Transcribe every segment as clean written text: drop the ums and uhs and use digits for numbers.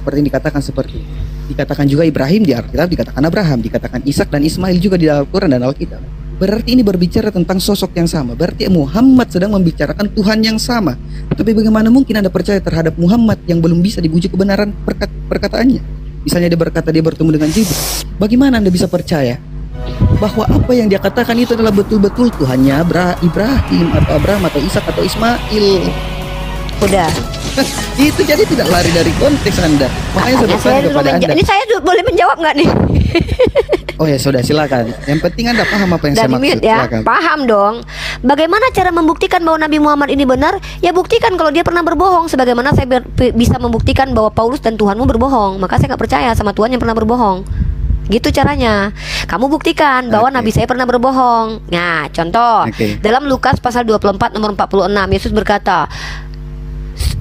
seperti yang dikatakan juga Ibrahim di Alkitab, dikatakan Abraham, dikatakan Ishak dan Ismail juga di Al-Quran dan Alkitab. Berarti ini berbicara tentang sosok yang sama. Berarti Muhammad sedang membicarakan Tuhan yang sama. Tapi bagaimana mungkin Anda percaya terhadap Muhammad yang belum bisa dibujuk kebenaran perkataannya? Misalnya dia berkata dia bertemu dengan Jibril. Bagaimana Anda bisa percaya bahwa apa yang dia katakan itu adalah betul-betul Tuhannya Ibrahim atau Abraham atau Ishak atau Ismail? Udah. Itu jadi tidak lari dari konteks Anda. Makanya saya bertanya kepada Anda. Ini saya boleh menjawab nggak nih? Oh ya sudah, silakan. Yang penting Anda paham apa yang saya maksud. Ya, paham dong. Bagaimana cara membuktikan bahwa Nabi Muhammad ini benar? Ya buktikan kalau dia pernah berbohong. Sebagaimana saya bisa membuktikan bahwa Paulus dan Tuhanmu berbohong. Maka saya nggak percaya sama Tuhan yang pernah berbohong. Gitu caranya. Kamu buktikan bahwa Nabi saya pernah berbohong. Nah, contoh dalam Lukas pasal 24 nomor 46, Yesus berkata,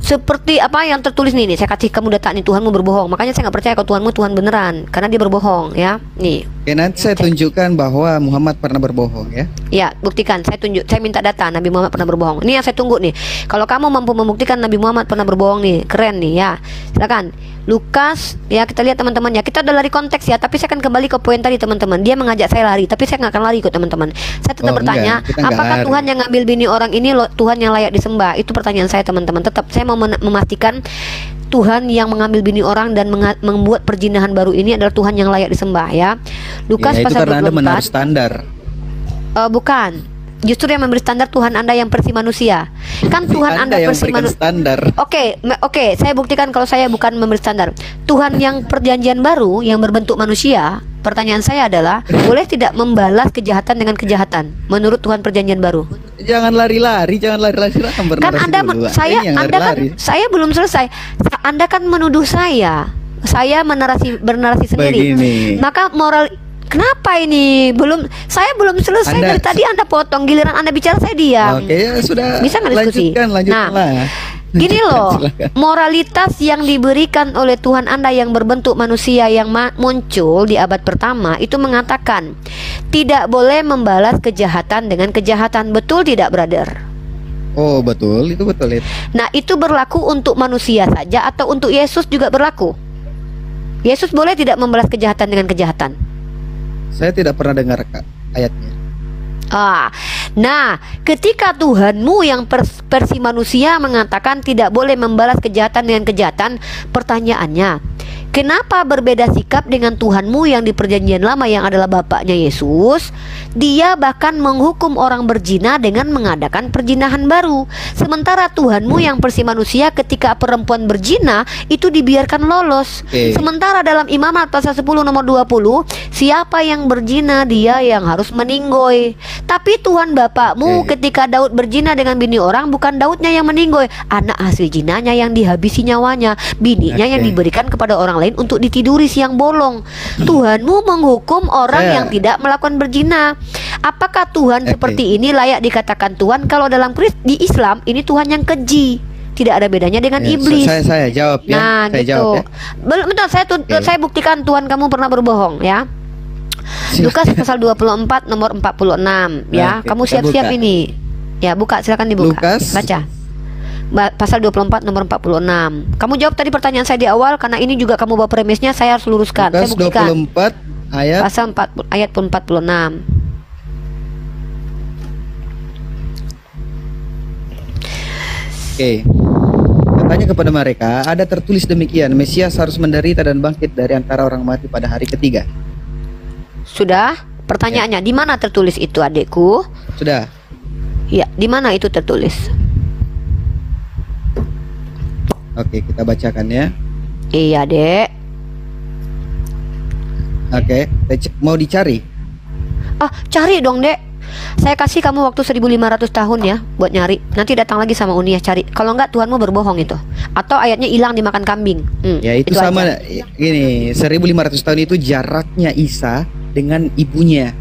seperti apa yang tertulis nih, saya kasih kamu data nih, Tuhanmu berbohong. Makanya saya nggak percaya kalau Tuhanmu Tuhan beneran, karena dia berbohong ya. Nih. Oke, nanti saya tunjukkan bahwa Muhammad pernah berbohong ya. Ya, buktikan. Saya minta data Nabi Muhammad pernah berbohong. Ini yang saya tunggu nih. Kalau kamu mampu membuktikan Nabi Muhammad pernah berbohong nih, keren nih ya. Silakan. Lukas ya, kita lihat teman-teman ya. Kita udah lari konteks ya, tapi saya akan kembali ke poin tadi teman-teman. Dia mengajak saya lari, tapi saya nggak akan lari kok teman-teman. Saya tetap bertanya, apakah Tuhan yang ngambil bini orang ini Tuhan yang layak disembah? Itu pertanyaan saya teman-teman. Tetap saya mau memastikan Tuhan yang mengambil bini orang dan membuat perjinahan baru ini adalah Tuhan yang layak disembah ya. Lukas ya, pasal 24. Anda menaruh standar. Bukan. Justru yang memberi standar Tuhan Anda yang versi manusia. Kan Tuhan Anda versi manusia. Oke, saya buktikan kalau saya bukan memberi standar. Tuhan yang perjanjian baru yang berbentuk manusia. Pertanyaan saya adalah, boleh tidak membalas kejahatan dengan kejahatan menurut Tuhan perjanjian baru? Jangan lari-lari, silakan bernarasi kan dulu. Saya belum selesai. Anda kan menuduh saya bernarasi sendiri. Begini. Maka moral. Kenapa ini? Saya belum selesai. Dari tadi Anda potong, giliran Anda bicara saya diam. Oke, ya sudah. Bisa nggak diskusi? Lanjutkanlah. Nah, gini loh, moralitas yang diberikan oleh Tuhan Anda yang berbentuk manusia yang muncul di abad pertama itu mengatakan tidak boleh membalas kejahatan dengan kejahatan. Betul tidak, brother? Oh betul, itu betul itu. Nah, itu berlaku untuk manusia saja atau untuk Yesus juga berlaku? Yesus boleh tidak membalas kejahatan dengan kejahatan? Saya tidak pernah dengar ayatnya. Nah, ketika Tuhanmu yang versi manusia mengatakan tidak boleh membalas kejahatan dengan kejahatan, pertanyaannya, kenapa berbeda sikap dengan Tuhanmu yang di perjanjian lama yang adalah Bapaknya Yesus? Dia bahkan menghukum orang berzina dengan mengadakan perzinahan baru. Sementara Tuhanmu yang versi manusia ketika perempuan berzina itu dibiarkan lolos. Sementara dalam Imamat pasal 10 nomor 20, siapa yang berzina dia yang harus meninggoy. Tapi Tuhan Bapakmu ketika Daud berzina dengan bini orang, bukan Daudnya yang meninggoy, anak hasil jinanya yang dihabisi nyawanya, bininya yang diberikan kepada orang lain untuk ditiduri siang bolong. Tuhanmu menghukum orang yang tidak melakukan berzina. Apakah Tuhan seperti ini layak dikatakan Tuhan? Kalau dalam di Islam ini Tuhan yang keji, tidak ada bedanya dengan iblis. Saya jawab ya. Nah, saya gitu. Jawab, ya. Bentar, saya buktikan Tuhan kamu pernah berbohong ya. Lukas pasal 24 nomor 46 ya. Kamu siap-siap ini. Ya, buka, silakan dibuka. Lukas. Baca. Pasal 24 nomor 46. Kamu jawab tadi pertanyaan saya di awal, karena ini juga kamu bawa premisnya, saya harus luruskan. Lukas saya buktikan. 24 ayat pasal 4 ayat 46. Katanya kepada mereka, ada tertulis demikian, Mesias harus menderita dan bangkit dari antara orang mati pada hari ketiga. Sudah? Pertanyaannya, di mana tertulis itu, adikku? Sudah. Ya, di mana itu tertulis? Oke, kita bacakan ya. Iya, Dek. Oke, mau dicari? Cari dong, Dek. Saya kasih kamu waktu 1500 tahun ya buat nyari. Nanti datang lagi sama Uni ya cari. Kalau enggak Tuhanmu berbohong itu. Atau ayatnya hilang dimakan kambing. Ya itu sama aja. Ini 1500 tahun itu jaraknya Isa dengan ibunya.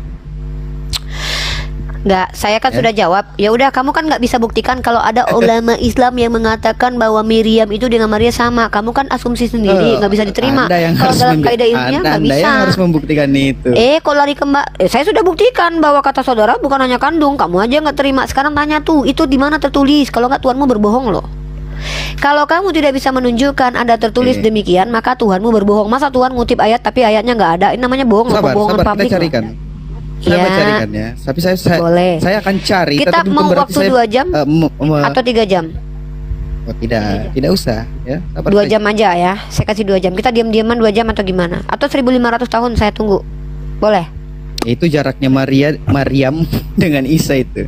Enggak, saya kan sudah jawab. Ya udah, kamu kan nggak bisa buktikan kalau ada ulama Islam yang mengatakan bahwa Miriam itu dengan Maria sama. Kamu kan asumsi sendiri, nggak bisa diterima. Kalau dalam kaidah ilmiah nggak bisa. Anda yang harus membuktikan itu. Kok lari ke Mbak? Saya sudah buktikan bahwa kata saudara bukan hanya kandung. Kamu aja nggak terima. Sekarang tanya tuh, itu di mana tertulis? Kalau nggak Tuhanmu berbohong loh. Kalau kamu tidak bisa menunjukkan ada tertulis demikian, maka Tuhanmu berbohong. Masa Tuhan ngutip ayat tapi ayatnya nggak ada? Ini namanya bohong, Sabar, pembohongan sabar, publik. kita carikan. Saya Ya. carikan ya. Tapi Boleh. saya akan cari. Kita tetapi bukan mau berarti waktu 2 jam atau 3 jam? Oh, tidak usah ya. Sabar 2 saja. jam aja ya. Saya kasih 2 jam. Kita diam-diaman 2 jam atau gimana? Atau 1500 tahun saya tunggu. Boleh? Itu jaraknya Maryam dengan Isa itu.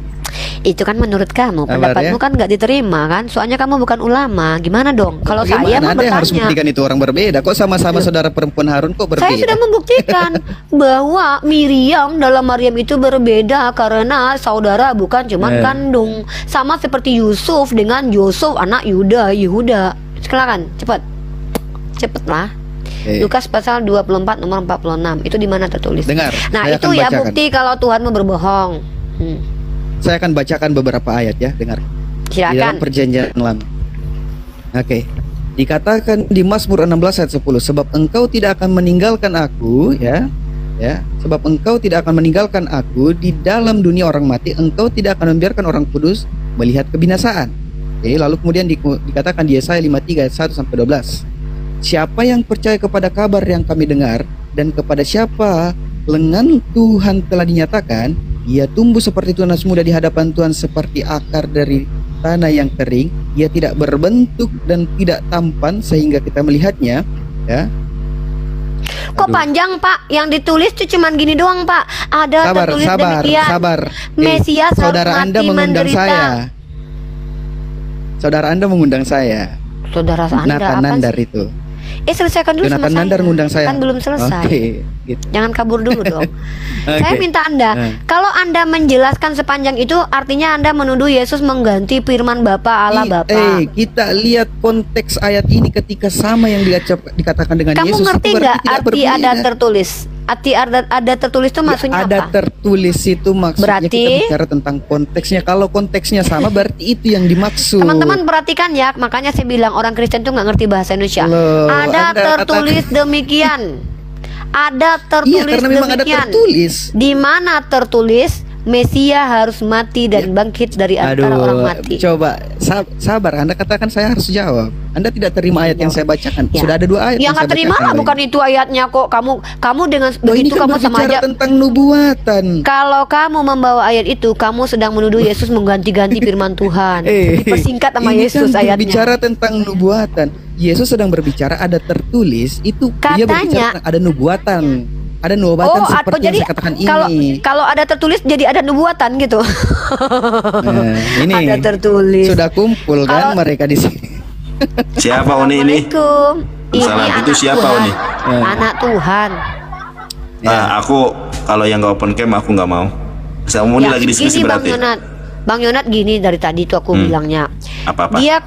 Itu kan menurut kamu, Sabar, pendapatmu ya. kan nggak diterima kan? Soalnya kamu bukan ulama. Gimana dong? Kalau saya Bagaimana? mau Anda yang harus bertanya. membuktikan itu orang berbeda. Kok sama-sama saudara perempuan Harun kok berbeda? Saya sudah membuktikan bahwa Miriam dalam Maryam itu berbeda karena saudara bukan cuman kandung. Sama seperti Yusuf dengan Yusuf anak Yehuda. Silakan, cepat. Cepatlah. Lukas pasal 24 nomor 46. Itu di mana tertulis? Dengar. Nah, saya itu akan ya bacakan. bukti kalau Tuhanmu berbohong. Saya akan bacakan beberapa ayat ya, dengar. Di dalam Silakan. perjanjian lama. Oke. Dikatakan di Mazmur 16 ayat 10, sebab engkau tidak akan meninggalkan aku ya. Ya, sebab engkau tidak akan meninggalkan aku di dalam dunia orang mati, engkau tidak akan membiarkan orang kudus melihat kebinasaan. Oke, lalu kemudian dikatakan di Yesaya 53 ayat 1 sampai 12. Siapa yang percaya kepada kabar yang kami dengar dan kepada siapa lengan Tuhan telah dinyatakan, ia tumbuh seperti tunas muda di hadapan Tuhan, seperti akar dari tanah yang kering. Ia tidak berbentuk dan tidak tampan sehingga kita melihatnya. Ya. Kok Aduh. panjang Pak? Yang ditulis tuh cuman gini doang Pak. Ada Sabar, tertulis sabar, demikian. sabar. Mesias harus Saudara Anda mati mengundang menderita. saya. Saudara Anda mengundang saya. Saudara Anda Nathan apa Nandar sih? itu. Selesaikan dulu sama Jonathan saya. Nandar ngundang saya. Kan belum selesai. Oke, gitu. Jangan kabur dulu dong. Saya Oke. minta Anda, kalau Anda menjelaskan sepanjang itu, artinya Anda menuduh Yesus mengganti firman Bapa Allah Bapa. Kita lihat konteks ayat ini ketika sama yang dikatakan dengan Kamu Yesus. ngerti itu berarti nggak tidak arti berbeda. ada tertulis? Arti ada tertulis itu maksudnya Ada apa? tertulis itu maksudnya Berarti- kita bicara tentang konteksnya. Kalau konteksnya sama berarti itu yang dimaksud. Teman-teman perhatikan ya, makanya saya bilang orang Kristen tuh nggak ngerti bahasa Indonesia. Loh, Ada Anda tertulis demikian. Ada Iya, tertulis karena memang ada demikian. tertulis. Di mana tertulis Mesia harus mati dan bangkit dari antara orang mati. Coba sabar. Anda katakan saya harus jawab. Anda tidak terima ayat yang saya bacakan. Ya. Sudah ada 2 ayat Yang nggak saya terima bacakan lah, lagi. bukan itu ayatnya kok. Kamu dengan Oh, ini begitu kan kamu sama berbicara aja. tentang nubuatan. Kalau kamu membawa ayat itu, kamu sedang menuduh Yesus mengganti-ganti firman Tuhan. Dipersingkat sama ini Yesus kan ayatnya. berbicara tentang nubuatan. Yesus sedang berbicara ada tertulis itu dia berbicara Katanya- tentang ada nubuatan. Ada nubuatan seperti yang jadi saya katakan kalau ini. kalau ada tertulis jadi ada nubuatan gitu. Nah, ini Ada tertulis. sudah kumpul kan Kalau- mereka di sini. Siapa Oni ini? Assalamualaikum. Ini Salam. anak Itu siapa, Tuhan. Oni? Anak Tuhan. Aku kalau yang nggak open cam aku nggak mau. Saya mau Ya, lagi diskusi gini berarti. Bang Yonat gini dari tadi tuh aku bilangnya. Apa-apa? Dia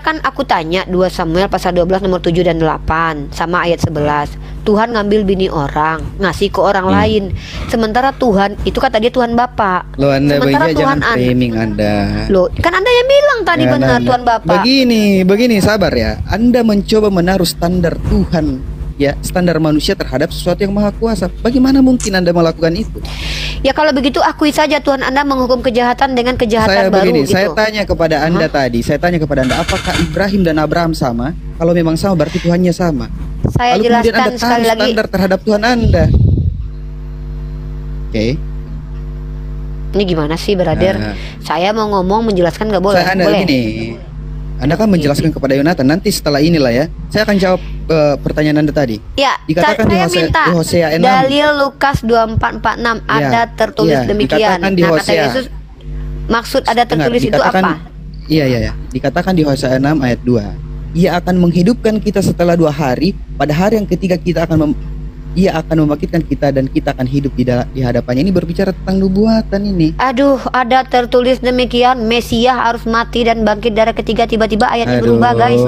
kan aku tanya 2 Samuel pasal 12 nomor 7 dan 8 sama ayat 11. Tuhan ngambil bini orang, ngasih ke orang lain. Sementara Tuhan itu kata dia Tuhan Bapa. Lo Anda Sementara begitu jangan Tuhan framing Anda. Loh, kan Anda yang bilang tadi Ya, benar Anda. Tuhan Bapa. Begini sabar ya. Anda mencoba menaruh standar Tuhan ya, standar manusia terhadap sesuatu yang maha kuasa. Bagaimana mungkin Anda melakukan itu? Ya kalau begitu akui saja Tuhan Anda menghukum kejahatan dengan kejahatan Saya baru begini, gitu. saya tanya kepada Anda tadi, saya tanya kepada Anda, apakah Ibrahim dan Abraham sama? Kalau memang sama, berarti Tuhannya sama. Saya Lalu kemudian jelaskan Anda sekali taruh lagi. standar terhadap Tuhan Anda. Oke. Ini gimana sih, brother? Nah. Saya mau ngomong menjelaskan nggak boleh? Anda Boleh. gini, Anda kan menjelaskan kepada Yonatan. Nanti setelah inilah ya, saya akan jawab pertanyaan Anda tadi. Ya, Dikatakan saya di minta Hosea 6. dalil Lukas 2446 ada tertulis iya, demikian. dikatakan di Nah, kata Hosea. Yesus maksud ada Dengar, tertulis itu apa? Iya. Dikatakan di Hosea 6 ayat 2. Ia akan menghidupkan kita setelah 2 hari. Pada hari yang ketiga Ia akan membangkitkan kita dan kita akan hidup di hadapannya. Ini berbicara tentang nubuatan ini. Aduh, ada tertulis demikian, Mesia harus mati dan bangkit dari ketiga, tiba-tiba ayatnya berubah, guys.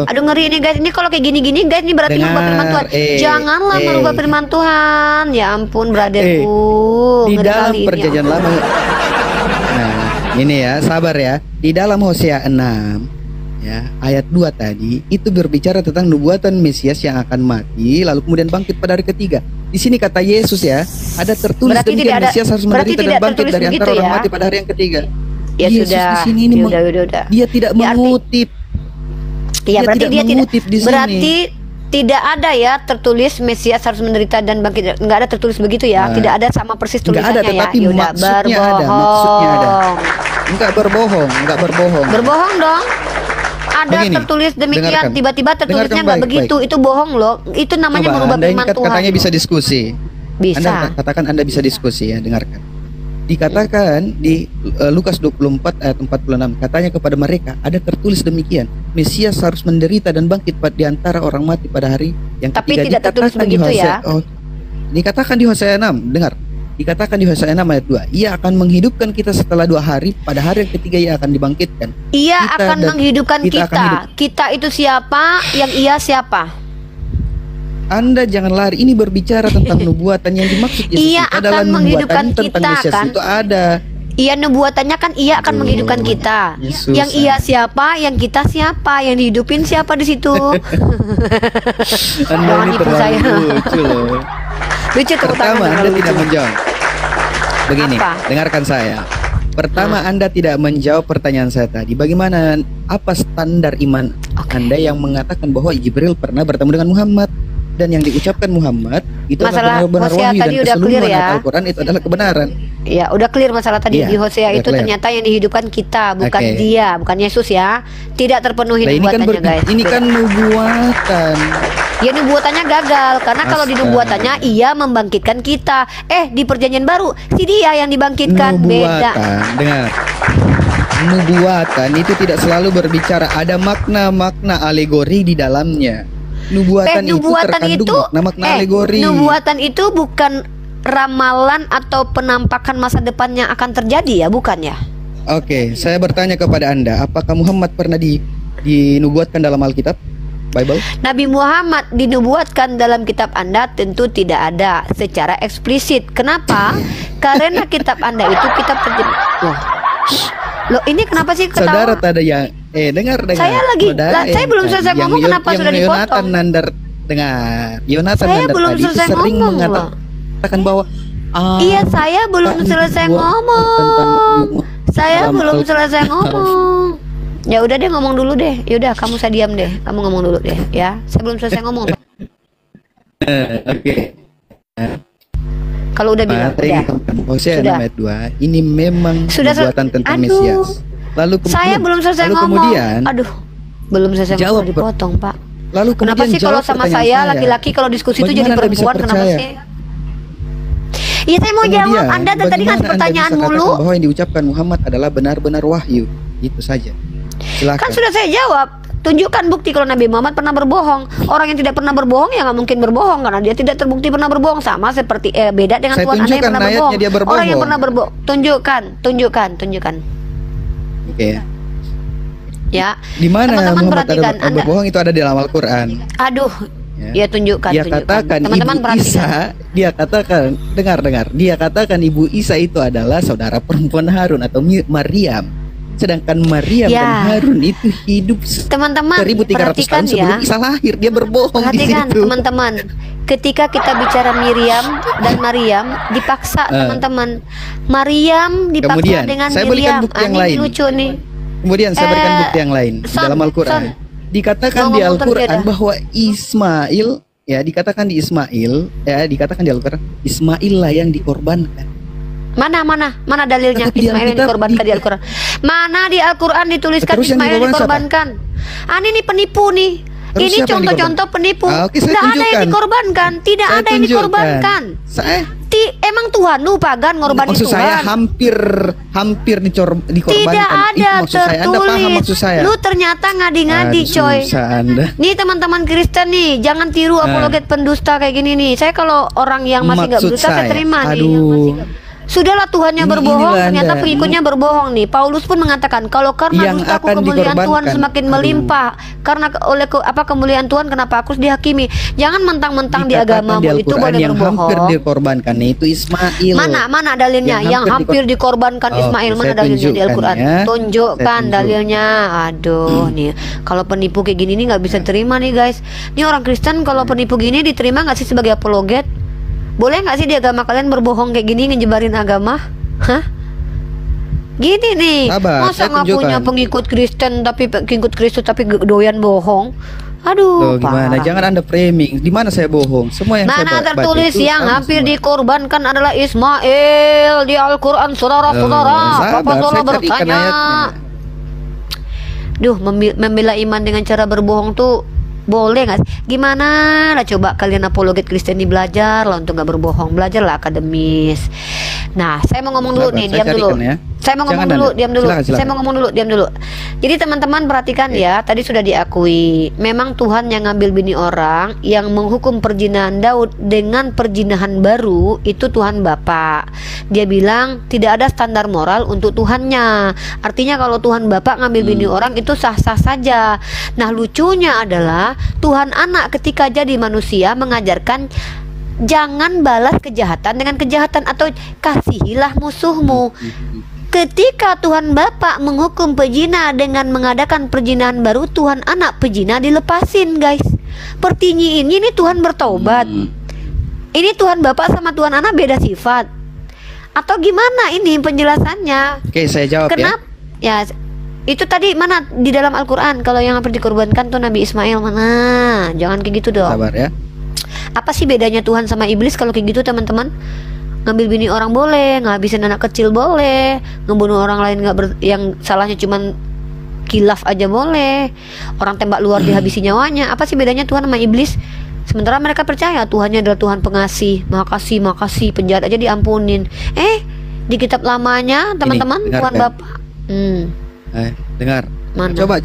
Aduh, ngeri ini, guys. Ini kalau kayak gini-gini, guys, ini berarti Dengar, merubah firman Tuhan. Janganlah merubah firman Tuhan. Ya ampun, brotherku. Di Ngeri dalam kali ini, perjanjian ya lama. Nah, ini ya, sabar ya. Di dalam Hosea 6 ya, ayat 2 tadi itu berbicara tentang nubuatan Mesias yang akan mati lalu kemudian bangkit pada hari ketiga. Di sini kata Yesus ya, ada tertulis Berarti demikian, tidak ada- Mesias harus berarti menderita dan tidak bangkit tertulis dari antara begitu orang ya? mati pada hari yang ketiga. Ya Yesus sudah, di sini ini udah. dia tidak Ya, mengutip Iya, berarti dia tidak mengutip di sini. berarti tidak ada ya tertulis Mesias harus menderita dan bangkit. Enggak ada tertulis begitu ya. Tidak ada sama persis Nggak tulisannya ada, tetapi ya. Yaudah, maksudnya ada, maksudnya ada. Enggak berbohong. Berbohong dong. Ada Begini, tertulis demikian, dengarkan. tiba-tiba tertulisnya Dengarkan nggak baik-baik. begitu. Itu bohong loh. Itu namanya Coba, merubah Anda ini firman Tuhan. katanya bisa diskusi. Bisa. Anda katakan Anda bisa diskusi ya, dengarkan. Dikatakan di Lukas 24 ayat 46, katanya kepada mereka ada tertulis demikian, Mesias harus menderita dan bangkit di antara orang mati pada hari yang Tapi ketiga. tidak tertulis Dikatakan di begitu Hosea, ya. dikatakan di Hosea 6, dengar. Dikatakan di Hosea 6 ayat 2, ia akan menghidupkan kita setelah 2 hari, pada hari yang ketiga ia akan dibangkitkan. Ia Kita akan dan- menghidupkan kita kita. akan hidup. Kita itu siapa? Yang ia siapa? Anda jangan lari, ini berbicara tentang nubuatan yang dimaksud Yesus Ia itu adalah akan menghidupkan nubuatan tentang kita, Mesias kan? itu ada. Ia nubuatannya kan ia akan Aduh, menghidupkan kita. Yesus, Yang ia siapa? Yang kita siapa? Yang dihidupin siapa di situ? Anda Jangan ini tipu terlalu saya. lucu loh. Lucu tepuk Pertama, tangan, Anda lucu. tidak menjawab. Begini, Apa? dengarkan saya. Pertama, Anda tidak menjawab pertanyaan saya tadi. Bagaimana, apa standar iman Anda yang mengatakan bahwa Jibril pernah bertemu dengan Muhammad? Dan yang diucapkan Muhammad itu Masalah adalah benar Hosea wahyu, tadi dan udah clear keseluruhan ya. ayat Al-Quran itu adalah kebenaran. Ya, udah clear masalah tadi Iya, di Hosea udah itu clear. ternyata yang dihidupkan kita, bukan Oke. dia, bukan Yesus ya. Tidak terpenuhi Nah, ini kan nubuatannya, guys. ini kan nubuatan. Ya nubuatannya gagal karena kalau di Astaga. nubuatannya ia membangkitkan kita. Di perjanjian baru si dia yang dibangkitkan, beda. Nubuatan, dengar. Nubuatan itu tidak selalu berbicara, ada makna-makna alegori di dalamnya. Nubuatan, Nubuatan itu itu terkandung makna-makna alegori. nubuatan itu bukan ramalan atau penampakan masa depan yang akan terjadi ya, bukan ya? Oke, saya bertanya kepada Anda, apakah Muhammad pernah dinubuatkan dalam Alkitab? Bible? Nabi Muhammad dinubuatkan dalam kitab Anda tentu tidak ada secara eksplisit. Kenapa? Karena kitab Anda itu kitab Loh, ini kenapa sih Saudara ketawa? tadi yang dengar. Saya lagi- saya belum selesai ngomong, kenapa sudah dipotong? Yonatan Nandar, dengar. Yonatan Saya Nandar belum tadi itu selesai sering ngomong, loh. mengatakan bahwa Iya, saya belum selesai ngomong. Saya belum selesai ngomong. Ya udah deh, ngomong dulu deh. Ya udah, kamu saya diam deh. Kamu ngomong dulu deh, ya. Saya belum selesai ngomong. Oke. Kalau udah bilang, Materi udah. Hosea Sudah. 6 ayat 2 ini memang Sudah nubuatan tentang aduh. Mesias. Lalu Saya belum selesai lalu ngomong. kemudian Aduh, belum selesai Jawab, ngomong dipotong, Pak. lalu Kenapa kemudian sih kalau jawab sama pertanyaan saya laki-laki kalau diskusi itu jadi Bagaimana Anda bisa perempuan? Kenapa percaya? sih? Iya, saya mau jawab. Anda tadi bagaimana ngasih Anda pertanyaan bisa mulu. katakan bahwa yang diucapkan Muhammad adalah benar-benar wahyu. Itu saja. Silakan. Kan sudah saya jawab. Tunjukkan bukti kalau Nabi Muhammad pernah berbohong. Orang yang tidak pernah berbohong ya nggak mungkin berbohong karena dia tidak terbukti pernah berbohong. Sama seperti beda dengan Saya Tuhan Anda yang tunjukkan pernah ayatnya berbohong. dia berbohong. Orang yang pernah berbohong, tunjukkan. Oke. Ya. Di mana Teman-teman Muhammad perhatikan, ada berbohong itu ada di dalam Al-Qur'an. Aduh. Ya tunjukkan. Dia katakan Teman-teman Ibu perhatikan. Isa, dia katakan, dengar. Dia katakan Ibu Isa itu adalah saudara perempuan Harun atau Maryam. Sedangkan Maryam Ya. dan Harun itu hidup Teman-teman 1300 perhatikan tahun sebelum ya. Isa lahir. Dia berbohong di Perhatikan situ. teman-teman. Ketika kita bicara Miriam dan Maryam dipaksa teman-teman. Maryam dipaksa Kemudian, dengan saya berikan Miriam. bukti yang Ini lain. lucu nih. Kemudian saya berikan bukti yang lain di Son, dalam Al-Qur'an. Son. Dikatakan Mau di ngomong Al-Qur'an terjadi. bahwa Ismail dikatakan di Al-Qur'an Ismail lah yang dikorbankan. Mana dalilnya Tapi di Ismail yang Alkitab dikorbankan di Al-Quran? Mana di Al-Quran dituliskan Terus yang Ismail yang dikorbankan dikorbankan? Ini penipu nih. Terus Ini siapa yang contoh-contoh penipu. Oke, saya Tidak ada yang tunjukkan. dikorbankan. Tidak Saya ada yang tunjukkan. dikorbankan. Emang Emang Tuhan lu pagan ngorbanin maksud Tuhan? saya hampir dikorbankan. Tidak Itu ada maksud saya. Anda paham tertulis. maksud saya? Lu ternyata ngadi-ngadi, Aduh, coy. susah Anda. Nih teman-teman Kristen nih, jangan tiru apologet pendusta kayak gini nih. Saya kalau orang yang masih nggak Maksud berdusta saya saya, terima nih. aduh. Sudahlah Tuhannya Ini- berbohong, inilah ternyata Anda. pengikutnya berbohong nih. Paulus pun mengatakan kalau karena Yang dustaku akan kemuliaan Tuhan dikorbankan. semakin Aduh. melimpah. Karena kemuliaan Tuhan kenapa aku harus dihakimi? Jangan mentang-mentang di Dikatakan agamamu di itu Al-Quran boleh yang hampir berbohong. dikorbankan itu Ismail. Mana dalilnya Yang yang hampir hampir dikorbankan Oke, Ismail? Mana saya dalilnya di tunjukkan Al-Quran? ya. Tunjukkan Saya dalilnya. Aduh nih, kalau penipu kayak gini nih nggak bisa terima nih guys. Nih orang Kristen kalau penipu gini diterima nggak sih sebagai apologet? Boleh nggak sih di agama kalian berbohong kayak gini ngejebarin agama? Hah? Gini nih, Sabar, masa saya nggak punya tunjukkan. pengikut Kristus tapi doyan bohong? Aduh, Loh, gimana? parah. Jangan Anda framing. Di mana saya bohong? Semua yang Mana saya baca tertulis itu yang sama hampir semua. dikorbankan adalah Ismail di Al-Quran, saudara-saudara. Sabar, Papa Zola saya carikan bertanya. ayatnya. Duh, membela iman dengan cara berbohong tuh boleh nggak sih? Gimana lah coba kalian apologet Kristen belajar lah untuk nggak berbohong, belajarlah akademis. Nah, saya mau ngomong dulu Sabar, nih, saya diam dulu. carikan ya. Saya mau ngomong Jangan dulu, Anda. diam dulu. Silakan, Saya silakan. mau ngomong dulu, diam dulu. Jadi teman-teman perhatikan ya, tadi sudah diakui, memang Tuhan yang ngambil bini orang, yang menghukum perjinahan Daud dengan perjinahan baru itu Tuhan Bapa. Dia bilang tidak ada standar moral untuk Tuhannya. Artinya kalau Tuhan Bapa ngambil bini orang itu sah-sah saja. Nah, lucunya adalah Tuhan Anak ketika jadi manusia mengajarkan jangan balas kejahatan dengan kejahatan atau kasihilah musuhmu. Ketika Tuhan Bapa menghukum pezina dengan mengadakan perzinahan baru, Tuhan Anak pezina dilepasin, guys. Pertinyi ini Tuhan bertobat. Ini Tuhan Bapa sama Tuhan Anak beda sifat. Atau gimana ini penjelasannya? Oke, saya jawab Kenapa? Ya, itu tadi mana di dalam Al-Quran kalau yang hampir dikorbankan tuh Nabi Ismail mana? Jangan kayak gitu ya. dong. Sabar ya. Apa sih bedanya Tuhan sama iblis kalau kayak gitu teman-teman? Ngambil bini orang boleh, ngabisin anak kecil boleh, ngebunuh orang lain yang salahnya cuman kilaf aja boleh, orang tembak luar dihabisi nyawanya. Apa sih bedanya Tuhan sama iblis? Sementara mereka percaya Tuhannya adalah Tuhan pengasih, makasih, penjahat aja diampunin. Di kitab lamanya teman-teman Tuhan dengarkan. Bapa. Dengar. Mana? Coba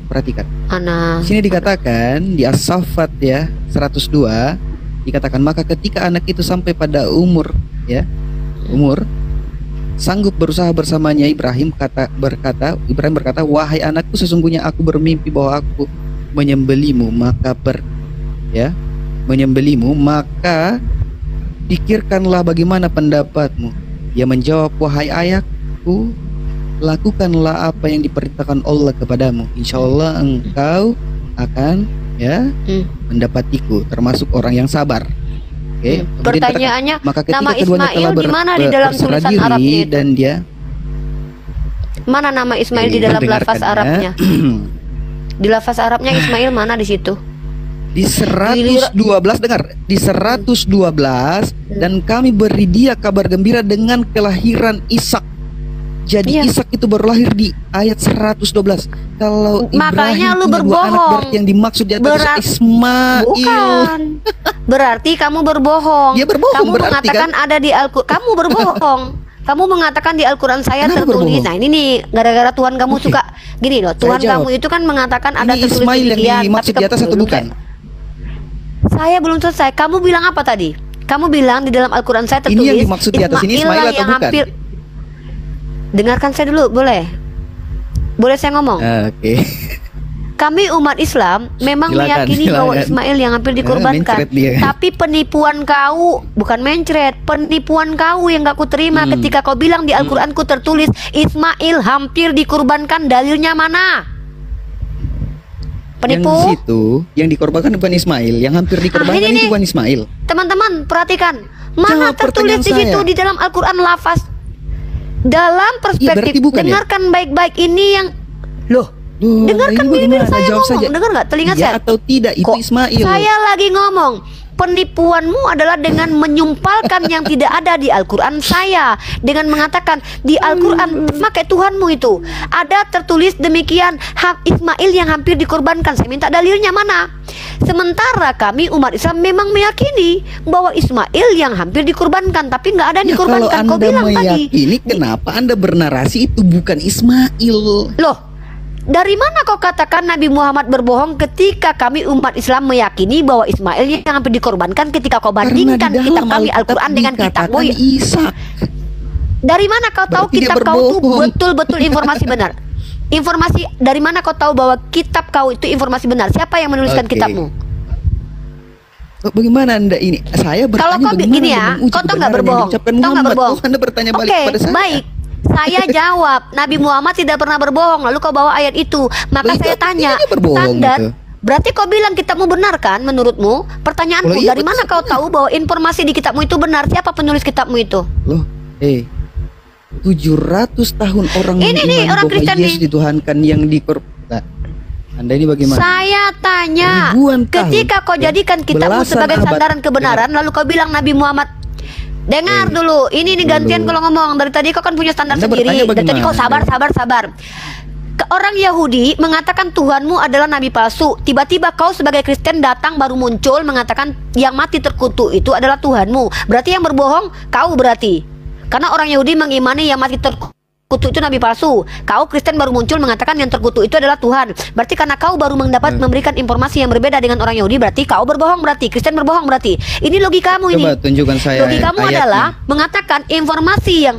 perhatikan. Mana? Sini dikatakan di As-Saffat ya 102 dikatakan maka ketika anak itu sampai pada umur sanggup berusaha bersamanya Ibrahim berkata wahai anakku sesungguhnya aku bermimpi bahwa aku menyembelimu maka pikirkanlah bagaimana pendapatmu. Dia menjawab wahai ayahku lakukanlah apa yang diperintahkan Allah kepadamu. Insya Allah engkau akan mendapatiku termasuk orang yang sabar. Oke. Kemudian Pertanyaannya, maka ketika nama keduanya Ismail telah di mana di dalam berserah tulisan diri Arabnya itu? dan dia Mana nama Ismail di dalam dengarkan lafaz ya. Arabnya? Di lafaz Arabnya Ismail mana di situ? Di 112 dengar, di 112 dan kami beri dia kabar gembira dengan kelahiran Ishak. Jadi Iya. Ishak itu baru lahir di ayat 112. Kalau Makanya Ibrahim lu punya dua anak berbohong. berarti yang dimaksud di atas Berat- Ismail. Bukan. Berarti kamu berbohong. Dia berbohong Kamu berarti mengatakan ada di Al-Quran. Kamu berbohong. Kamu mengatakan di Al-Quran saya Kenapa tertulis. berbohong? Nah ini nih gara-gara Tuhan kamu Oke. suka gini loh. Tuhan jawab. kamu itu kan mengatakan ada Ini tertulis Ismail yang demikian. dimaksud di atas atau belum bukan? Saya belum selesai. Kamu bilang apa tadi? Kamu bilang di dalam Al-Quran saya tertulis. Ini yang dimaksud di atas ini Ismail lah atau yang bukan? Dengarkan saya dulu, boleh? Boleh saya ngomong? Oke. Kami umat Islam memang Silakan, meyakini bahwa silakan. Ismail yang hampir dikorbankan. mencret dia. Tapi penipuan kau, bukan mencret, penipuan kau yang gak ku terima ketika kau bilang di Al-Quran ku tertulis Ismail hampir dikorbankan, dalilnya mana? Yang Penipu? di situ yang dikorbankan bukan Ismail, yang hampir dikorbankan ini itu nih. bukan Ismail. Teman-teman perhatikan, mana Jawab tertulis pertanyaan di situ saya. di dalam Al-Quran lafaz. Dalam perspektif, berarti bukan ya? dengarkan baik-baik ini yang loh. Duh, Dengarkan ini bibir bagaimana? saya Jawab ngomong, saja. dengar nggak telinga Iya saya? atau tidak itu Kok Ismail. saya lagi ngomong. Penipuanmu adalah dengan menyumpalkan yang tidak ada di Al-Quran saya, dengan mengatakan di Al-Quran pakai Tuhanmu itu ada tertulis demikian Ismail yang hampir dikorbankan. Saya minta dalilnya mana? Sementara kami umat Islam memang meyakini bahwa Ismail yang hampir dikorbankan, tapi nggak ada yang Ya, dikorbankan. kalau Kau Anda bilang tadi. meyakini, kenapa Anda bernarasi itu bukan Ismail? Loh, dari mana kau katakan Nabi Muhammad berbohong ketika kami umat Islam meyakini bahwa Ismail yang hampir dikorbankan ketika kau bandingkan Karena di kitab dalam kami Alkitab Al-Quran dengan kitabmu? dikatakan Ishak. Dari mana kau tahu Berarti dia kitab kau itu berbohong. betul-betul informasi benar? Informasi dari mana kau tahu bahwa kitab kau itu informasi benar? Siapa yang menuliskan Oke. kitabmu? Bagaimana Anda ini? Saya Kalau bertanya kau bagaimana gini Anda ya, menguji kau tahu nggak kebenaran yang berbohong? diucapkan Tahu nggak Muhammad? berbohong? Oh, Anda bertanya balik Oke, kepada saya. baik. Saya jawab, Nabi Muhammad tidak pernah berbohong. Lalu kau bawa ayat itu. Maka Loh, itu saya tanya, artinya dia berbohong standar. itu. Berarti kau bilang kitabmu benar kan menurutmu? Pertanyaanku, Loh, iya, dari betul, mana kau benar. tahu bahwa informasi di kitabmu itu benar? Siapa penulis kitabmu itu? Loh, 700 tahun orang Ini nih, mengimani orang bahwa Kristen Yesus nih. dituhankan yang nah, Anda ini bagaimana? Saya tanya, Ribuan tahun, ketika kau ya, jadikan kitabmu belasan sebagai abad. sandaran kebenaran, lalu kau bilang Nabi Muhammad. Dengar dulu, ini gantian Dulu. kalau ngomong. Dari tadi kau kan punya standar Anda sendiri. bertanya Dari tadi kau bagaimana? sabar. Orang Yahudi mengatakan Tuhanmu adalah nabi palsu. Tiba-tiba kau sebagai Kristen datang baru muncul mengatakan yang mati terkutuk itu adalah Tuhanmu. Berarti yang berbohong kau berarti. Karena orang Yahudi mengimani yang mati terkutuk itu nabi palsu. Kau Kristen baru muncul mengatakan yang terkutuk itu adalah Tuhan. Berarti karena kau baru memberikan informasi yang berbeda dengan orang Yahudi, berarti kau berbohong, berarti Kristen berbohong berarti. Ini logikamu ini. Coba tunjukkan saya Logikamu ayatnya. adalah mengatakan informasi yang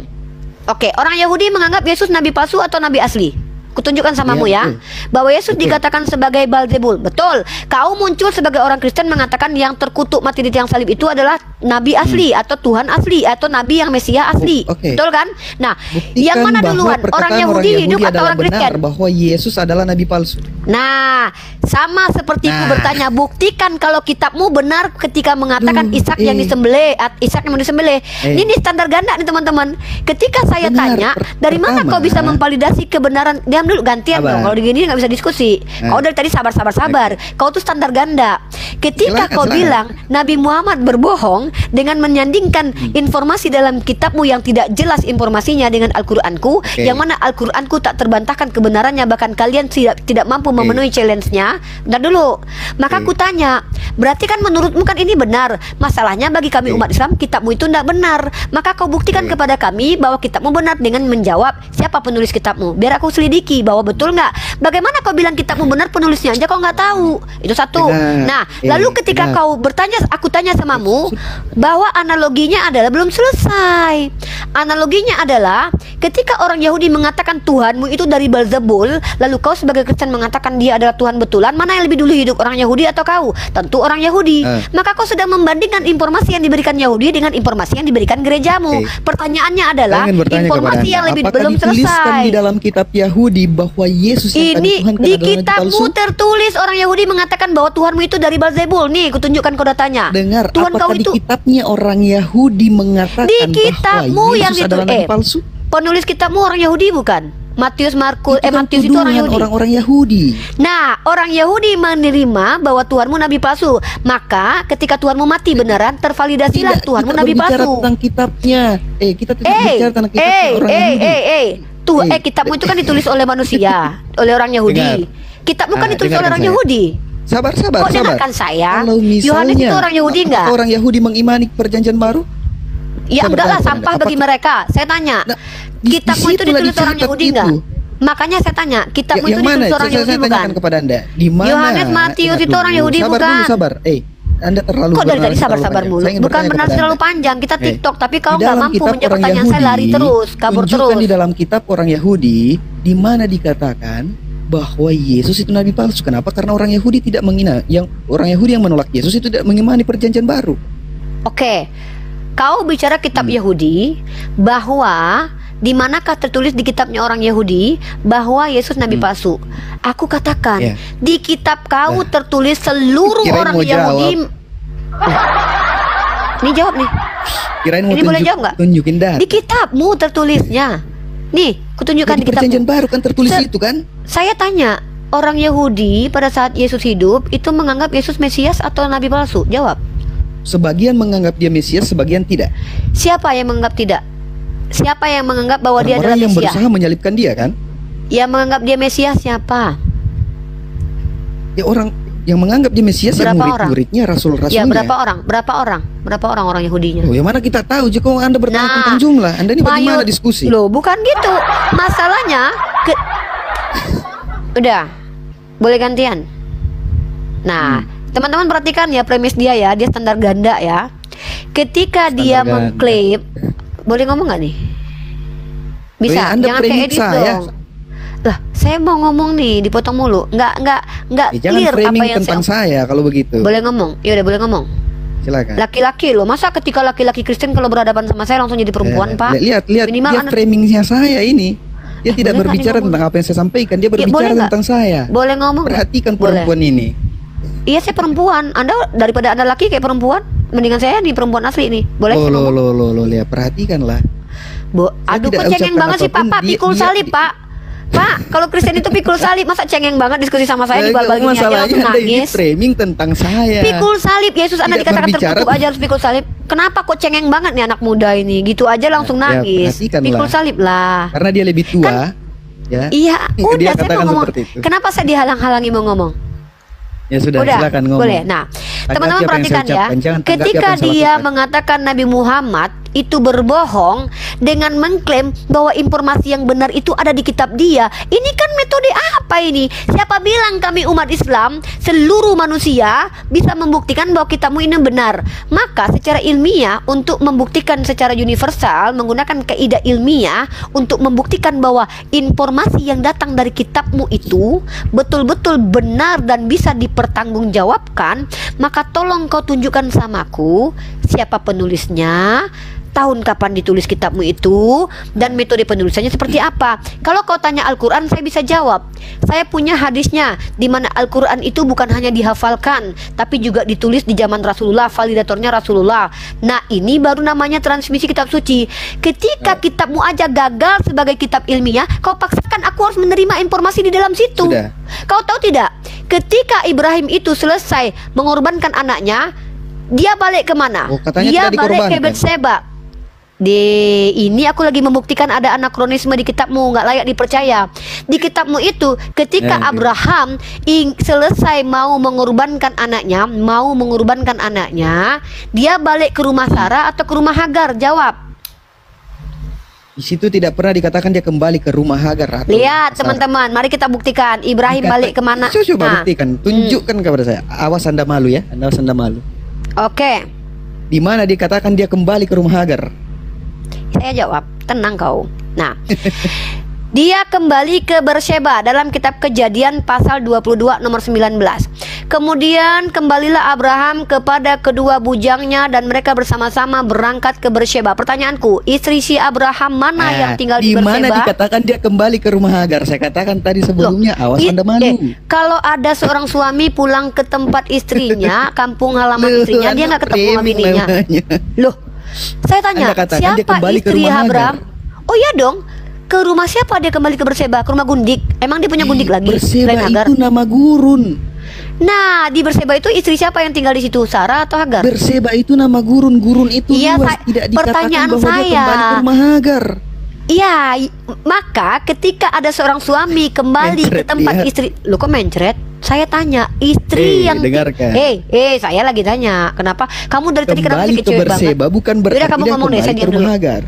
Oke, orang Yahudi menganggap Yesus nabi palsu atau nabi asli. Kutunjukkan samamu Iya, ya, betul. bahwa Yesus Betul. dikatakan sebagai Balzebul. Betul. Kau muncul sebagai orang Kristen mengatakan yang terkutuk mati di tiang salib itu adalah nabi asli atau Tuhan asli atau nabi yang Mesia asli. Oh, oke. Betul kan? Nah, Buktikan yang mana bahwa duluan? perkataan Orang Yahudi hidup atau adalah orang Kristen? benar bahwa Yesus adalah nabi palsu. Nah, sama seperti ku Nah. bertanya, buktikan kalau kitabmu benar ketika mengatakan Duh, Ishak yang disembelih, Ishak yang mau disembelih. Eh. Ini standar ganda nih teman-teman. Ketika saya Benar, tanya, dari mana pertama. kau bisa memvalidasi kebenaran? Diam dulu, gantian Sabar. dong. Kalau begini nggak bisa diskusi. Nah. Kau dari tadi sabar. Kau tuh standar ganda. Ketika Silakan, kau silakan. bilang Nabi Muhammad berbohong dengan menyandingkan informasi dalam kitabmu yang tidak jelas informasinya dengan Al-Qur'anku, Oke. yang mana Al-Qur'anku tak terbantahkan kebenarannya, bahkan kalian tidak mampu memenuhi challenge-nya. Bentar dulu. Maka aku tanya, berarti kan menurutmu kan ini benar. Masalahnya bagi kami umat Islam, kitabmu itu tidak benar. Maka kau buktikan kepada kami bahwa kitabmu benar dengan menjawab siapa penulis kitabmu. Biar aku selidiki bahwa betul nggak. Bagaimana kau bilang kitabmu benar, penulisnya aja kau nggak tahu. Itu satu. Benar. Nah, lalu ketika kau bertanya, aku tanya samamu bahwa analoginya adalah belum selesai. Analoginya adalah ketika orang Yahudi mengatakan Tuhanmu itu dari Balzebul, lalu kau sebagai Kristen mengatakan dia adalah Tuhan betulan, mana yang lebih dulu hidup, orang Yahudi atau kau? Tentu orang Yahudi. Maka kau sedang membandingkan informasi yang diberikan Yahudi dengan informasi yang diberikan gerejamu. Pertanyaannya adalah Saya ingin bertanya informasi kepada yang Anda, lebih apakah belum dituliskan selesai. di dalam kitab Yahudi bahwa Yesus yang tadi Ini Tuhan di adalah nabi kitabmu palsu? tertulis orang Yahudi mengatakan bahwa Tuhanmu itu dari Balzebul. Nih, kutunjukkan kau datanya. Dengar, Tuhan kau apakah di itu kitabnya orang Yahudi mengatakan di kitabmu bahwa yang Yesus adalah nabi palsu? penulis kitabmu orang Yahudi bukan? Matius, Markus, Itu kan Matius itu orang tuduhan Yahudi. orang-orang Yahudi. Nah, orang Yahudi menerima bahwa Tuhanmu nabi palsu. Maka ketika Tuhanmu mati beneran, tervalidasilah Tuhanmu kita nabi berbicara palsu. tentang kitabnya. Kita tidak bicara tentang kitabnya orang Yahudi. Tuh, kitabmu itu kan ditulis oleh manusia, oleh orang Yahudi. Kitabmu kan ditulis oleh orang dengarkan saya. Yahudi. Sabar. Kok dengarkan saya? Kalau misalnya Yohanes itu orang Yahudi apakah enggak? orang Yahudi mengimani perjanjian baru? Ya Saya enggak lah, bertanya kepada sampah Anda, bagi mereka. Saya tanya, Nah, kitabmu itu disitulah ditulis orang dicatat Yahudi itu. enggak? Makanya saya tanya, kitabmu itu yang mana? ditulis orang Saya Yahudi bukan? tanyakan kepada Anda. Di mana? Yohanes, Matius Ingat itu orang dulu. Yahudi sabar bukan? Dulu, sabar. Anda terlalu Kok dari tadi bernarasi sabar-sabar terlalu mulu? panjang. Saya ingin Bukan bertanya bernarasi kepada terlalu Anda. panjang. Kita TikTok, tapi kau Di nggak dalam mampu kitab menjawab orang pertanyaan saya, lari terus, kabur tunjukkan terus. di dalam kitab orang Yahudi di mana dikatakan bahwa Yesus itu nabi palsu. Kenapa? Karena orang Yahudi tidak orang Yahudi yang menolak Yesus itu tidak mengimani perjanjian baru. Oke, kau bicara kitab Yahudi bahwa di manakah tertulis di kitabnya orang Yahudi bahwa Yesus nabi palsu? Aku katakan Iya. di kitab kau tertulis seluruh Kirain orang mau Yahudi. Ini jawab nih. Kirain mau Ini boleh jawab nggak? tunjukin data. Di kitabmu tertulisnya. Nih, kutunjukkan Di di kitabmu. perjanjian baru kan tertulis Se- itu kan? Saya tanya, orang Yahudi pada saat Yesus hidup itu menganggap Yesus Mesias atau nabi palsu? Jawab. Sebagian menganggap dia Mesias, sebagian tidak. Siapa yang menganggap tidak? Siapa yang menganggap bahwa dia adalah Orang-orang yang Mesias? berusaha menyalibkan dia kan? Yang menganggap dia Mesias siapa? Ya orang yang menganggap dia Mesias yang Berapa orang? murid-muridnya, rasul-rasulnya. Ya, berapa orang? Berapa orang? Berapa orang Yahudinya? Loh, yang mana kita tahu jika Anda bertanya Nah, tentang jumlah. Anda ini bagaimana Mayu- diskusi? Loh, bukan gitu. Masalahnya udah. Boleh gantian. Nah, teman-teman perhatikan ya premis dia ya, dia standar ganda ya. Ketika dia ganda. mengklaim, boleh ngomong nggak nih? Bisa, Oh ya, Anda jangan kayak framing edit saya. dong. Lah, saya mau ngomong nih, dipotong mulu. Nggak Jangan clear apa framing yang tentang saya kalau begitu. Boleh ngomong? Ya udah boleh ngomong. Silakan. Laki-laki loh, masa ketika laki-laki Kristen kalau berhadapan sama saya langsung jadi perempuan, Pak? Lihat Minimal dia anak- framingnya saya ini. Dia tidak boleh nggak berbicara nih ngomong? tentang apa yang saya sampaikan. Dia Ya, boleh berbicara nggak? tentang saya. Boleh ngomong nggak? Perhatikan Boleh. perempuan ini. Iya, saya perempuan. Anda daripada Anda laki kayak perempuan, mendingan saya di perempuan asli nih. Boleh saya ngomong? Lihat, perhatikanlah. Aduh, tidak kok cengeng ucapkan banget sih Pak? apapun, Pak, pikul salib Pak. Pak, kalau Kristen itu pikul salib, masa cengeng banget diskusi sama saya di bal-bal gini aja langsung Anda ini nangis. framing tentang saya. Pikul salib, Yesus Anda Tidak dikatakan berbicara terkutuk aja harus pikul salib. Kenapa kok cengeng banget nih anak muda ini? Gitu aja langsung Ya, nangis. perhatikanlah. Pikul salib lah. Karena dia lebih tua. Ya. Iya, Dia udah saya katakan mau ngomong. seperti itu. Kenapa saya dihalang-halangi mau ngomong? Ya sudah, Udah, silakan ngomong. boleh. Nah, teman-teman apa yang saya perhatikan ya. ucapkan, jangan tanggapi Ketika apa yang saya dia lakukan. mengatakan Nabi Muhammad itu berbohong dengan mengklaim bahwa informasi yang benar itu ada di kitab dia. Ini kan metode apa ini? Siapa bilang kami umat Islam, seluruh manusia bisa membuktikan bahwa kitabmu ini benar? Maka secara ilmiah, untuk membuktikan secara universal menggunakan kaidah ilmiah untuk membuktikan bahwa informasi yang datang dari kitabmu itu betul-betul benar dan bisa dipertanggungjawabkan, maka tolong kau tunjukkan samaku siapa penulisnya, tahun kapan ditulis kitabmu itu, dan metode penulisannya seperti apa. Kalau kau tanya Al-Quran, saya bisa jawab. Saya punya hadisnya, di mana Al-Quran itu bukan hanya dihafalkan, tapi juga ditulis di zaman Rasulullah, validatornya Rasulullah. Nah, ini baru namanya transmisi kitab suci. Ketika kitabmu aja gagal sebagai kitab ilmiah, kau paksakan aku harus menerima informasi di dalam situ. Sudah. Kau tahu tidak? Ketika Ibrahim itu selesai mengorbankan anaknya, dia balik kemana? Oh, katanya Dia tidak balik ke dikorbankan. Betseba. Ini aku lagi membuktikan ada anakronisme di kitabmu, nggak layak dipercaya. Di kitabmu itu, ketika Abraham selesai mau mengorbankan anaknya, dia balik ke rumah Sarah atau ke rumah Hagar? Jawab. Di situ tidak pernah dikatakan dia kembali ke rumah Hagar. atau Lihat Sarah. teman-teman, mari kita buktikan Ibrahim balik kemana. Saya coba Nah, buktikan, tunjukkan kepada saya. Awas Anda malu ya, Awas Anda malu. Oke, Di mana dikatakan dia kembali ke rumah Hagar? saya jawab, tenang kau. Nah, dia kembali ke Berseba dalam kitab Kejadian pasal 22 nomor 19. Kemudian kembalilah Abraham kepada kedua bujangnya dan mereka bersama-sama berangkat ke Berseba. Pertanyaanku, istri si Abraham mana yang tinggal di Di mana Berseba? dikatakan dia kembali ke rumah Hagar? Saya katakan tadi sebelumnya, awas Anda malu. Kalau ada seorang suami pulang ke tempat istrinya, kampung halaman Loh, istrinya, dia Anda nggak ketemu sama framing bininya. namanya. Loh, saya tanya, Anda katakan dia siapa kembali ke istri rumah Abraham? Hagar. Oh iya dong, ke rumah siapa dia kembali ke Berseba? Ke rumah Gundik? Emang dia punya Gundik lagi? Berseba selain Hagar? itu nama gurun. Nah, di Berseba itu istri siapa yang tinggal di situ? Sarah atau Hagar? Berseba itu nama gurun. Gurun itu Iya, luas. Tidak dikatakan pertanyaan bahwa dia saya. kembali ke rumah Hagar. Iya, maka ketika ada seorang suami kembali ke Mencret tempat dia. istri, lo kok mencret? Saya tanya, istri yang dengarkan. saya lagi tanya, kenapa kamu dari tadi kenapa Kembali sih ke kecewa banget? Berseba bukan berarti Yaudah, kamu dia ngomong deh, kembali saya ke diam rumah dulu. Hagar.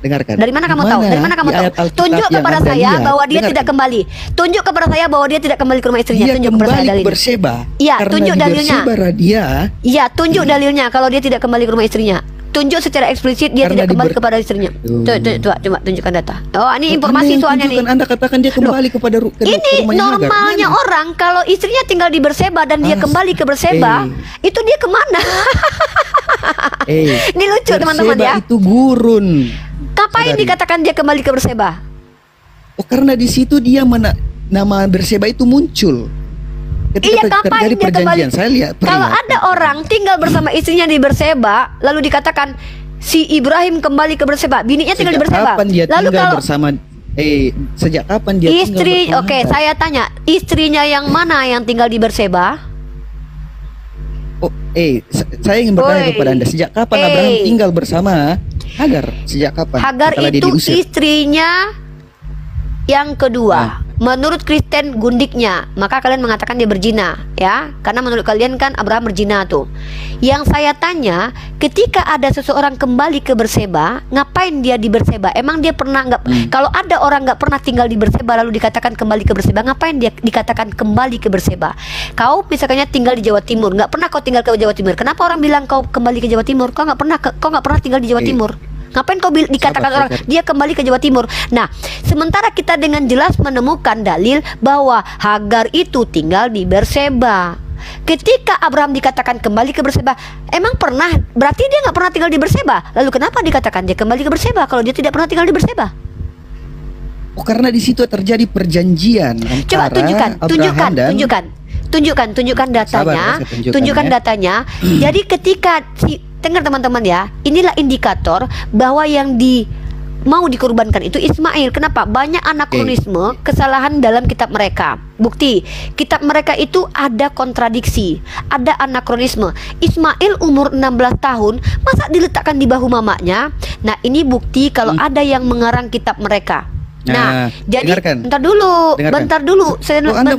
Dengarkan. Dari mana kamu tahu? Dari mana kamu di tahu? ayat Alkitab Tunjuk yang kepada Anda saya lihat, bahwa dia dengarkan. tidak kembali. Tunjuk kepada saya bahwa dia tidak kembali ke rumah istrinya. Dia Tunjuk kepada saya kembali ke dalilnya. Berseba. Iya, Karena tunjuk di dalilnya. Berseba dia Iya, tunjuk dalilnya kalau dia tidak kembali ke rumah istrinya. Tunjuk secara eksplisit dia Karena tidak kembali di kepada istrinya. Coba tunjukkan data. Oh, ini Anda informasi yang soalnya nih. tunjukkan, Anda katakan dia kembali kepada ke Ini rumahnya Hagar. normalnya Mana? orang kalau istrinya tinggal di Berseba dan dia kembali ke Berseba, itu dia kemana? Ini lucu teman-teman Berseba ya. itu gurun. Ngapain Sadari. dikatakan dia kembali ke Berseba? Oh, karena di situ dia nama Berseba itu muncul. Ketika Iya, terjadi ngapain dia kembali? perjanjian, saya lihat. Kalau peringat. ada orang tinggal bersama istrinya di Berseba, lalu dikatakan si Ibrahim kembali ke Berseba, bininya tinggal di Sejak Berseba. kapan dia Lalu tinggal kalau bersama sejak kapan dia istri, tinggal oke, bersama saya tanya, istrinya yang mana yang tinggal di Berseba? Oh, saya ingin bertanya Oi. kepada Anda, sejak kapan Abraham tinggal bersama Hagar? Sejak kapan? Hagar Setelah dia itu diusir. istrinya yang kedua. Menurut Kristen gundiknya, maka kalian mengatakan dia berzina, ya? Karena menurut kalian kan Abraham berzina tuh. Yang saya tanya, ketika ada seseorang kembali ke Berseba, ngapain dia di Berseba? Emang dia pernah nggak? Kalau ada orang nggak pernah tinggal di Berseba lalu dikatakan kembali ke Berseba, ngapain dia dikatakan kembali ke Berseba? Kau misalnya tinggal di Jawa Timur, nggak pernah kau tinggal ke Jawa Timur. Kenapa orang bilang kau kembali ke Jawa Timur? Kau nggak pernah tinggal di Jawa Timur. Ngapain kau dikatakan Sabar, orang dia kembali ke Jawa Timur? Nah, sementara kita dengan jelas menemukan dalil bahwa Hagar itu tinggal di Berseba. Ketika Abraham dikatakan kembali ke Berseba, emang pernah? Berarti dia nggak pernah tinggal di Berseba. Lalu kenapa dikatakan dia kembali ke Berseba kalau dia tidak pernah tinggal di Berseba? Oh, karena di situ terjadi perjanjian Coba antara Abraham dan tunjukkan datanya, Sabar, saya tunjukkan tunjukkan ya. datanya. Jadi ketika dengar teman-teman ya, inilah indikator bahwa yang mau dikorbankan itu Ismail. Kenapa? Banyak anakronisme, kesalahan dalam kitab mereka. Bukti, kitab mereka itu ada kontradiksi, ada anakronisme. Ismail umur 16 tahun, masa diletakkan di bahu mamanya? Nah, ini bukti kalau ada yang mengarang kitab mereka. Nah, jadi bentar dulu, bentar dulu, saya Anda belum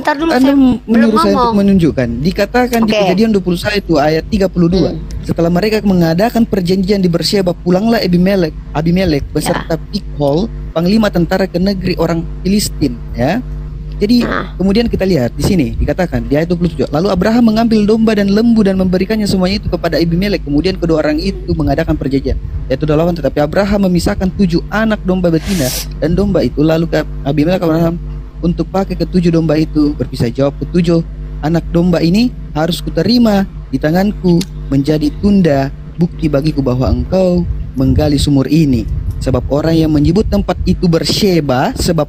menyuruh saya ngomong. untuk menunjukkan. Dikatakan di Kejadian 21 ayat 32. Setelah mereka mengadakan perjanjian di Berseba, pulanglah Abimelek beserta Pikhol, panglima tentara ke negeri orang Filistin, ya. Jadi kemudian kita lihat di sini dikatakan di ayat 27. Lalu Abraham mengambil domba dan lembu dan memberikannya semuanya itu kepada Abimelek. Kemudian kedua orang itu mengadakan perjanjian. Ayat 28. Tetapi Abraham memisahkan 7 anak domba betina dan domba itu lalu ke Abimelek Abraham untuk pakai ke-7 domba itu. Berpisah jawab, ke-7 anak domba ini harus kuterima di tanganku menjadi tunda bukti bagiku bahwa engkau menggali sumur ini. Sebab orang yang menyebut tempat itu Berseba, sebab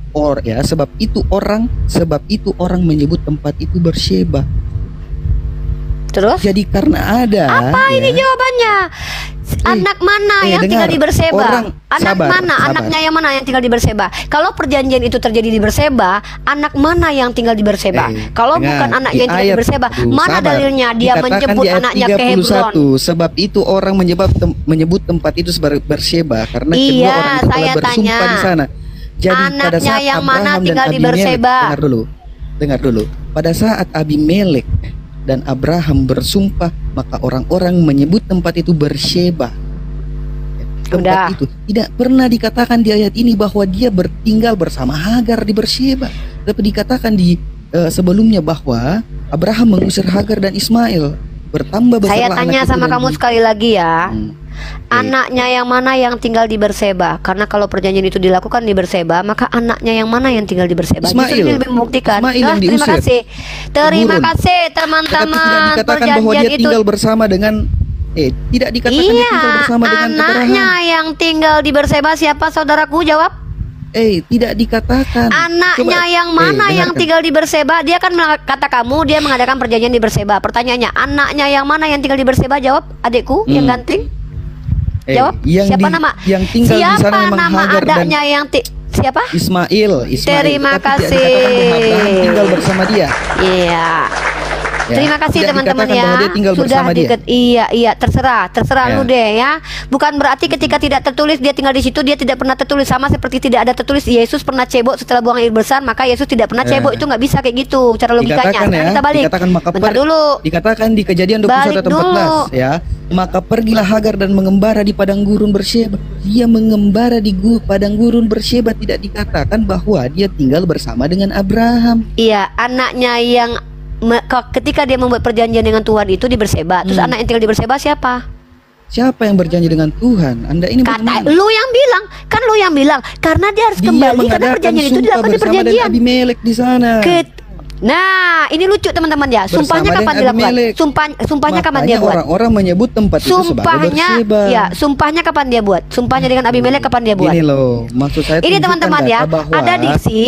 itu orang menyebut tempat itu Berseba. Terus? Jadi karena ada ini jawabannya? Anak mana yang tinggal di Berseba? Anaknya yang mana yang tinggal di Berseba? Kalau perjanjian itu terjadi di Berseba, anak mana yang tinggal di Berseba? Kalau bukan anak yang tinggal di Berseba, mana dalilnya dia menjemput anaknya ke Hebron? Sebab itu orang menyebut tempat itu Berseba karena kedua orang itu telah bersumpah di sana. Jadi pada saat yang mana Abraham tinggal dan di Abimelek, Berseba? dengar dulu. Pada saat Abimelek dan Abraham bersumpah, maka orang-orang menyebut tempat itu Berseba. Tempat itu tidak pernah dikatakan di ayat ini bahwa dia tinggal bersama Hagar di Berseba. Tapi dikatakan di sebelumnya bahwa Abraham mengusir Hagar dan Ismail. Bertambah besarlah Saya tanya anak itu sama kamu sekali lagi ya. Anaknya yang mana yang tinggal di Berseba? Karena kalau perjanjian itu dilakukan di Berseba, maka anaknya yang mana yang tinggal di Berseba? Ismail. Justru ini lebih membuktikan. Ismail yang Terima diusir. kasih. Terima Turun. kasih Tetapi tidak teman-teman. dikatakan bahwa dia tinggal bersama dengan tidak dikatakan dia tinggal bersama dengan anaknya Abraham. yang tinggal di Berseba siapa, saudaraku? Jawab. Tidak dikatakan. Anaknya yang mana yang dengarkan. tinggal di Berseba? Dia kan kata kamu dia mengadakan perjanjian di Berseba. Pertanyaannya, anaknya yang mana yang tinggal di Berseba? Jawab, adikku yang ganteng. Jawab. Siapa nama? Yang tinggal di sana memang nama Hagar dan adaknya yang siapa? Ismail. Terima Tapi tidak kasih. dikatakan bahwa Abraham tinggal bersama dia. Iya. Ya, Terima kasih tidak teman-teman dikatakan ya. bahwa dia tinggal bersama dia. Iya, terserah Ya. lu deh ya. Bukan berarti ketika tidak tertulis dia tinggal di situ, dia tidak pernah tertulis, sama seperti tidak ada tertulis Yesus pernah cebok setelah buang air besar, maka Yesus tidak pernah cebok. Itu nggak bisa kayak gitu cara logikanya. Dikatakan Sekarang kita balik. Dikatakan Bentar dulu. Dikatakan di Kejadian 21 Balik ayat 14 dulu. ya. Maka pergilah Hagar dan mengembara di padang gurun Berseba. Dia mengembara di padang gurun Berseba, tidak dikatakan bahwa dia tinggal bersama dengan Abraham. Iya, anaknya yang ketika dia membuat perjanjian dengan Tuhan itu di Berseba. Terus anak yang tinggal di Berseba siapa? Siapa yang berjanji dengan Tuhan? Anda ini Kata bagaimana? lu yang bilang, kan lu yang bilang karena dia harus kembali karena perjanjian itu dilakukan di bersama perjanjian. dengan Abimelek di sana. Nah, ini lucu teman-teman ya. Sumpahnya Bersama kapan dengan dilakukan? Abimelek. Sumpahnya kapan dia Makanya buat? orang-orang menyebut tempat itu sebagai Sumpahnya, Berseba. ya, sumpahnya kapan dia buat? Sumpahnya dengan Abimelek kapan dia buat? Ini loh, maksud saya Ini tunjukkan teman-teman data ya, bahwa ada diksi.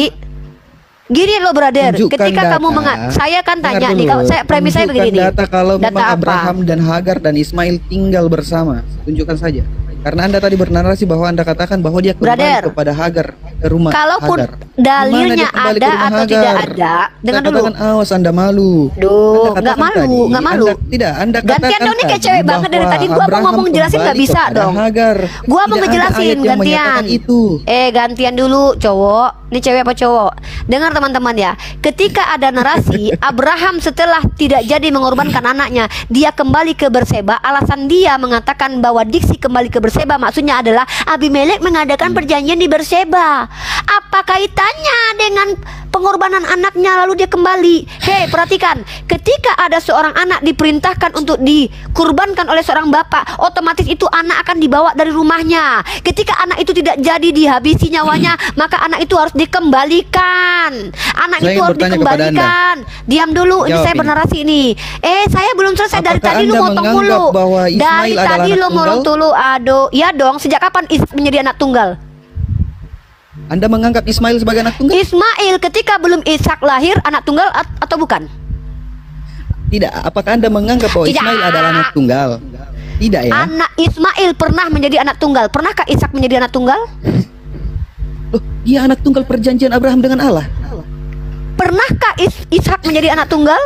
Gini loh brother, tunjukkan ketika kamu data. saya kan Dengar tanya nih, dulu. kalau saya premis saya Tunjukkan begini. data kalau Data memang apa? Abraham dan Hagar dan Ismail tinggal bersama. Tunjukkan saja. Karena Anda tadi bernarasi bahwa Anda katakan bahwa dia kembali Brother, kepada Hagar, ke rumah Kalaupun Hagar. dalilnya Gimana dia kembali ke ada rumah atau Hagar? tidak ada, dengar Anda dulu. katakan awas Anda malu. Duh, Anda nggak katakan malu, tadi, nggak malu. Anda Gantian katakan dong, ini kayak tadi cewek banget dari bahwa tadi. Gua mau Abraham ngomong jelasin nggak kembali bisa kepada dong. Hagar. Gua mau Tidak ada ngejelasin ayat yang gantian. menyatakan itu. Gantian dulu cowok. Ini cewek apa cowok? Dengar teman-teman ya. Ketika ada narasi Abraham setelah tidak jadi mengorbankan anaknya, dia kembali ke Berseba. Alasan dia mengatakan bahwa diksi kembali ke Berseba maksudnya adalah Abimelek mengadakan perjanjian di Berseba. Apa kaitannya dengan pengorbanan anaknya lalu dia kembali? Hei, perhatikan. Ketika ada seorang anak diperintahkan untuk dikurbankan oleh seorang bapak, otomatis itu anak akan dibawa dari rumahnya. Ketika anak itu tidak jadi dihabisi nyawanya, maka anak itu harus dikembalikan. Anak Saya itu ingin harus bertanya kepada dikembalikan. Diam dulu, ini Jawab saya ini. bernarasi ini. Saya belum selesai. Dari Apakah tadi lu Anda motong menganggap mulu. bahwa Ismail Dari adalah tadi anak lu motong tunggal? dulu. Aduh, ya dong. Sejak kapan Ishak menjadi anak tunggal? Anda menganggap Ismail sebagai anak tunggal? Ismail ketika belum Ishak lahir anak tunggal atau bukan? Tidak. Apakah Anda menganggap bahwa Tidak. Ismail adalah anak tunggal? Tidak ya. Anak Ismail pernah menjadi anak tunggal. Pernahkah Ishak menjadi anak tunggal? Dia anak tunggal perjanjian Abraham dengan Allah. Pernahkah Ishak menjadi anak tunggal?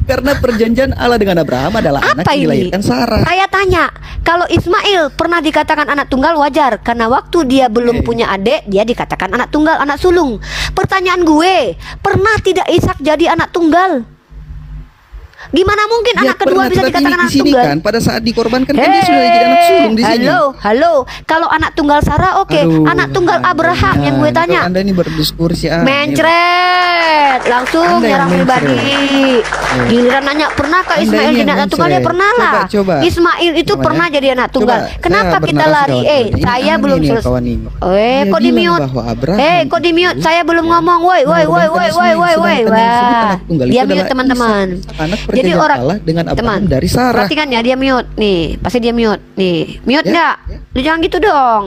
Karena perjanjian Allah dengan Abraham adalah anak Apa yang ini? dilahirkan Sarah. Saya tanya, kalau Ismail pernah dikatakan anak tunggal wajar karena waktu dia belum punya adik, dia dikatakan anak tunggal, anak sulung. Pertanyaan gue, pernah tidak Ishak jadi anak tunggal? Gimana mungkin Dia anak kedua pernah, bisa tetapi dikatakan di anak sini tunggal? kan pada saat dikorbankan kan dia sudah jadi anak sulung di sini. Halo. Kalau anak tunggal Sarah oke. Aduh, Anak tunggal Abraham yang gue tanya. Anda ini berdiskursi Mencret, langsung Anda yang nyerang pribadi. Giliran nanya pernahkah Anda Ismail ini jadi yang anak tunggal? Ya mencret. pernah lah. Coba. Ismail itu Coba pernah ya. jadi anak tunggal. Coba, Kenapa saya kita bernarasi lari? kawan-kawan. Ini Saya aneh belum nih selesai. kawan ini. Kok Dia di bilang mute? bahwa Abraham Kok di mute? itu Saya belum ngomong. Woi. mengorbankan Ismail, sedangkan yang disebut anak tunggal itu Dia mute adalah teman-teman. Ishak, anak Jadi perjanjian orang Allah dengan Abraham teman, dari Sarah. perhatikan ya, dia mute nih. Pasti dia mute nih. Mute Ya, enggak? ya. Lu jangan gitu dong.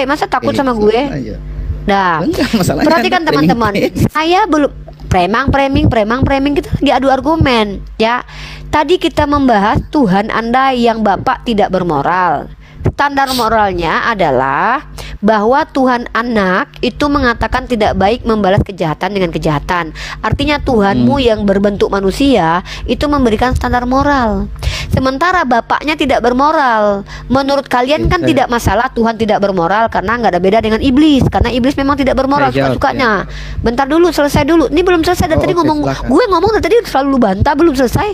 Masa takut sama gue? Aja. Dah. Enggak, masalahnya Perhatikan Anda teman-teman. framing. Saya belum premang kita lagi adu argumen ya. Tadi kita membahas Tuhan Anda yang Bapak tidak bermoral. Standar moralnya adalah bahwa Tuhan anak itu mengatakan tidak baik membalas kejahatan dengan kejahatan. Artinya Tuhanmu yang berbentuk manusia itu memberikan standar moral. Sementara bapaknya tidak bermoral. Menurut kalian kan tidak masalah Tuhan tidak bermoral karena nggak ada beda dengan iblis. Karena iblis memang tidak bermoral Saya jawab, suka-sukanya. Bentar dulu, selesai dulu. Ini belum selesai dari tadi oke, ngomong. silakan. Gue ngomong dari tadi selalu lu bantah belum selesai.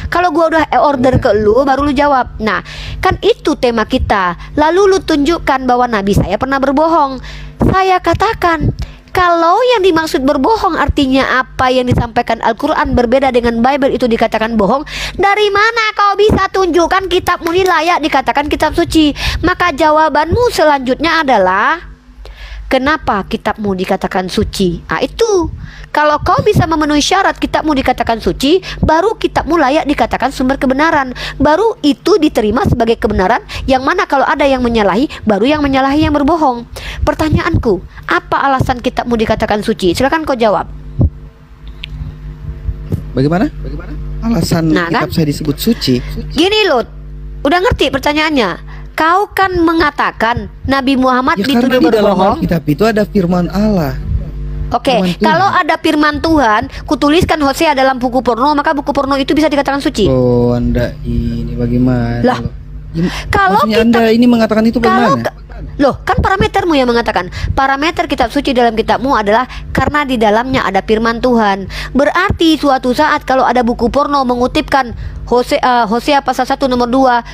Kalau gue udah order ke lu baru lu jawab. Nah, kan itu tema kita. Lalu lu tunjukkan bahwa nabi saya pernah berbohong. Saya katakan kalau yang dimaksud berbohong artinya apa yang disampaikan Al-Quran berbeda dengan Bible itu dikatakan bohong. Dari mana kau bisa tunjukkan kitabmu ini layak dikatakan kitab suci? Maka jawabanmu selanjutnya adalah kenapa kitabmu dikatakan suci? Nah itu, kalau kau bisa memenuhi syarat kitabmu dikatakan suci, baru kitabmu layak dikatakan sumber kebenaran. Baru itu diterima sebagai kebenaran. Yang mana kalau ada yang menyalahi, baru yang menyalahi yang berbohong. Pertanyaanku, apa alasan kitabmu dikatakan suci? Silakan kau jawab. Bagaimana? Alasan Nah, kitab kan? saya disebut suci? Gini loh, udah ngerti pertanyaannya? Kau kan mengatakan Nabi Muhammad Ya dituduh karena di dalam berbohong. Alkitab itu ada firman Allah. Oke, Firman Tuhan. kalau ada firman Tuhan, kutuliskan Hosea dalam buku porno, maka buku porno itu bisa dikatakan suci. Oh, Anda ini bagaimana? Lah, kalau maksudnya kita- Anda ini mengatakan itu Kalau bagaimana? loh, kan parametermu yang mengatakan. Parameter kitab suci dalam kitabmu adalah karena di dalamnya ada firman Tuhan. Berarti suatu saat kalau ada buku porno mengutipkan Hosea pasal 1 nomor 2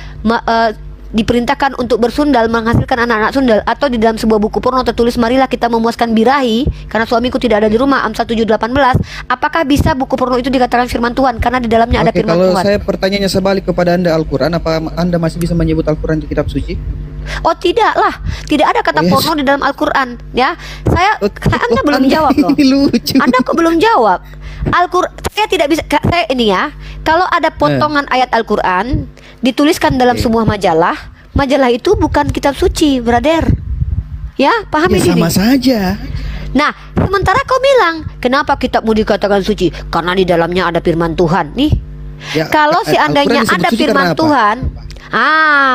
diperintahkan untuk bersundal menghasilkan anak-anak sundal, atau di dalam sebuah buku porno tertulis marilah kita memuaskan birahi karena suamiku tidak ada di rumah, Amsal 7:18, apakah bisa buku porno itu dikatakan firman Tuhan karena di dalamnya ada Oke, firman kalau Tuhan? saya pertanyaannya sebalik kepada Anda Al-Quran, apa Anda masih bisa menyebut Al-Quran di kitab suci? Oh tidak lah, tidak ada kata Oh, yes. porno di dalam Al-Quran ya. Anda belum Anda jawab loh. ini lucu. Anda kok belum jawab? Al-Quran, saya tidak bisa. Saya ini ya, kalau ada potongan ayat Al-Quran dituliskan dalam sebuah majalah, majalah itu bukan kitab suci, brother. Ya, pahami Ya diri. sama saja. Nah, sementara kau bilang, kenapa kitabmu dikatakan suci? Karena di dalamnya ada firman Tuhan. Nih, Ya, kalau seandainya Al-Quran disebut ada suci firman karena apa? Tuhan,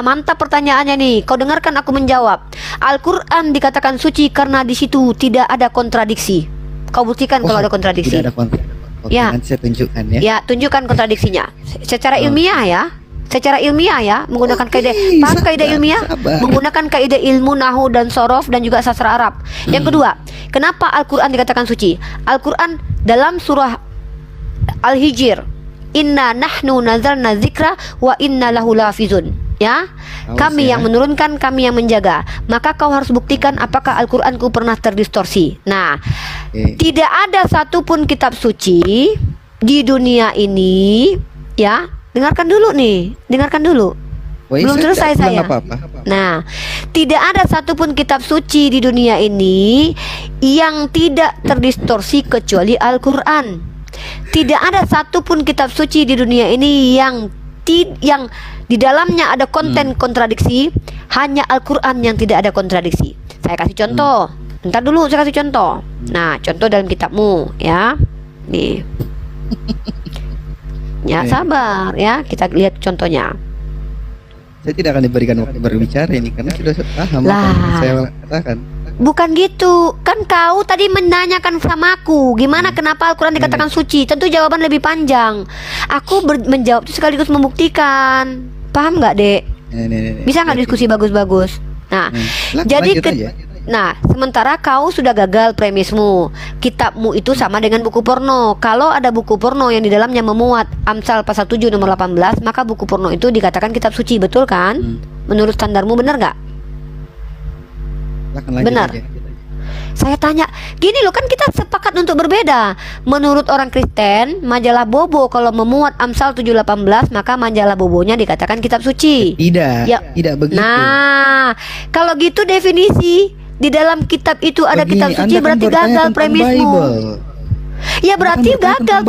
mantap pertanyaannya nih. Kau dengarkan aku menjawab. Al-Quran dikatakan suci karena di situ tidak ada kontradiksi. Kau buktikan kalau ada kontradiksi. Tidak ada kontradiksi. Oke, Ya. nanti saya tunjukkan ya. Ya, tunjukkan kontradiksinya. Secara ilmiah ya. Secara ilmiah ya, menggunakan kaidah, paham kaidah ilmiah? sabar. Menggunakan kaidah ilmu nahu dan sorof dan juga sastra Arab. Yang kedua, kenapa Al-Quran dikatakan suci? Al-Quran dalam surah Al-Hijr, inna nahnu nazalna zikra wa inna lahu lafizun. Ya, kami yang menurunkan, kami yang menjaga. Maka kau harus buktikan apakah Al-Quranku pernah terdistorsi. Nah, Oke. tidak ada satupun kitab suci di dunia ini, ya. Dengarkan dulu nih, dengarkan dulu. Woi, Belum saya selesai tidak bilang saya. apa-apa. Nah, tidak ada satupun kitab suci di dunia ini yang tidak terdistorsi kecuali Al-Quran. Tidak ada satupun kitab suci di dunia ini yang di dalamnya ada konten kontradiksi. Hanya Al-Quran yang tidak ada kontradiksi. Saya kasih contoh. Bentar dulu, saya kasih contoh. Nah, contoh dalam kitabmu, ya. Nih. Ya, sabar ya. Kita lihat contohnya. Saya tidak akan diberikan waktu berbicara ini karena sudah paham Lah. apa yang saya katakan. Bukan gitu. Kan kau tadi menanyakan sama aku, gimana kenapa Al-Quran dikatakan suci? Tentu jawaban lebih panjang. Aku menjawab itu sekaligus membuktikan. Paham nggak, Dek? Bisa nggak diskusi bagus-bagus? Nah, jadi nah, sementara kau sudah gagal premismu. Kitabmu itu sama dengan buku porno. Kalau ada buku porno yang di dalamnya memuat Amsal pasal 7 nomor 18, maka buku porno itu dikatakan kitab suci, betul kan? Menurut standarmu benar nggak? Benar. Saya tanya, gini loh, kan kita sepakat untuk berbeda. Menurut orang Kristen, majalah Bobo kalau memuat Amsal 7:18, maka majalah Bobonya dikatakan kitab suci. Tidak, tidak begitu. Nah, kalau gitu definisi di dalam kitab itu ada kitab suci, berarti gagal premismu. Ya berarti gagal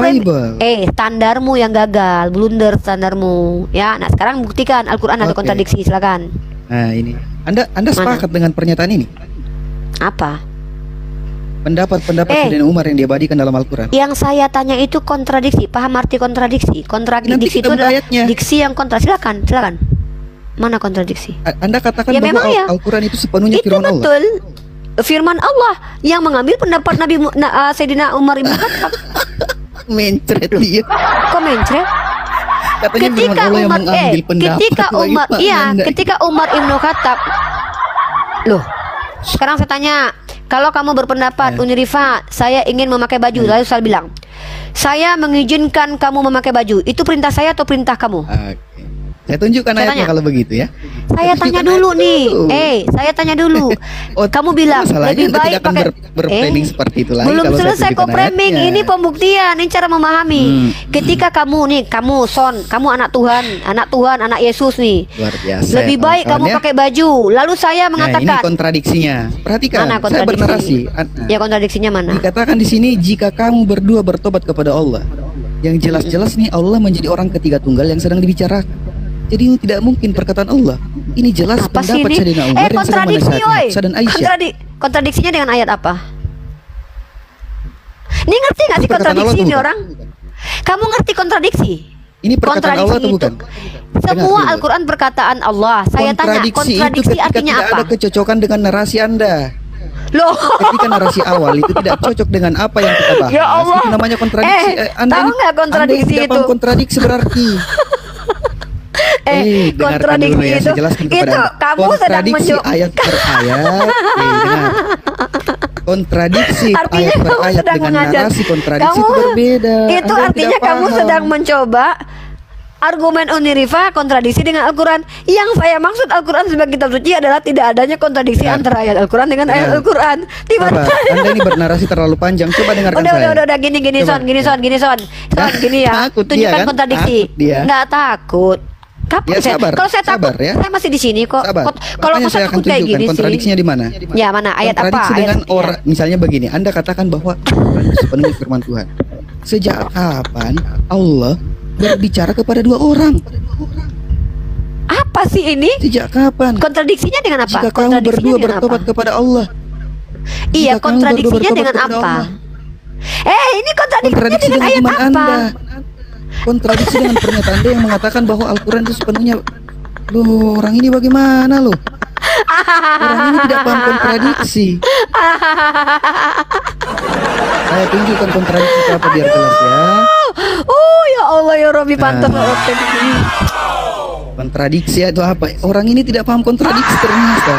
standarmu yang gagal, blunder standarmu. Ya, nah sekarang buktikan Al-Quran ada kontradiksi, silakan. Nah ini, Anda sepakat dengan pernyataan ini? Apa? Pendapat Sayyidina Umar yang diabadikan dalam Al-Quran. Yang saya tanya itu kontradiksi. Paham arti kontradiksi? Kontradiksi itu adalah diksi yang kontra. Silakan. Mana kontradiksi? Anda katakan bahwa Al-Quran itu sepenuhnya firman Allah. Betul. Firman Allah yang mengambil pendapat Nabi Sayyidina Umar Ibn Khattab. Mencret dia. Kok mencret? Ketika Umar Ibn Khattab. Loh, sekarang saya tanya, kalau kamu berpendapat Unirifa, saya ingin memakai baju, lalu saya bilang, saya mengizinkan kamu memakai baju, itu perintah saya atau perintah kamu? Saya tunjukkan ayatnya kalau begitu ya. Saya tanya dulu nih. Saya tanya dulu. Kamu bilang lebih baik pakai berframing seperti itu lagi. Belum selesai kok framing. Ini pembuktian, ini cara memahami. Ketika kamu Son, kamu anak Tuhan, anak Yesus nih. Luar biasa. Lebih baik kamu pakai baju. Lalu saya mengatakan. Ini kontradiksinya. Perhatikan. Mana kontradiksi? Saya bernarasi. Ya, kontradiksinya mana? Dikatakan di sini jika kamu berdua bertobat kepada Allah. Yang jelas-jelas nih Allah menjadi orang ketiga tunggal yang sedang dibicarakan. Jadi ini tidak mungkin perkataan Allah. Ini jelas apa pendapat Sayyidina Umar yang sedang menasihati Hafsah dan Aisyah. Kontradiksinya dengan ayat apa? Ini ngerti nggak sih kontradiksi ini orang? Kamu ngerti kontradiksi? Ini perkataan Allah atau bukan? Semua Al-Quran perkataan Allah. Saya tanya, kontradiksi artinya apa? Tidak ada kecocokan dengan narasi Anda. Loh. Ketika narasi awal itu tidak cocok dengan apa yang kita bahas. Ya Allah. Itu namanya kontradiksi. Tahu nggak kontradiksi Anda itu? Paham kontradiksi berarti. Kontradiksi ya, itu kamu sedang mencoba ayat per ayat. Kontradiksi artinya ayat per ayat dengan narasi kontradiksi itu berbeda. Itu artinya kamu sedang mencoba argumen Unirifa kontradiksi dengan Al-Quran. Yang saya maksud Al-Quran sebagai kitab suci adalah tidak adanya kontradiksi antara ayat Al-Quran dengan ayat Al-Quran. Anda ini bernarasi terlalu panjang. Coba dengarkan saya. Udah gini Son, gini ya. Tunjukkan kontradiksi. Nggak takut. Ya, sabar, kalau saya takut, ya. saya masih di sini kok. Kalau saya takut kayak gini kontradiksinya di mana? Ya, mana ayat apa? Kontradiksi dengan orang, misalnya begini. Anda katakan bahwa Al-Quran sepenuhnya firman Tuhan. Sejak kapan Allah berbicara kepada dua orang? Apa sih ini? Sejak kapan? Kontradiksinya dengan apa? Jika kamu berdua bertobat kepada Allah. Iya, kontradiksinya dengan apa? Ini kontradiksinya dengan ayat apa? Kontradiksi dengan pernyataan Anda yang mengatakan bahwa Al-Quran itu sepenuhnya. Loh, orang ini bagaimana loh? Orang ini tidak paham kontradiksi. Saya tunjukkan kontradiksi apa biar jelas ya. Oh ya Allah ya Robi, pantas. Kontradiksi itu apa? Orang ini tidak paham kontradiksi ternyata.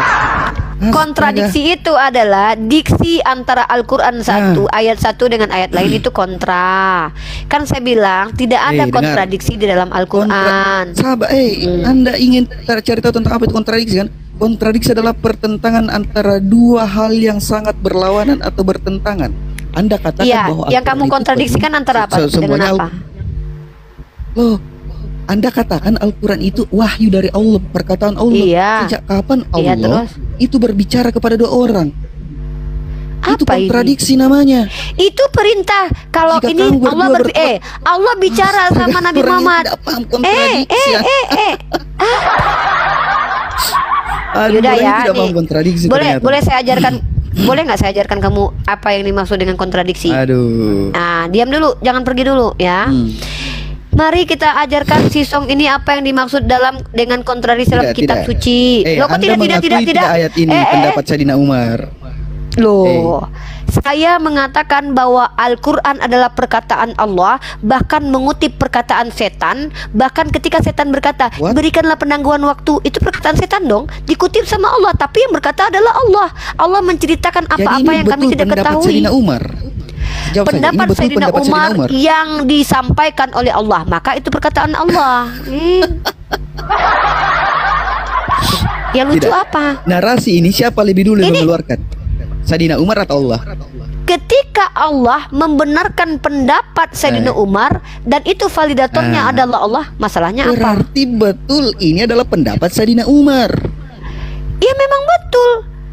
Kontradiksi itu adalah diksi antara Al-Quran ayat 1 dengan ayat lain itu kontra. Kan saya bilang tidak ada kontradiksi di dalam Al-Quran. Sahabat, Anda ingin cari tahu tentang apa itu kontradiksi kan? Kontradiksi adalah pertentangan antara dua hal yang sangat berlawanan atau bertentangan. Anda katakan bahwa yang kamu kontradiksikan antara apa? Dengan apa? Loh, Anda katakan Al-Quran itu wahyu dari Allah, perkataan Allah. Sejak kapan Allah itu berbicara kepada dua orang? Itu kontradiksi namanya. Itu perintah. Kalau ini Allah bicara sama Nabi Muhammad. Yaudah ya, boleh saya ajarkan. Boleh nggak saya ajarkan kamu apa yang dimaksud dengan kontradiksi? Aduh. Nah, diam dulu, jangan pergi dulu ya. Mari kita ajarkan si Song ini apa yang dimaksud dengan kontradiksi dalam kitab suci. Loh, kok tidak ayat ini pendapat Sayyidina Umar. Loh, saya mengatakan bahwa Al-Quran adalah perkataan Allah, bahkan mengutip perkataan setan. Bahkan ketika setan berkata, What? berikanlah penangguhan waktu, itu perkataan setan dong, dikutip sama Allah, tapi yang berkata adalah Allah. Allah menceritakan Jadi apa-apa ini yang kami betul tidak pendapat ketahui. Sayyidina Umar. Jawab saja, ini Pendapat betul Sayyidina pendapat Umar Sayyidina Umar. yang disampaikan oleh Allah, maka itu perkataan Allah. Yang lucu Tidak. apa? Narasi ini siapa lebih dulu yang mengeluarkan? Sayyidina Umar atau Allah? Ketika Allah membenarkan pendapat Sayyidina Umar dan itu validatornya adalah Allah, masalahnya apa? Berarti betul ini adalah pendapat Sayyidina Umar. Iya memang betul.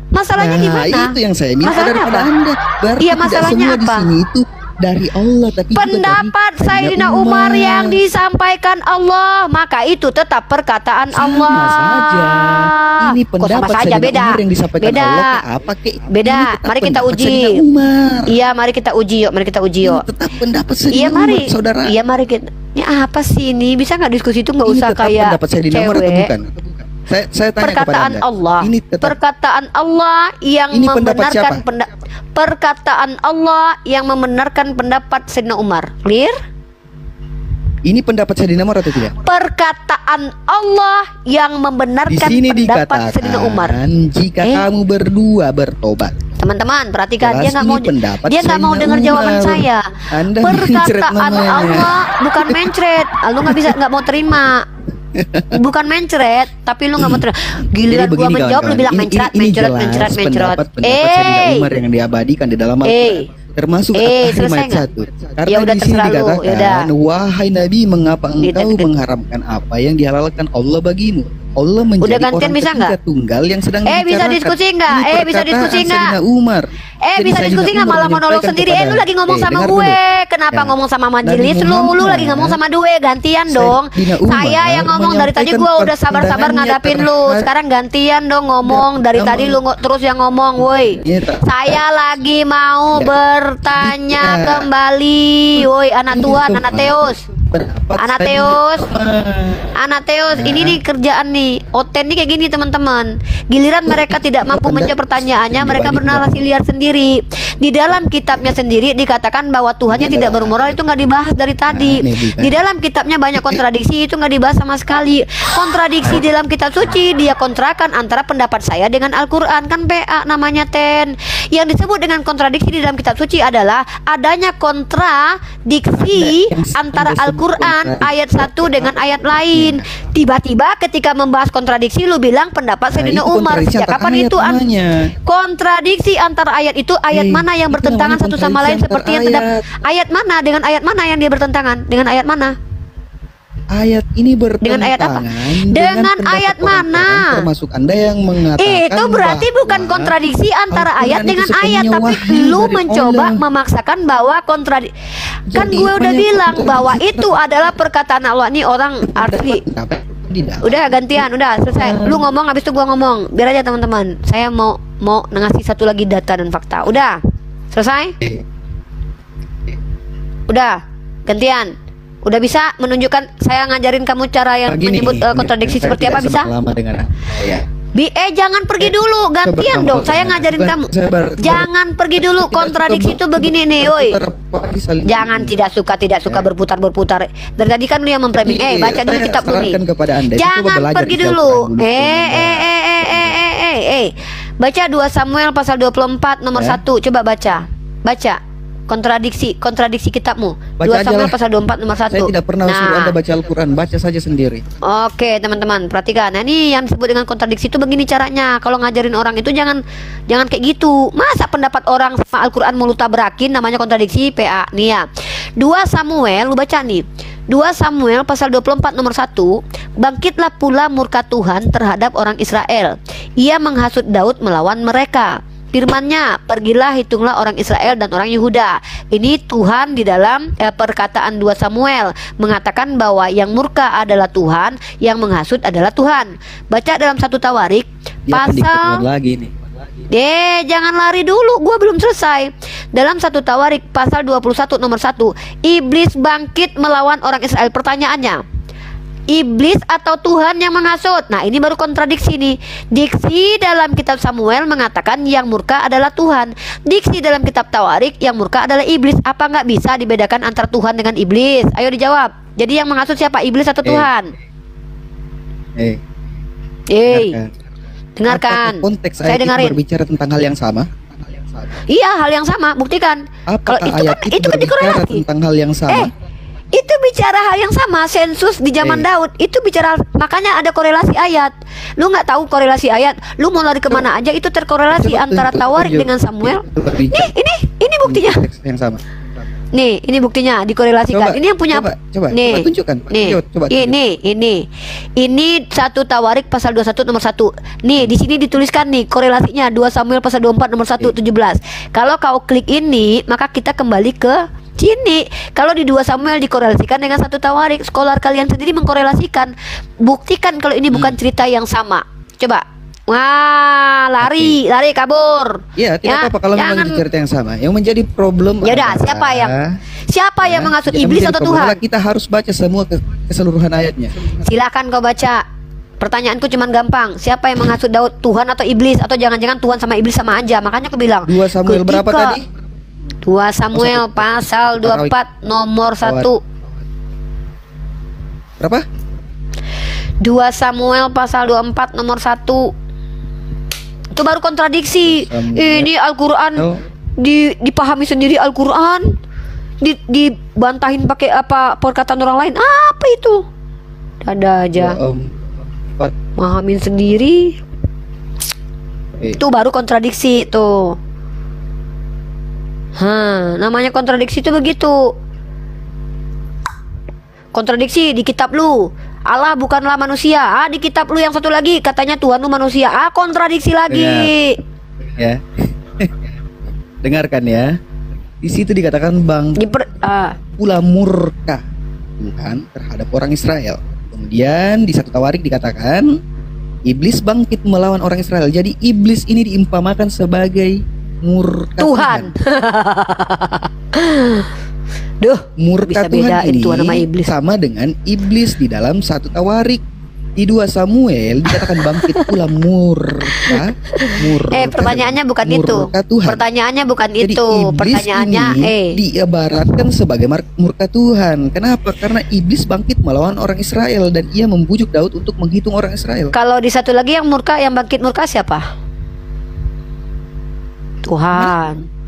Masalahnya di mana? Itu yang saya minta Masalahnya daripada apa? Anda. Berarti Iya, tidak masalahnya semua di apa? sini itu dari Allah, tapi juga Pendapat dari Sayyidina Umar yang disampaikan Allah, maka itu tetap perkataan Sama Allah. saja. Ini Kok sama pendapat saja? Sayyidina Beda. Umar yang disampaikan Beda. Allah kayak apa kek? Beda. Ini tetap Mari kita pendapat uji. Sayyidina Umar. Iya, mari kita uji yuk. Mari kita uji yuk. Ini tetap pendapat Sayyidina Iya mari. Umar, saudara. Iya mari kita. Ini apa sih ini? Bisa nggak diskusi itu nggak Ini usah tetap kayak pendapat Sayyidina Umar atau cewek. bukan? Saya tanya kepada Perkataan Anda. Allah. Ini tetap Perkataan Allah yang Ini pendapat membenarkan siapa? perkataan Allah yang membenarkan pendapat Sayyidina Umar. Clear? ini pendapat Sayyidina Umar atau tidak? Perkataan Allah yang Di membenarkan sini pendapat Sayyidina Umar. dikatakan jika kamu berdua bertobat. Teman-teman, perhatikan, dia Jelas nggak ini mau pendapat dia nggak mau Sayyidina dengar jawaban Umar. saya. Anda mencret Perkataan namanya. Allah bukan mencret. Lu nggak mau terima. Bukan mencret, tapi lu nggak mau terima. Giliran Jadi gua begini, menjawab lu kawan-kawan. bilang Ini mencret. jelas pendapat Sayyidina Umar yang diabadikan di dalam Al-Quran. Termasuk At-Tahrim selesai ayat nggak? 1. Karena Ya udah, di sini terserah lu. Ya udah. dikatakan, wahai Nabi, mengapa engkau Deket-deket. mengharamkan apa yang dihalalkan Allah bagimu? Allah menjadi Udah gantian orang bisa ketiga nggak? tunggal yang sedang bisa dibicarakan. diskusi nggak? Ini Bisa perkataan diskusi nggak? Sayyidina Umar. Jadi Bisa Sayyidina diskusi nggak Umar malah monolog menyampaikan sendiri? kepada- Lu lagi ngomong sama dengar gue. dulu. Kenapa Ya. ngomong sama Nabi majelis lu? Lu Muhammad lagi ngomong sama gue. Gantian dong. Sayyidina Umar Saya yang ngomong dari tadi, gue menyampaikan udah sabar-sabar pandangannya ngadapin lu. terhadap- Sekarang gantian dong ngomong. Dari tadi lu terus yang ngomong, woi. Iya, tak. Saya lagi mau Ya. bertanya Ya. kembali, woi, anak Ini Tuhan, tuh, anak Teos. pendapat Anak Sayyidina Teos. Umar. Anak Teos, ini nih kerjaan nih. Oten nih kayak gini teman-teman. Giliran mereka tidak mampu menjawab pertanyaannya, mereka bernarasi liar sendiri. Di dalam kitabnya sendiri dikatakan bahwa Tuhannya tidak bermoral, itu nggak dibahas dari tadi. Di dalam kitabnya banyak kontradiksi, itu nggak dibahas sama sekali. Kontradiksi di dalam kitab suci dia kontrakan antara pendapat saya dengan Al-Quran, kan PA namanya Ten. Yang disebut dengan kontradiksi di dalam kitab suci adalah adanya kontradiksi antara Al-Quran ayat satu dengan ayat lain. Tiba-tiba ketika membahas kontradiksi lu bilang pendapat Sayyidina itu Umar. kontradiksi Sejak antar kapan ayat itu namanya. kontradiksi antara ayat itu ayat mana yang itu bertentangan namanya satu sama lain kontradiksi seperti yang antar terdapat ayat mana dengan ayat mana yang dia bertentangan dengan ayat mana? Ayat ini bertentangan Dengan ayat apa? Dengan pendapat ayat orang-orang, mana? termasuk Anda yang mengatakan Itu berarti bukan bahwa kontradiksi antara Al-Quran ayat itu dengan sepenuhnya ayat, tapi wahyu lu dari mencoba Allah. memaksakan bahwa kontradiksi. Kan Jadi gue udah banyak bilang bahwa kontradiksi. itu adalah perkataan Allah. Nih orang asli. Tidak. Udah gantian, udah selesai. Lu ngomong habis itu gua ngomong. Biar aja teman-teman. Saya mau ngasih satu lagi data dan fakta. Udah. Selesai? Udah. Gantian. Udah bisa menunjukkan saya ngajarin kamu cara yang Begini, menyebut kontradiksi saya seperti tidak apa bisa? sempat lama dengan saya. Jangan pergi dulu, gantian dong. Saya ngajarin kamu. Jangan pergi dulu. Kontradiksi itu begini nih, woi. Jangan tidak suka berputar-berputar. Dari tadi kan lu yang memframing. Baca dulu kitab lu nih. Jangan pergi dulu. Baca 2 Samuel pasal 24 nomor 1. Coba baca. Baca. Kontradiksi kitabmu. 2 Samuel pasal 24 nomor 1. Saya tidak pernah suruh Anda baca Al-Quran, baca saja sendiri. Oke teman-teman, perhatikan. Nah ini yang disebut dengan kontradiksi itu begini caranya. Kalau ngajarin orang itu jangan kayak gitu. Masa pendapat orang sama Al-Quran mulu tabrakin, namanya kontradiksi. PA nih ya. 2 Samuel, lu baca nih. 2 Samuel pasal 24 nomor 1. Bangkitlah pula murka Tuhan terhadap orang Israel. Ia menghasut Daud melawan mereka. Firman-Nya, pergilah hitunglah orang Israel dan orang Yehuda. Ini Tuhan di dalam perkataan 2 Samuel mengatakan bahwa yang murka adalah Tuhan, yang menghasut adalah Tuhan. Baca dalam 1 Tawarik pasal lagi nih. jangan lari dulu, gua belum selesai. Dalam 1 Tawarik pasal 21 nomor 1, iblis bangkit melawan orang Israel. Pertanyaannya, iblis atau Tuhan yang menghasut. Nah, ini baru kontradiksi nih. Diksi dalam kitab Samuel mengatakan yang murka adalah Tuhan. Diksi dalam kitab Tawarik yang murka adalah iblis. Apa nggak bisa dibedakan antara Tuhan dengan iblis? Ayo dijawab. Jadi yang menghasut siapa? Iblis atau Tuhan? Dengarkan. Apakah konteks Saya ayat dengerin. itu berbicara tentang hal yang sama? Iya, hal yang sama. Buktikan. Apakah Kalau ayat itu kan berbicara dikorelasi. tentang hal yang sama? Itu bicara hal yang sama. Sensus di zaman Daud itu bicara, makanya ada korelasi ayat. Lu nggak tahu korelasi ayat, lu mau lari kemana aja itu terkorelasi Coba antara tunjuk, Tawarik tunjuk. dengan Samuel. Itu berbicara Ini buktinya. tentang teks yang sama. Nih, ini buktinya dikorelasikan. Coba, ini yang punya. coba nih, tunjukkan. nih, Coba tunjuk. ini 1 Tawarik pasal 21 nomor 1. Nih, di sini dituliskan nih korelasinya 2 Samuel pasal 24 nomor 1 17. Kalau kau klik ini, maka kita kembali ke sini. Kalau di 2 Samuel dikorelasikan dengan 1 Tawarik, scholar kalian sendiri mengkorelasikan. Buktikan kalau ini bukan cerita yang sama. Coba. Wah, lari kabur. Iya, tidak apa-apa kalau memang jangan. itu cerita yang sama. Yang menjadi problem Ya udah, adalah- siapa yang menghasut yang iblis menjadi atau problem Tuhan? adalah kita harus baca semua keseluruhan ayatnya. Silakan kau baca. Pertanyaanku cuman gampang. Siapa yang menghasut Daud? Tuhan atau iblis? Atau jangan-jangan Tuhan sama iblis sama aja? Makanya aku bilang 2 Samuel berapa tadi? 2 Samuel pasal 24 nomor 1. Berapa? 2 Samuel pasal 24 nomor 1. Itu baru kontradiksi. Samuel. Ini Al-Qur'an Oh. dipahami sendiri Al-Qur'an. Dibantahin pakai apa perkataan orang lain. Apa itu? Ada aja. 4. Pahamin sendiri. Itu baru kontradiksi tuh. Namanya kontradiksi itu begitu. Kontradiksi di kitab lu, Allah bukanlah manusia. Di kitab lu yang satu lagi katanya Tuhan lu manusia. Kontradiksi lagi. Ya. Dengarkan ya. Di situ dikatakan pula murka Tuhan terhadap orang Israel. Kemudian di 1 Tawarik dikatakan iblis bangkit melawan orang Israel. Jadi iblis ini diumpamakan sebagai murka Tuhan. Duh, Murka bisa Tuhan bedain ini Tuhan sama iblis. sama dengan iblis di dalam 1 Tawarik. Di 2 Samuel dikatakan bangkit pula murka pertanyaannya bukan itu. Tuhan. Pertanyaannya bukan Jadi itu. iblis Pertanyaannya ini diibaratkan sebagai murka Tuhan. Kenapa? Karena iblis bangkit melawan orang Israel dan ia membujuk Daud untuk menghitung orang Israel. Kalau di satu lagi yang bangkit murka siapa? Tuhan.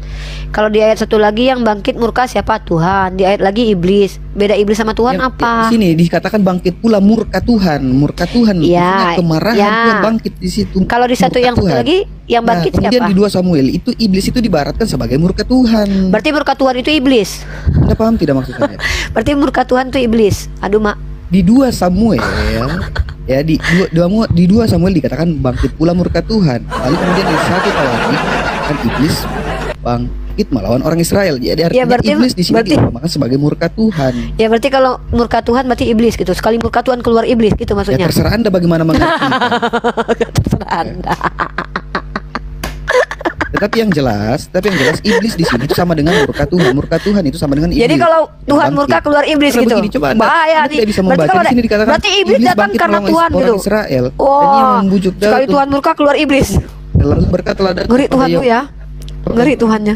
Kalau di ayat satu lagi yang bangkit murka siapa? Tuhan. Di ayat lagi iblis. Beda iblis sama Tuhan apa? Di sini dikatakan bangkit pula murka Tuhan. Murka Tuhan. Ya, Maksudnya kemarahan ya. Tuhan bangkit di situ. Kalau di satu Murka yang satu Tuhan. lagi yang bangkit kemudian siapa? di 2 Samuel itu iblis itu dibaratkan sebagai murka Tuhan. Berarti murka Tuhan itu iblis. Anda paham tidak maksud saya? Berarti murka Tuhan itu iblis. Aduh, Mak. Di 2 Samuel ya di 2 Samuel dikatakan bangkit pula murka Tuhan. Lalu kemudian di 1 Tawarik kan iblis bangkit melawan orang Israel. Jadi artinya berarti- iblis di sini berarti- diumpamakan sebagai murka Tuhan. Ya berarti kalau murka Tuhan berarti iblis gitu. Sekali murka Tuhan keluar iblis gitu Ya maksudnya. terserah Anda bagaimana mengerti. Terserah Anda. Tetapi yang jelas iblis di sini itu sama dengan murka Tuhan. Murka Tuhan itu sama dengan iblis. Jadi kalau yang Tuhan bangkit. murka keluar iblis Karena gitu. begini, coba Anda Bahaya nih. tidak bisa Berarti membaca kalau di sini dikatakan berarti iblis datang bangkit karena melawan Tuhan orang gitu. Israel dan ia membujuk Daud Sekali Tuhan murka keluar iblis. lalu berkatalah Daud Ngeri kepada Tuhan lu ya. Ngeri Tuhannya.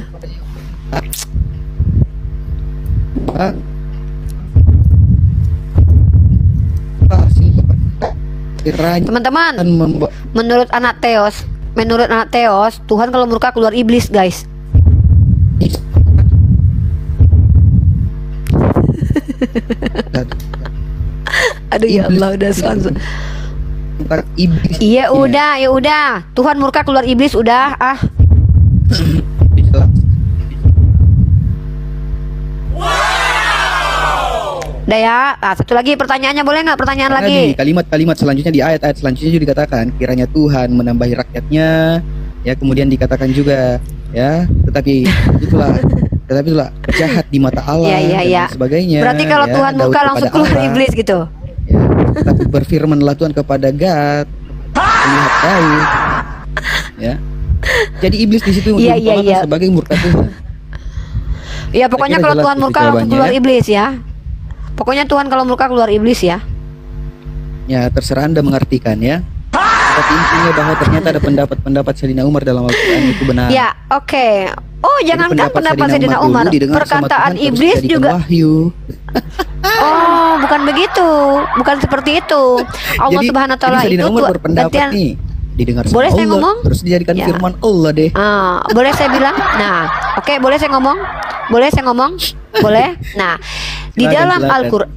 Teman-teman, menurut anak Theos, Tuhan kalau murka keluar iblis, guys. Aduh ya Allah, udah langsung. iblis. Iya ya udah. Tuhan murka keluar iblis udah. Udah ya. Satu lagi pertanyaannya, boleh nggak pertanyaan Karena lagi? di kalimat-kalimat selanjutnya, di ayat-ayat selanjutnya juga dikatakan kiranya Tuhan menambahi rakyatnya, ya kemudian dikatakan juga ya tetapi itulah jahat di mata Allah Iya. dan sebagainya. Berarti kalau ya, Tuhan Daud murka kepada langsung keluar Allah, iblis gitu. ya, tapi berfirmanlah Tuhan kepada Gad, lihat Daud, ya. Jadi iblis di situ Iya. diumpamakan sebagai murka Tuhan. Ya pokoknya kira kalau jelas Tuhan itu murka langsung jawabannya, keluar ya. iblis ya. Pokoknya Tuhan kalau murka keluar iblis ya. Ya, terserah Anda mengartikan ya. Tapi intinya bahwa ternyata ada pendapat Sayyidina Umar dalam Al-Quran itu benar. Ya, oke. Oh, Jadi jangankan pendapat Sayyidina Umar, didengar sama perkataan Tuhan, terus iblis dijadikan juga. wahyu. Oh, bukan begitu. Bukan seperti itu. Allah Jadi, Subhanahu wa taala Sayyidina itu Umar tuh berpendapat gantian. nih, didengar sama Boleh saya Allah, ngomong? terus dijadikan Ya. firman Allah deh. Boleh saya bilang? Nah, oke, boleh saya ngomong? Boleh saya ngomong? Boleh? Nah, di Silakan, dalam silakan. Al-Qur'an,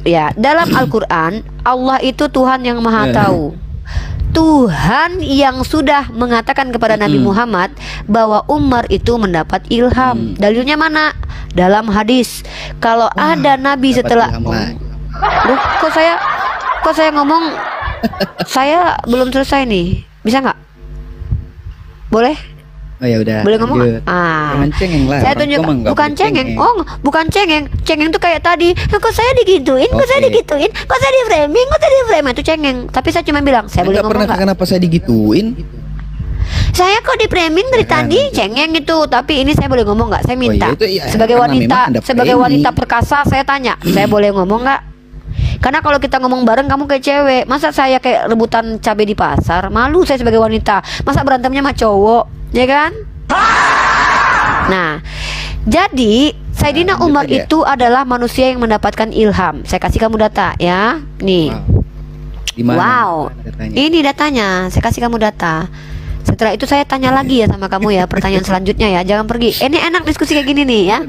ya, dalam Al-Qur'an Allah itu Tuhan yang Maha Tahu. Tuhan yang sudah mengatakan kepada Nabi Muhammad bahwa Umar itu mendapat ilham. Dalilnya mana? Dalam hadis. Kalau ada nabi Dapat setelah ilham lagi. Loh, kok saya ngomong saya belum selesai nih. Bisa nggak? Boleh? Oh ya udah. Boleh ngomong? lanjut. Jangan cengeng lah. Saya orang tunjuk, tua mah nggak bukan boleh cengeng. Oh, bukan cengeng. Cengeng tuh kayak tadi. Kok saya digituin? Kok saya Oke. digituin? Kok saya di framing? Kok saya di framing? Itu cengeng. Tapi saya cuma bilang, saya boleh Nggak ngomong pernah nggak? kenapa saya digituin? Saya kok di framing dari Jangan. tadi cengeng itu. Tapi ini saya boleh ngomong nggak? Saya minta. itu iya, Sebagai karena wanita, memang Anda sebagai framing. wanita perkasa, saya tanya, saya boleh ngomong nggak? Karena kalau kita ngomong bareng kamu kayak cewek. Masa saya kayak rebutan cabai di pasar? Malu saya sebagai wanita. Masa berantemnya sama cowok, ya kan? Nah, jadi Sayyidina lanjut Umar aja. itu adalah manusia yang mendapatkan ilham. Saya kasih kamu data ya. Nih. Di mana Wow. datanya? Ini datanya. Saya kasih kamu data. Setelah itu saya tanya lagi ya sama kamu ya, pertanyaan selanjutnya ya. Jangan pergi. Ini enak diskusi kayak gini nih ya.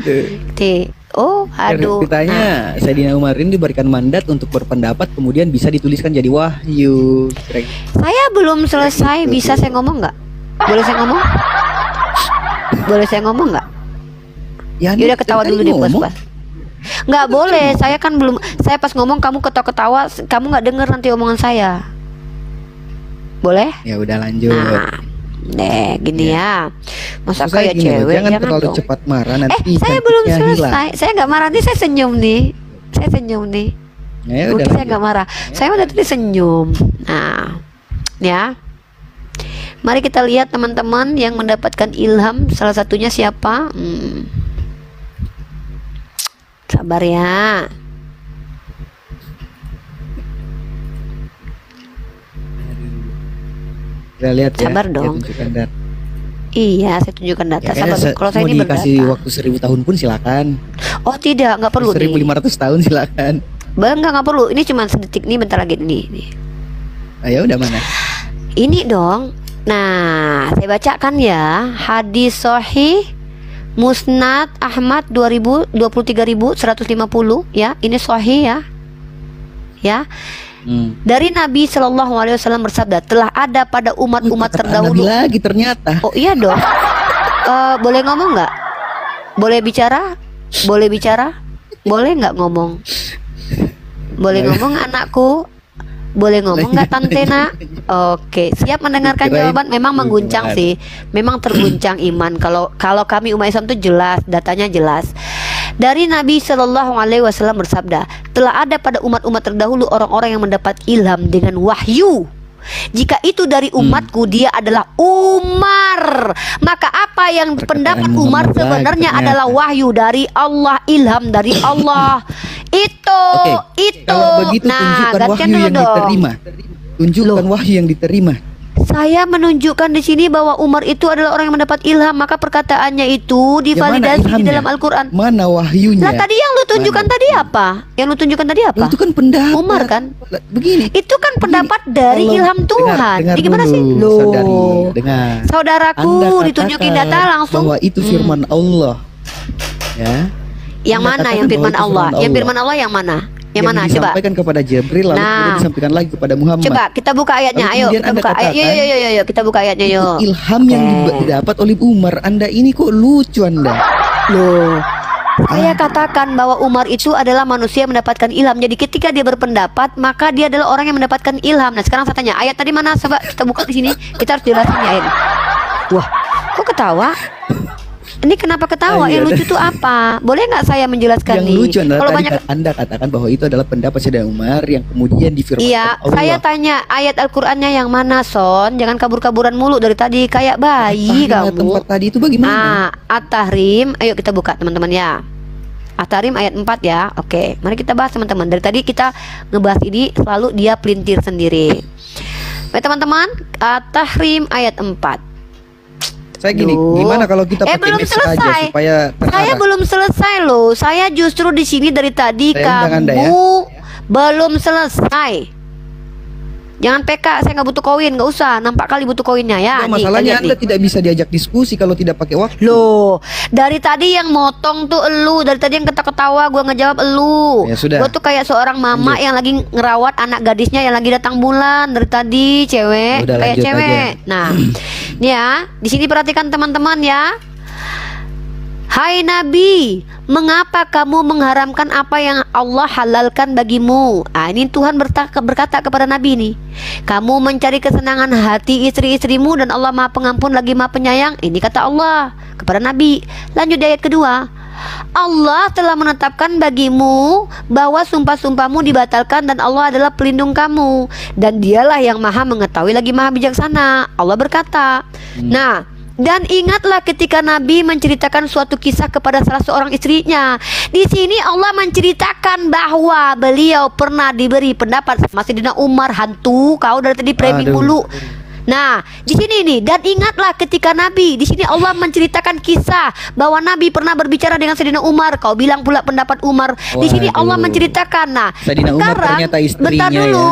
Aduh. Ditanya, Sayyidina Umar ini diberikan mandat untuk berpendapat, kemudian bisa dituliskan jadi wahyu. Saya belum selesai. Bisa saya ngomong nggak? Boleh saya ngomong? Boleh saya ngomong nggak? Ya, Yaudah ketawa tadi dulu deh ngomong. pas. Nggak boleh. Saya kan belum. Saya pas ngomong kamu ketawa-ketawa. Kamu nggak denger nanti omongan saya. Boleh? Ya udah lanjut. Nah, deh gini ya. Masa Maksud saya kayak gini loh, cewek jangan terlalu dong. cepat marah nanti. Saya belum cantiknya hilang. selesai. Saya nggak marah nih. Saya senyum nih. Saya senyum nih. Ya udah Bukti saya lanjut. nggak marah. Saya udah tadi senyum. Nah, ya. Mari kita lihat teman-teman yang mendapatkan ilham. Salah satunya siapa? Sabar ya. Kita lihat ya. Sabar saya dong. tunjukkan data. Iya, saya tunjukkan data. Ya, Sabar. Kalau saya mau ini dikasih berdata. waktu 1000 tahun pun silakan. Oh tidak, nggak perlu nih. 1500 tahun silakan. Bang, nggak perlu. Ini cuma sedetik nih, bentar lagi nih. Ayo udah mana? Ini dong. Nah, saya bacakan ya. Hadis sahih Musnad Ahmad 23.150 ya. Ini sahih ya. Ya. Dari Nabi Shallallahu Alaihi Wasallam bersabda, telah ada pada umat-umat Kata terdahulu. Nabi lagi ternyata. Oh iya dong. Boleh ngomong nggak? Boleh bicara? Boleh bicara? Boleh nggak ngomong? Boleh ngomong anakku? Boleh ngomong nggak tante nak? Oke, siap mendengarkan Kirain jawaban. Memang mengguncang gimana? sih, memang terguncang iman. Kalau kami umat Islam itu jelas, datanya jelas. Dari Nabi Shallallahu Alaihi Wasallam bersabda, telah ada pada umat-umat terdahulu orang-orang yang mendapat ilham dengan wahyu. Jika itu dari umatku, dia adalah Umar. Maka apa yang Perkataan pendapat Umar Muhammad sebenarnya ternyata. adalah wahyu dari Allah, ilham dari Allah. Itu. Kalau begitu tunjukkan gantian wahyu dulu yang dong. diterima. Tunjukkan wahyu yang diterima. Saya menunjukkan di sini bahwa Umar itu adalah orang yang mendapat ilham, maka perkataannya itu divalidasi di ilhamnya? dalam Al-Quran. Mana wahyunya? Lah tadi yang lu tunjukkan Mana? tadi apa? Yang lu tunjukkan tadi apa? Loh, itu kan pendapat. Umar kan? Lah, begini. Itu kan pendapat dari Kalau- ilham Tuhan. Dengar Jadi gimana dulu, sih? saudari, dengar. Saudaraku Anda ditunjukin katakan data langsung. bahwa itu firman Allah. Ya. Yang Anda mana katakan yang firman bahwa itu Allah? firman Yang Allah. firman Allah yang mana? Yang mana? Coba. disampaikan kepada Jibril lalu Nah. kemudian disampaikan lagi kepada Muhammad. Coba kita buka ayatnya. Lalu Ayo kemudian kita Anda buka. Ayo, katakan, yo, kita buka ayatnya Itu yuk. ilham yang Oke. didapat oleh Umar. Anda ini kok lucu Anda. Loh, saya katakan bahwa Umar itu adalah manusia yang mendapatkan ilham. Jadi ketika dia berpendapat, maka dia adalah orang yang mendapatkan ilham. Nah, sekarang saya tanya, ayat tadi mana? Coba kita buka di sini. Kita harus jelasin ya ayat. Wah, kok ketawa? Ini kenapa ketawa? Iya, Yang lucu itu apa? Boleh nggak saya menjelaskan Yang nih? lucu adalah Kalau tadi banyak Anda katakan bahwa itu adalah pendapat Sayyidina Umar yang kemudian difirmankan Iya, Allah. saya tanya ayat Al-Qur'annya yang mana, Son? Jangan kabur-kaburan mulu dari tadi kayak bayi Tahrim kamu. tempat tadi itu bagaimana? At-Tahrim, ayo kita buka teman-teman ya. At-Tahrim ayat 4 ya. Oke, mari kita bahas teman-teman. Dari tadi kita ngebahas ini selalu dia pelintir sendiri. Baik teman-teman, At-Tahrim ayat 4. Saya gini, Duh. gimana kalau kita pakai belum match selesai. aja supaya terarah? Saya belum selesai loh. Saya justru di sini dari tadi Saya undang Anda, kamu belum selesai. Jangan PK, saya nggak butuh koin, nggak usah. Nampak kali butuh koinnya ya. Nah, Nih, masalahnya kita lihat Anda nih. tidak bisa diajak diskusi kalau tidak pakai waktu. Loh, dari tadi yang motong tuh elu, dari tadi yang ketawa-ketawa gua ngejawab elu. Ya sudah. Gua tuh kayak seorang mama Lanjut. yang lagi ngerawat anak gadisnya yang lagi datang bulan dari tadi, cewek, Udah, kayak lanjut cewek. aja. Nah, ini ya, di sini perhatikan teman-teman ya. Hai Nabi, mengapa kamu mengharamkan apa yang Allah halalkan bagimu? Ini Tuhan berkata kepada Nabi nih. Kamu mencari kesenangan hati istri-istrimu dan Allah Maha Pengampun lagi Maha Penyayang. Ini kata Allah kepada Nabi. Lanjut di ayat kedua. Allah telah menetapkan bagimu bahwa sumpah-sumpahmu dibatalkan dan Allah adalah pelindung kamu dan dialah yang maha mengetahui lagi maha bijaksana. Allah berkata. Nah, dan ingatlah ketika Nabi menceritakan suatu kisah kepada salah seorang istrinya. Di sini Allah menceritakan bahwa beliau pernah diberi pendapat sama Sayyidina Umar. Hantu kau dari tadi framing Aduh. mulu. Nah, di sini nih, dan ingatlah ketika Nabi, di sini Allah menceritakan kisah bahwa Nabi pernah berbicara dengan Sayyidina Umar. Kau bilang pula pendapat Umar. Di sini Allah Waduh. menceritakan. Nah, Sayyidina Umar ternyata istrinya bentar dulu.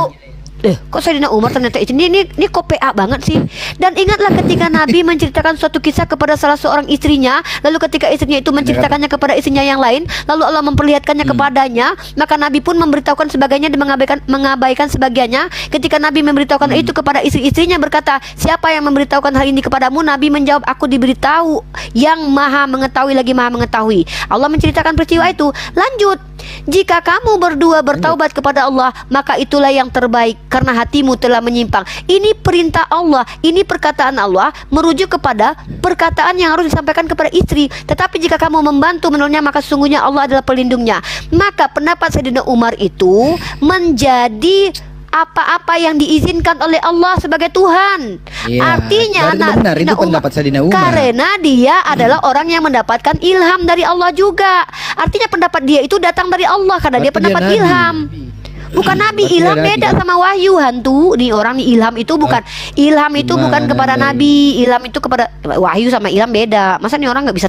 ya. Kok Sayyidina Umar ternyata ini kok PA banget sih. Dan ingatlah ketika Nabi menceritakan suatu kisah kepada salah seorang istrinya, lalu ketika istrinya itu menceritakannya kepada istrinya yang lain, lalu Allah memperlihatkannya kepadanya, maka Nabi pun memberitahukan sebagainya dan mengabaikan sebagiannya. Ketika Nabi memberitahukan itu kepada istri-istrinya, berkata, siapa yang memberitahukan hal ini kepadamu? Nabi menjawab, aku diberitahu yang maha mengetahui lagi maha mengetahui. Allah menceritakan peristiwa itu. Lanjut, jika kamu berdua bertaubat kepada Allah, maka itulah yang terbaik karena hatimu telah menyimpang. Ini perintah Allah, ini perkataan Allah merujuk kepada perkataan yang harus disampaikan kepada istri. Tetapi jika kamu membantu menurutnya, maka sesungguhnya Allah adalah pelindungnya. Maka pendapat Sayyidina Umar itu menjadi apa-apa yang diizinkan oleh Allah sebagai Tuhan. Iya, Artinya berarti benar, itu pendapat Sayyidina Umar. karena dia adalah orang yang mendapatkan ilham dari Allah juga. Artinya pendapat dia itu datang dari Allah karena dia Berarti pendapat nabi. ilham. Bukan nabi, Berarti ilham dia nabi. beda sama wahyu. Hantu nih orang nih, ilham itu bukan ilham itu bukan gimana kepada Anda nabi, ilham itu kepada wahyu sama ilham beda. Masa nih orang nggak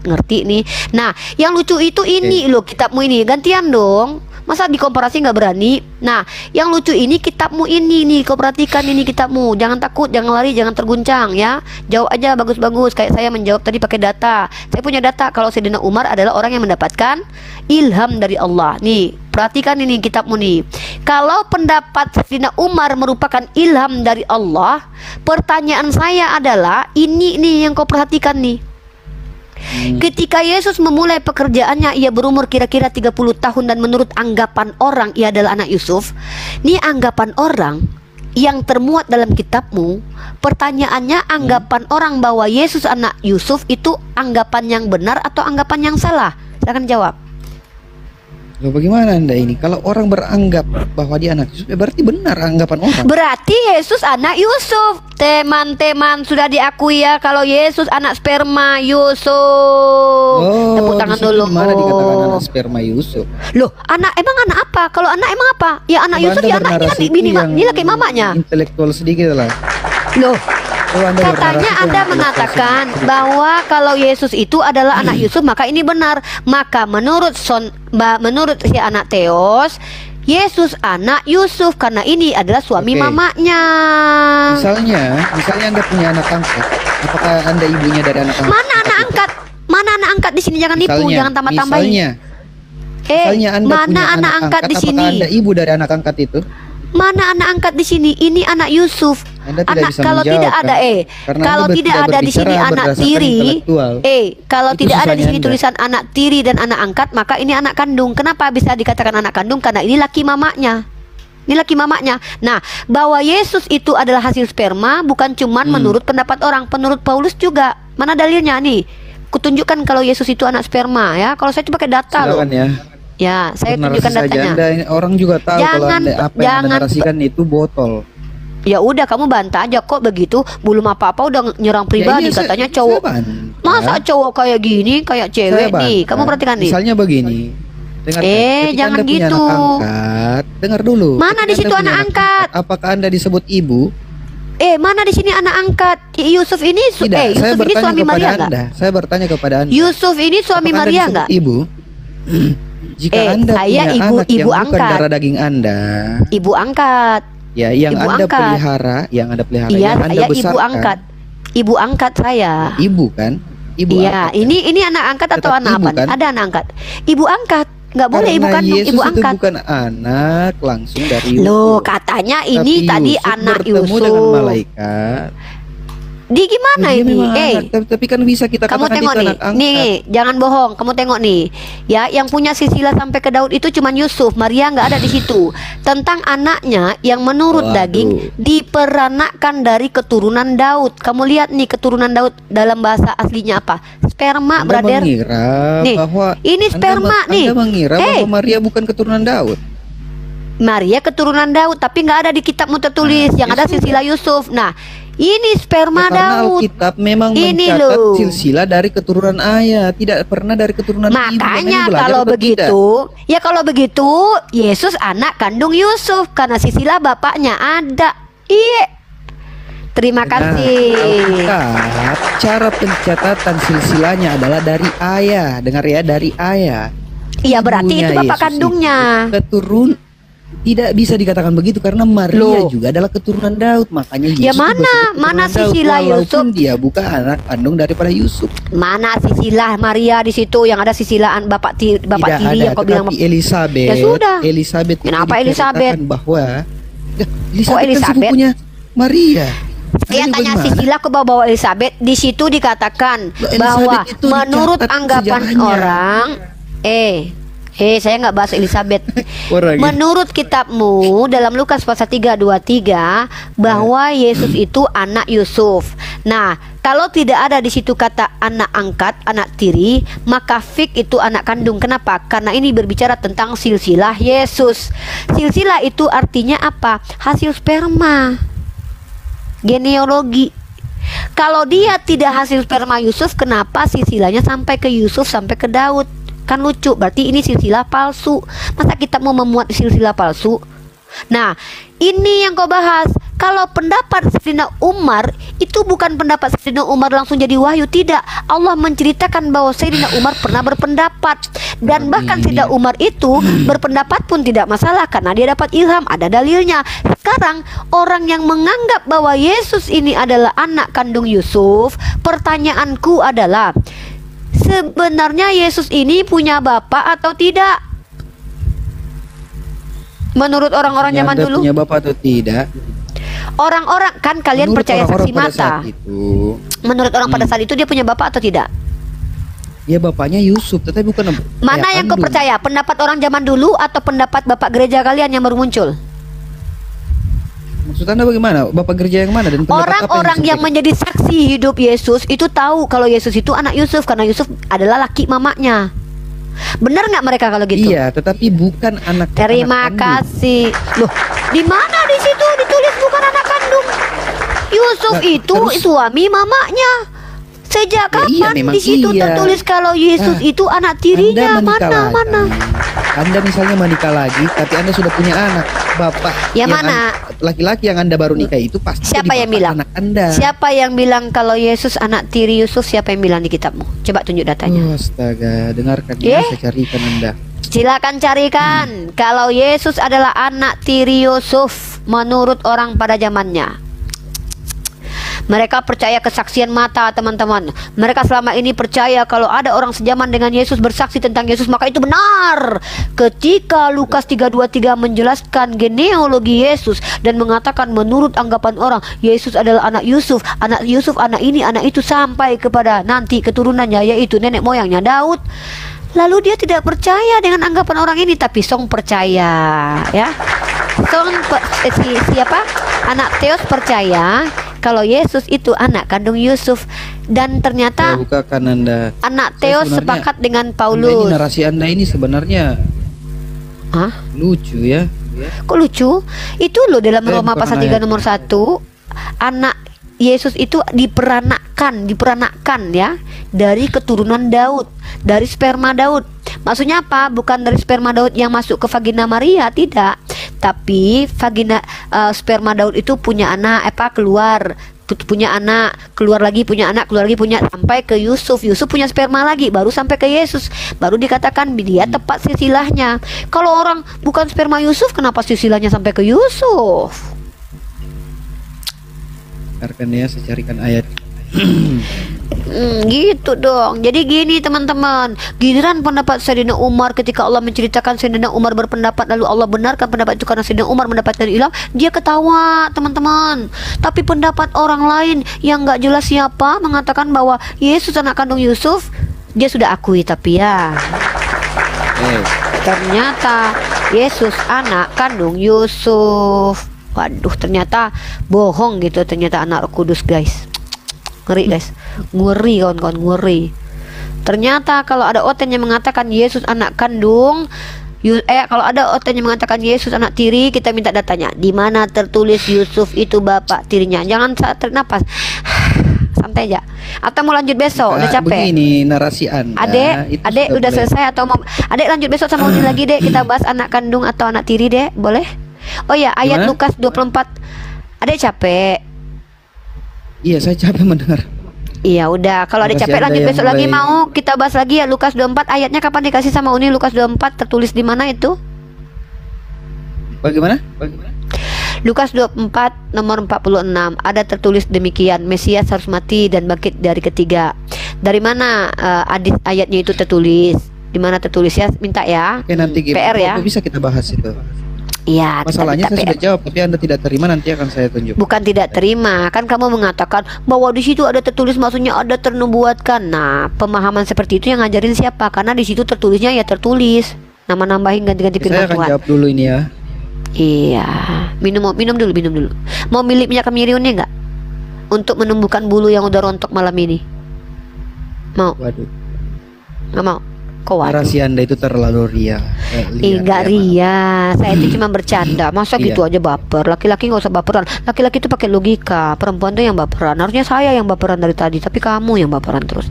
ngerti nih. Nah, yang lucu itu ini loh, kitabmu ini gantian dong. Masa dikomparasi nggak berani? Nah, yang lucu ini kitabmu ini nih, kau perhatikan ini kitabmu. Jangan takut, jangan lari, jangan terguncang ya. Jawab aja bagus-bagus kayak saya menjawab tadi pakai data. Saya punya data kalau Sayyidina Umar adalah orang yang mendapatkan ilham dari Allah. Nih, perhatikan ini kitabmu nih. Kalau pendapat Sayyidina Umar merupakan ilham dari Allah, pertanyaan saya adalah ini nih yang kau perhatikan nih. Ketika Yesus memulai pekerjaannya, ia berumur kira-kira 30 tahun dan menurut anggapan orang ia adalah anak Yusuf. Ini anggapan orang yang termuat dalam kitabmu. Pertanyaannya, anggapan orang bahwa Yesus anak Yusuf itu anggapan yang benar atau anggapan yang salah? Silakan jawab. Loh, bagaimana Anda ini? Kalau orang beranggap bahwa dia anak Yusuf, ya berarti benar anggapan orang. Berarti Yesus anak Yusuf. Teman-teman sudah diakui ya kalau Yesus anak sperma Yusuf. Tepuk tangan di situ dulu. Mana dikatakan anak sperma Yusuf? Loh, anak emang anak apa? Kalau anak emang apa? Ya anak Kalau Yusuf Anda ya anaknya bernarasi bini itu yang ini laki mamanya. Intelektual sedikit lah. Loh, Oh, Anda katanya bernarasi itu Anda yang mengatakan intelektual bahwa kalau Yesus itu adalah anak Yusuf, maka ini benar. Maka menurut si anak Theos, Yesus anak Yusuf karena ini adalah suami Oke. mamanya. Misalnya Anda punya anak angkat. Apakah Anda ibunya dari anak angkat? Mana anak angkat? Mana anak angkat di sini? Jangan nipu, jangan tambah-tambahin. Misalnya Anda Mana punya anak angkat di apakah sini? Anda ibu dari anak angkat itu? Mana anak angkat di sini? Ini anak Yusuf. Anda tidak bisa Kalau menjawab, tidak ada kan? Karena kalau Anda tidak tidak ada di sini berbicara anak berdasarkan tiri, intelektual. kalau Itu tidak ada di susahnya sini Anda. tulisan anak tiri dan anak angkat, maka ini anak kandung. Kenapa bisa dikatakan anak kandung? Karena ini laki mamanya. Ini laki mamanya. Nah, bahwa Yesus itu adalah hasil sperma bukan cuman menurut pendapat orang, menurut Paulus juga. Mana dalilnya nih? Kutunjukkan kalau Yesus itu anak sperma ya. Kalau saya itu pakai data loh. Silakan ya. Ya, saya Bernarasi tunjukkan saja datanya. Anda, orang juga tahu kalau Jangan- Anda, apa yang jangan- Anda narasikan itu botol. Ya udah kamu bantah aja kok begitu, belum apa-apa udah nyerang pribadi Ya, iya, katanya saya cowok. bantah. Masa cowok kayak gini, kayak cewek nih. Kamu perhatikan nih. Misalnya begini. Dengar, ketika jangan Anda punya gitu. anak angkat, dengar dulu. Mana Ketika di situ Anda punya anak angkat? Apakah Anda disebut ibu? Mana di sini anak angkat? Yusuf ini Tidak, saya Yusuf ini bertanya suami kepada Maria Anda. enggak? Saya bertanya kepada Anda. Yusuf ini suami Apakah Anda Maria disebut enggak? ibu? Jika Anda saya punya ibu anak yang bukan angkat. darah daging Anda, Ibu angkat. ya yang Ibu Anda angkat. pelihara, yang Anda pelihara, Iya, yang Anda saya ibu besarkan. angkat. Ibu angkat saya. Ibu kan? Ibu Iya, angkat. ini anak angkat atau Tetap anak ibu, apa? kan? Ada anak angkat. Ibu angkat. Nggak boleh ibu Karena kandung, Yesus ibu itu angkat. bukan anak langsung dari Yusuf. Loh, katanya ini Tapi tadi Yusuf anak bertemu Yusuf. dengan malaikat. Di gimana Dia ini? memang anak, tapi kan bisa kita Kamu katakan tengok itu nih, anak angkat. nih, jangan bohong. Kamu tengok nih, ya, yang punya silsilah sampai ke Daud itu cuma Yusuf. Maria nggak ada di situ. Tentang anaknya yang menurut Waduh. daging diperanakkan dari keturunan Daud. Kamu lihat nih keturunan Daud dalam bahasa aslinya apa? Sperma, Anda brother. mengira Nih, bahwa ini sperma nih. Anda mengira bahwa Maria bukan keturunan Daud. Maria keturunan Daud, tapi nggak ada di kitabmu tertulis. Yang ada silsilah Yusuf. Nah, ini sperma Ya, karena Daud. Alkitab memang Ini mencatat loh. silsilah dari keturunan ayah, tidak pernah dari keturunan ibu. Makanya belajar kalau atau begitu, ya kalau begitu Yesus anak kandung Yusuf karena silsilah bapaknya ada. Iya. Terima Nah, kasih. Alkitab, cara pencatatan silsilahnya adalah dari ayah. Dengar ya, dari ayah. Iya, berarti Ibunya itu bapak Yesus kandungnya. itu keturun. Tidak bisa dikatakan begitu karena Maria Loh. juga adalah keturunan Daud. Makanya Yesus Ya itu mana? disebut keturunan Mana Daud, silsilah walaupun Yusuf? dia bukan anak kandung daripada Yusuf. Mana silsilah Maria di situ yang ada silsilah bapak Tidak tiri ada, yang kau bilang. tetapi Elizabeth. Ya sudah. Elizabeth itu Kenapa diceritakan Elizabeth? bahwa ya, Elizabeth, kan Elizabeth? sepupunya Maria. Saya Ini tanya bagaimana? silsilah ke bawa Elizabeth. Di situ dikatakan Loh, Elizabeth bahwa itu menurut dicatat anggapan sejarahnya. orang, saya nggak bahas Elizabeth. Orang ini. Menurut kitabmu dalam Lukas pasal 3:23 bahwa Yesus itu anak Yusuf. Nah, kalau tidak ada di situ kata anak angkat, anak tiri, maka fik itu anak kandung. Kenapa? Karena ini berbicara tentang silsilah Yesus. Silsilah itu artinya apa? Hasil sperma. Genealogi. Kalau dia tidak hasil sperma Yusuf, kenapa silsilahnya sampai ke Yusuf, sampai ke Daud? Kan lucu, berarti ini silsilah palsu. Masa kita mau memuat silsilah palsu? Nah, ini yang kau bahas. Kalau pendapat Sayyidina Umar itu bukan pendapat Sayyidina Umar langsung jadi wahyu, tidak. Allah menceritakan bahwa Sayyidina Umar pernah berpendapat. Dan bahkan Sayyidina Umar itu berpendapat pun tidak masalah karena dia dapat ilham, ada dalilnya. Sekarang orang yang menganggap bahwa Yesus ini adalah anak kandung Yusuf, pertanyaanku adalah, sebenarnya Yesus ini punya bapak atau tidak? Menurut orang-orang zaman Anda dulu, punya bapak atau tidak? orang-orang kan kalian Menurut percaya orang-orang saksi pada mata. saat itu, Menurut orang pada saat itu dia punya bapak atau tidak? ya bapaknya Yusuf, tetapi bukan Mana ayah yang kau kandung. percaya? Pendapat orang zaman dulu atau pendapat bapak gereja kalian yang baru muncul? Maksud Anda bagaimana? Bapak gereja yang mana dan pendapat apa Orang-orang yang disampaikan? menjadi saksi hidup Yesus itu tahu kalau Yesus itu anak Yusuf karena Yusuf adalah laki mamanya. Benar nggak mereka kalau gitu? Iya, tetapi bukan anak. Terima anak kandung. kasih. Loh, di mana di situ ditulis bukan anak kandung? Yusuf Nah, itu terus- suami mamanya. Sejak Ya, iya, kapan memang di situ iya. tertulis kalau Yesus Nah, itu anak tirinya? Anda menikah Mana? lagi. Anda misalnya menikah lagi, tapi Anda sudah punya anak. Bapak Ya, mana? laki-laki yang Anda baru nikah itu pasti Siapa jadi yang bapak bilang? anak Anda. Siapa yang bilang kalau Yesus anak tiri Yusuf? Siapa yang bilang di kitabmu? Coba tunjuk datanya. Oh, astaga, dengarkan Eh? ini, saya carikan Anda. Silakan carikan kalau Yesus adalah anak tiri Yusuf menurut orang pada zamannya. Mereka percaya kesaksian mata, teman-teman. Mereka selama ini percaya kalau ada orang sejaman dengan Yesus bersaksi tentang Yesus, maka itu benar. Ketika Lukas 3:23 menjelaskan genealogi Yesus dan mengatakan menurut anggapan orang Yesus adalah anak Yusuf, anak ini, anak itu sampai kepada nanti keturunannya yaitu nenek moyangnya Daud. Lalu dia tidak percaya dengan anggapan orang ini, tapi Song percaya, ya. Siapa? Anak Theos percaya kalau Yesus itu anak kandung Yusuf, dan Saya ternyata bukakan Anda. anak Saya Theos sebenarnya- sepakat dengan Anda ini, Paulus. narasi Anda ini sebenarnya Hah? lucu ya. Kok lucu? Itu loh dalam Saya Roma bukan pasal 3 ayat. nomor 1, anak Yesus itu diperanakkan ya dari keturunan Daud, dari sperma Daud. Maksudnya apa? Bukan dari sperma Daud yang masuk ke vagina Maria, tidak. Tapi sperma Daud itu punya anak, keluar lagi, punya anak, keluar lagi, sampai ke Yusuf. Yusuf punya sperma lagi, baru sampai ke Yesus. Baru dikatakan dia tepat silsilahnya. Kalau orang bukan sperma Yusuf, kenapa silsilahnya sampai ke Yusuf? Karena ya, saya carikan ayat. Gitu dong. Jadi gini teman-teman, giliran pendapat Sayyidina Umar, ketika Allah menceritakan Sayyidina Umar berpendapat lalu Allah benarkan pendapat itu karena Sayyidina Umar mendapatkan ilham, dia ketawa teman-teman. Tapi pendapat orang lain yang gak jelas siapa mengatakan bahwa Yesus anak kandung Yusuf, dia sudah akui. Tapi ya ternyata Yesus anak kandung Yusuf. Waduh, ternyata bohong gitu, ternyata anak Roh Kudus, guys. Ngeri guys, ngeri kawan-kawan, ngeri. Ternyata kalau ada OTN yang mengatakan Yesus anak kandung, kalau ada OTN yang mengatakan Yesus anak tiri, kita minta datanya. Di mana tertulis Yusuf itu bapak tirinya? Jangan tarik napas, santai aja. Atau mau lanjut besok? Udah capek. Begini narasi Anda. Adek udah selesai atau mau? Adek lanjut besok sama Uni lagi dek. Kita bahas anak kandung atau anak tiri dek, boleh? Oh ya, ayat Lukas 24. Adek capek? Iya, saya capek mendengar. Iya, udah. Kalau ada capek lanjut besok lagi, mau kita bahas lagi ya Lukas 24. Ayatnya kapan dikasih sama Uni? Lukas 24 tertulis di mana itu? Bagaimana? Lukas 24 nomor 46 ada tertulis demikian, Mesias harus mati dan bangkit dari ketiga. Dari mana ayatnya itu tertulis? Di mana tertulis ya? Minta ya. Oke, nanti PR ya. Bisa kita bahas itu. Iya, masalahnya saya sudah jawab, tapi Anda tidak terima, nanti akan saya tunjuk. Bukan tidak terima, kan kamu mengatakan bahwa di situ ada tertulis, maksudnya ada ternubuatkan. Nah, pemahaman seperti itu yang ngajarin siapa? Karena di situ tertulisnya ya tertulis. Nama nambahin ganti-ganti firman Tuhan. Saya akan jawab dulu ini ya. Iya, minum dulu. Mau milih minyak kemiriunnya enggak? Untuk menumbuhkan bulu yang udah rontok malam ini. Mau? Waduh. Nggak mau. Narasi Anda itu terlalu ria. Enggak ria, saya itu cuma bercanda. Masa gitu aja baper? Laki-laki nggak usah baperan. Laki-laki itu pakai logika. Perempuan tuh yang baperan. Harusnya saya yang baperan dari tadi, tapi kamu yang baperan terus.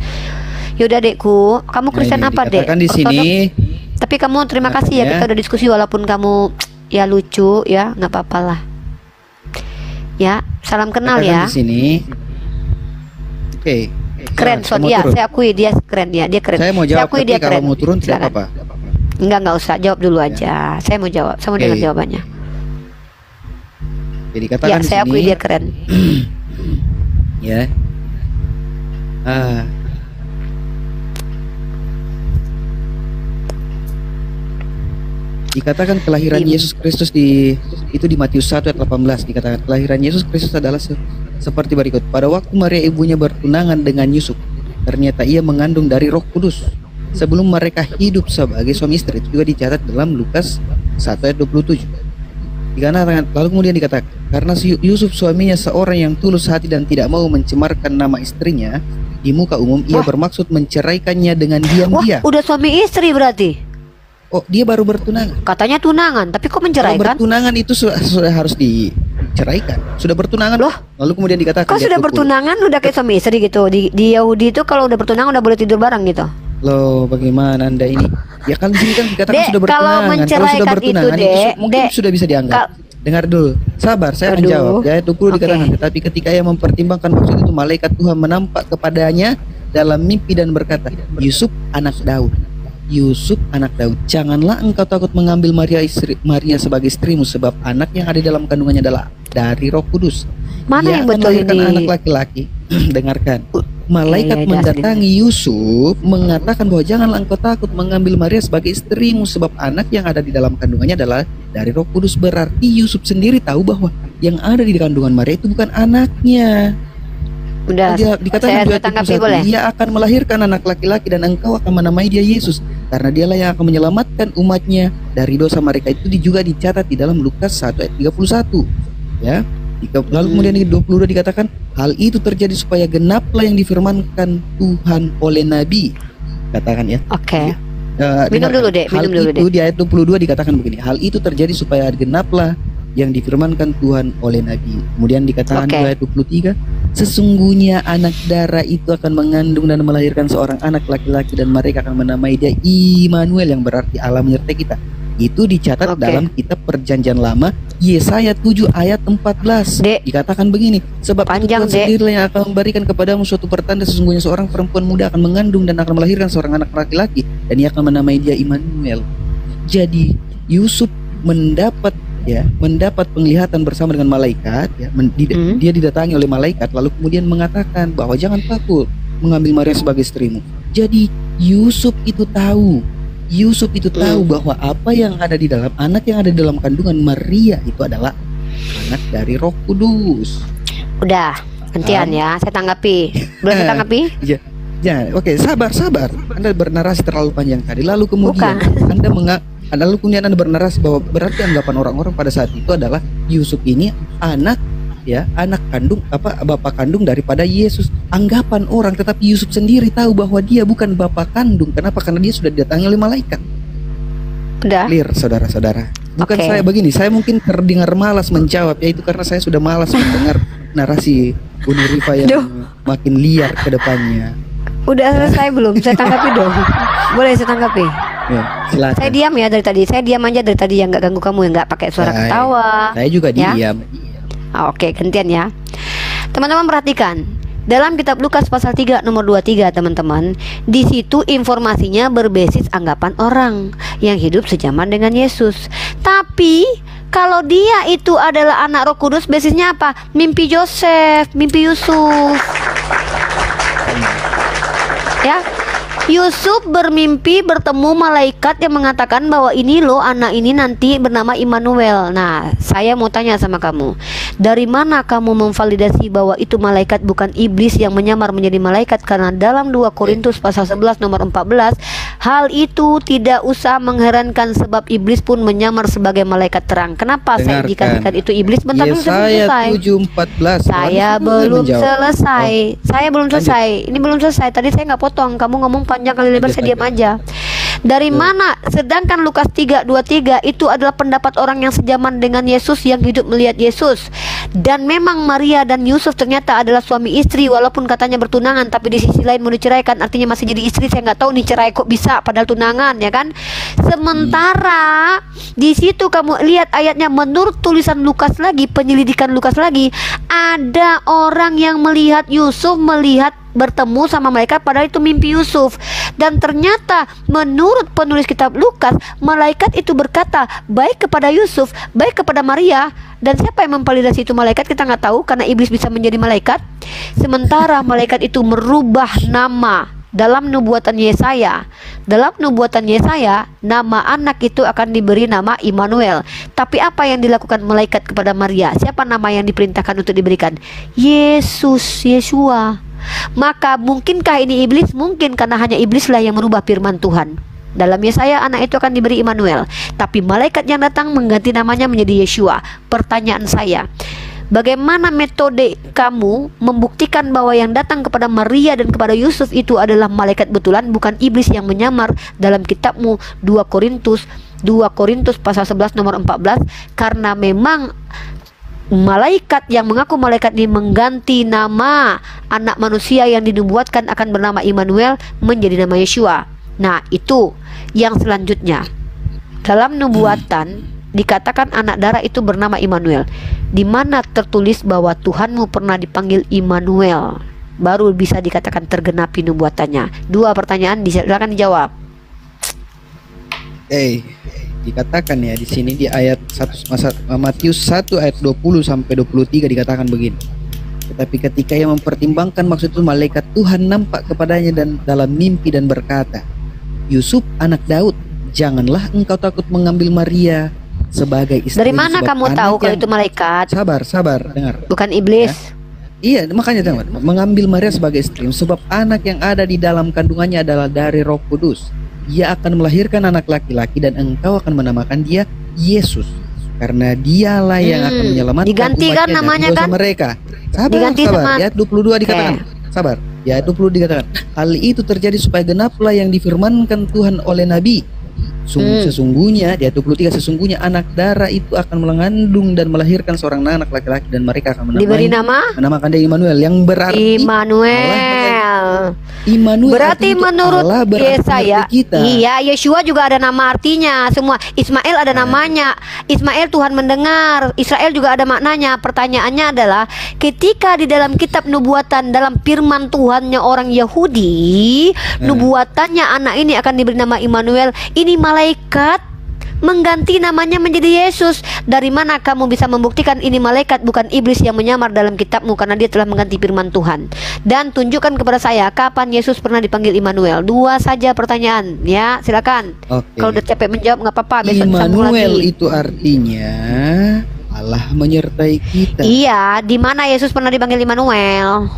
Yaudah dekku, kamu Kristen apa dek? Di sini. Tapi kamu terima kasih ya, kita udah diskusi walaupun kamu ya lucu ya, nggak apa-apa lah. Ya, salam kenal ya. Di sini. Oke. Keren, ya, saya akui dia keren ya, dia keren. Saya mau jawab, akui tapi dia kalau keren. mau turun tidak apa-apa. Enggak usah, jawab dulu aja. Saya mau jawab, saya mau dengar jawabannya. Jadi katakan ya, saya akui dia keren. Ya. Dikatakan kelahiran Yesus Kristus itu di Matius 1 ayat 18 dikatakan kelahiran Yesus Kristus adalah seperti berikut. Pada waktu Maria ibunya bertunangan dengan Yusuf, ternyata ia mengandung dari Roh Kudus. Sebelum mereka hidup sebagai suami istri, itu juga dicatat dalam Lukas 1 ayat 27. Lalu kemudian dikatakan, karena Yusuf suaminya seorang yang tulus hati dan tidak mau mencemarkan nama istrinya di muka umum, ia bermaksud menceraikannya dengan diam-diam. Udah suami istri berarti? Oh, dia baru bertunangan. Katanya tunangan, tapi kok menceraikan? Bertunangan itu sudah harus diceraikan. Sudah bertunangan loh. Lalu kemudian dikatakan, kok sudah bertunangan udah kayak suami istri gitu? Di Yahudi itu kalau udah bertunangan udah boleh tidur bareng gitu. Loh, bagaimana Anda ini? Ya kan di sini kan dikatakan sudah bertunangan. Kalau menceraikan itu, mungkin sudah bisa dianggap. Dengar dulu. Sabar, saya akan jawab. Ya, ayat 20 dikatakan, tetapi ketika ia mempertimbangkan maksud itu, malaikat Tuhan menampak kepadanya dalam mimpi dan berkata, Yusuf anak Daud, janganlah engkau takut mengambil Maria sebagai istrimu, sebab anak yang ada dalam kandungannya adalah dari Roh Kudus. Mana yang betul ini? Anak laki-laki. Dengarkan. Malaikat mendatangi Yusuf mengatakan bahwa janganlah engkau takut mengambil Maria sebagai istrimu, sebab anak yang ada di dalam kandungannya adalah dari Roh Kudus. Berarti Yusuf sendiri tahu bahwa yang ada di kandungan Maria itu bukan anaknya. Udah, dikatakan saya tanggapi boleh. Dia akan melahirkan anak laki-laki dan engkau akan menamai dia Yesus, karena dialah yang akan menyelamatkan umatnya dari dosa mereka. Itu juga dicatat di dalam Lukas 1 ayat 31. Ya. Lalu kemudian di 22 dikatakan, hal itu terjadi supaya genaplah yang difirmankan Tuhan oleh Nabi. Katakan ya. Oke. Minum dulu deh. Di ayat 22 dikatakan begini, hal itu terjadi supaya genaplah yang difirmankan Tuhan oleh Nabi. Kemudian dikatakan di ayat 23, Sesungguhnya anak darah itu akan mengandung dan melahirkan seorang anak laki-laki dan mereka akan menamai dia Immanuel yang berarti Allah menyertai kita. Itu dicatat Oke. dalam kitab Perjanjian Lama Yesaya 7 ayat 14. Dek. Dikatakan begini, sebab itu Panjang, Tuhan Dek. sendirilah yang akan memberikan kepadamu suatu pertanda, sesungguhnya seorang perempuan muda akan mengandung dan akan melahirkan seorang anak laki-laki dan ia akan menamai dia Immanuel. Jadi Yusuf mendapat penglihatan bersama dengan malaikat ya, dia didatangi oleh malaikat lalu kemudian mengatakan bahwa jangan takut mengambil Maria sebagai istrimu. Jadi Yusuf itu tahu bahwa apa yang ada di dalam anak yang ada di dalam kandungan Maria itu adalah anak dari Roh Kudus. Udah, gantian ya. Saya tanggapi. Belum saya tanggapi? Ya, oke, sabar. Anda bernarasi terlalu panjang tadi. Lalu kemudian Anda bernarasi bahwa berarti anggapan orang-orang pada saat itu adalah Yusuf ini anak bapak kandung daripada Yesus. Anggapan orang, tetapi Yusuf sendiri tahu bahwa dia bukan bapak kandung. Kenapa? Karena dia sudah didatangi oleh malaikat. Udah. Clear, saudara-saudara. Bukan Oke. saya begini, saya mungkin terdengar malas menjawab, yaitu karena saya sudah malas mendengar narasi Uni Rifa yang Duh. makin liar ke depannya. Udah selesai belum? Saya tanggapi dong. Boleh saya tanggapi? Ya, silakan. Saya diam ya dari tadi. Saya diam aja dari tadi, yang nggak ganggu kamu, yang nggak pakai suara ketawa. Saya juga Ya? diam. Oke, gantian ya. Teman-teman perhatikan. Dalam kitab Lukas pasal 3 nomor 23 teman-teman, di situ informasinya berbasis anggapan orang yang hidup sejaman dengan Yesus. Tapi kalau dia itu adalah anak Roh Kudus, basisnya apa? Mimpi Yosef, mimpi Yusuf. Ya, Yusuf bermimpi bertemu malaikat yang mengatakan bahwa ini loh anak ini nanti bernama Immanuel. Nah, saya mau tanya sama kamu, dari mana kamu memvalidasi bahwa itu malaikat bukan iblis yang menyamar menjadi malaikat? Karena dalam 2 Korintus pasal 11 nomor 14, hal itu tidak usah mengherankan sebab iblis pun menyamar sebagai malaikat terang. Kenapa saya Dengarkan. dikatakan itu iblis? Bentar dulu, saya belum Yesaya selesai. 7:14. Saya belum selesai. Saya belum Lanjut. selesai. Ini belum selesai. Tadi saya nggak potong. Kamu ngomong panjang kali lebar, saya diam aja. Dari mana? Sedangkan Lukas 3:23 itu adalah pendapat orang yang sejaman dengan Yesus yang hidup melihat Yesus. Dan memang Maria dan Yusuf ternyata adalah suami istri, walaupun katanya bertunangan, tapi di sisi lain mau diceraikan, artinya masih jadi istri. Saya nggak tahu nih cerai kok bisa padahal tunangan, ya kan? Sementara di situ kamu lihat ayatnya, menurut tulisan Lukas lagi, penyelidikan Lukas lagi, ada orang yang melihat Yusuf bertemu sama malaikat, padahal itu mimpi Yusuf. Dan ternyata menurut penulis kitab Lukas, malaikat itu berkata baik kepada Yusuf, baik kepada Maria. Dan siapa yang memvalidasi itu malaikat? Kita nggak tahu, karena iblis bisa menjadi malaikat. Sementara malaikat itu merubah nama dalam nubuatan Yesaya. Dalam nubuatan Yesaya, nama anak itu akan diberi nama Immanuel. Tapi apa yang dilakukan malaikat kepada Maria? Siapa nama yang diperintahkan untuk diberikan? Yesus, Yeshua. Maka mungkinkah ini iblis? Mungkin, karena hanya iblislah yang merubah firman Tuhan. Dalam Yesaya anak itu akan diberi Immanuel, tapi malaikat yang datang mengganti namanya menjadi Yeshua. Pertanyaan saya, bagaimana metode kamu membuktikan bahwa yang datang kepada Maria dan kepada Yusuf itu adalah malaikat betulan, bukan iblis yang menyamar dalam kitabmu 2 Korintus pasal 11 nomor 14? Karena memang malaikat yang mengaku malaikat ini mengganti nama anak manusia yang dinubuatkan akan bernama Immanuel menjadi nama Yeshua. Nah, itu yang selanjutnya. Dalam nubuatan dikatakan anak darah itu bernama Immanuel. Di mana tertulis bahwa Tuhanmu pernah dipanggil Immanuel? Baru bisa dikatakan tergenapi nubuatannya. 2 pertanyaan, silakan dijawab. Dikatakan ya di sini di ayat 1 Matius 1 ayat 20 sampai 23 dikatakan begini. Tetapi ketika ia mempertimbangkan, maksud itu malaikat Tuhan nampak kepadanya dan dalam mimpi dan berkata, Yusuf anak Daud, janganlah engkau takut mengambil Maria sebagai istri. Dari mana kamu tahu kalau itu malaikat? Sabar, dengar. Bukan iblis. Iya, makanya dengar. Mengambil Maria sebagai istri, sebab anak yang ada di dalam kandungannya adalah dari Roh Kudus. Ia akan melahirkan anak laki-laki dan engkau akan menamakan dia Yesus, karena dialah yang akan menyelamatkan digantikan umatnya namanya dari dosa kan? mereka. Sabar, Diganti sama- ayat 22 dikatakan. Sabar. Ya, ayat 20 dikatakan, hal itu terjadi supaya genaplah yang difirmankan Tuhan oleh Nabi. Sesungguhnya di ayat 23, sesungguhnya anak darah itu akan mengandung dan melahirkan seorang anak laki-laki dan mereka akan Diberi nama menamakan dia Immanuel, yang berarti Immanuel. Immanuel Berarti artinya menurut Allah berarti Yesaya, mengerti kita. iya, Yeshua juga ada nama artinya. Semua Ismail ada namanya. Ismail Tuhan mendengar. Israel juga ada maknanya. Pertanyaannya adalah, ketika di dalam kitab nubuatan, dalam firman Tuhannya orang Yahudi, nubuatannya anak ini akan diberi nama Immanuel. Ini malaikat mengganti namanya menjadi Yesus. Dari mana kamu bisa membuktikan ini malaikat bukan iblis yang menyamar dalam kitabmu, karena dia telah mengganti firman Tuhan? Dan tunjukkan kepada saya kapan Yesus pernah dipanggil Immanuel. 2 saja pertanyaan, ya, silakan. Kalau udah capek menjawab nggak apa-apa, besok disambung Immanuel lagi. itu artinya Allah menyertai kita. Iya, di mana Yesus pernah dipanggil Immanuel?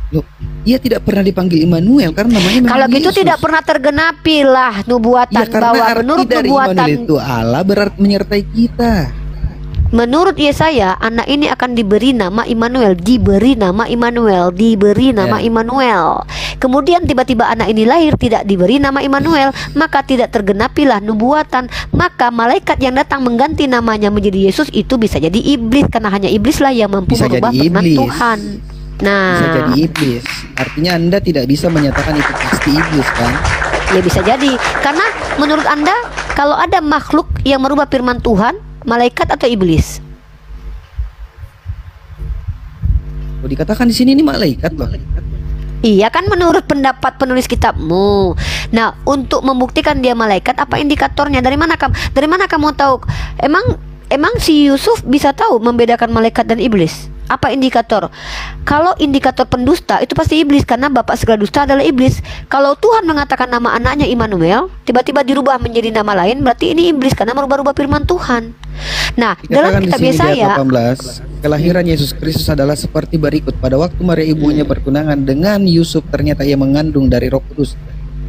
Loh, ia tidak pernah dipanggil Immanuel karena namanya memang Kalau gitu Yesus. tidak pernah tergenapi lah nubuatan, Ya, karena bahwa arti menurut dari nubuatan, Immanuel itu Allah berarti menyertai kita. menurut Yesaya, anak ini akan diberi nama Immanuel, diberi nama Immanuel, diberi nama Ya. Immanuel. Kemudian tiba-tiba anak ini lahir tidak diberi nama Immanuel, maka tidak tergenapilah nubuatan. Maka malaikat yang datang mengganti namanya menjadi Yesus itu bisa jadi iblis, karena hanya iblislah yang mampu Bisa merubah jadi firman iblis. Tuhan. Nah, Bisa jadi iblis. Artinya Anda tidak bisa menyatakan itu pasti iblis kan? ya bisa jadi, karena menurut Anda kalau ada makhluk yang merubah firman Tuhan, malaikat atau iblis? Oh, dikatakan di sini ini malaikat loh. Iya kan, menurut pendapat penulis kitabmu. Nah, untuk membuktikan dia malaikat, apa indikatornya? Dari mana kamu tahu? Emang si Yusuf bisa tahu membedakan malaikat dan iblis? Apa indikator? Kalau indikator pendusta itu pasti iblis, karena bapak segala dusta adalah iblis. Kalau Tuhan mengatakan nama anaknya Immanuel, tiba-tiba dirubah menjadi nama lain, berarti ini iblis karena merubah-rubah firman Tuhan. Nah, dalam Dikatakan di kitab sini di ayat Yesaya, 18, kelahiran Yesus Kristus adalah seperti berikut. Pada waktu Maria ibunya bertunangan dengan Yusuf, ternyata ia mengandung dari Roh Kudus.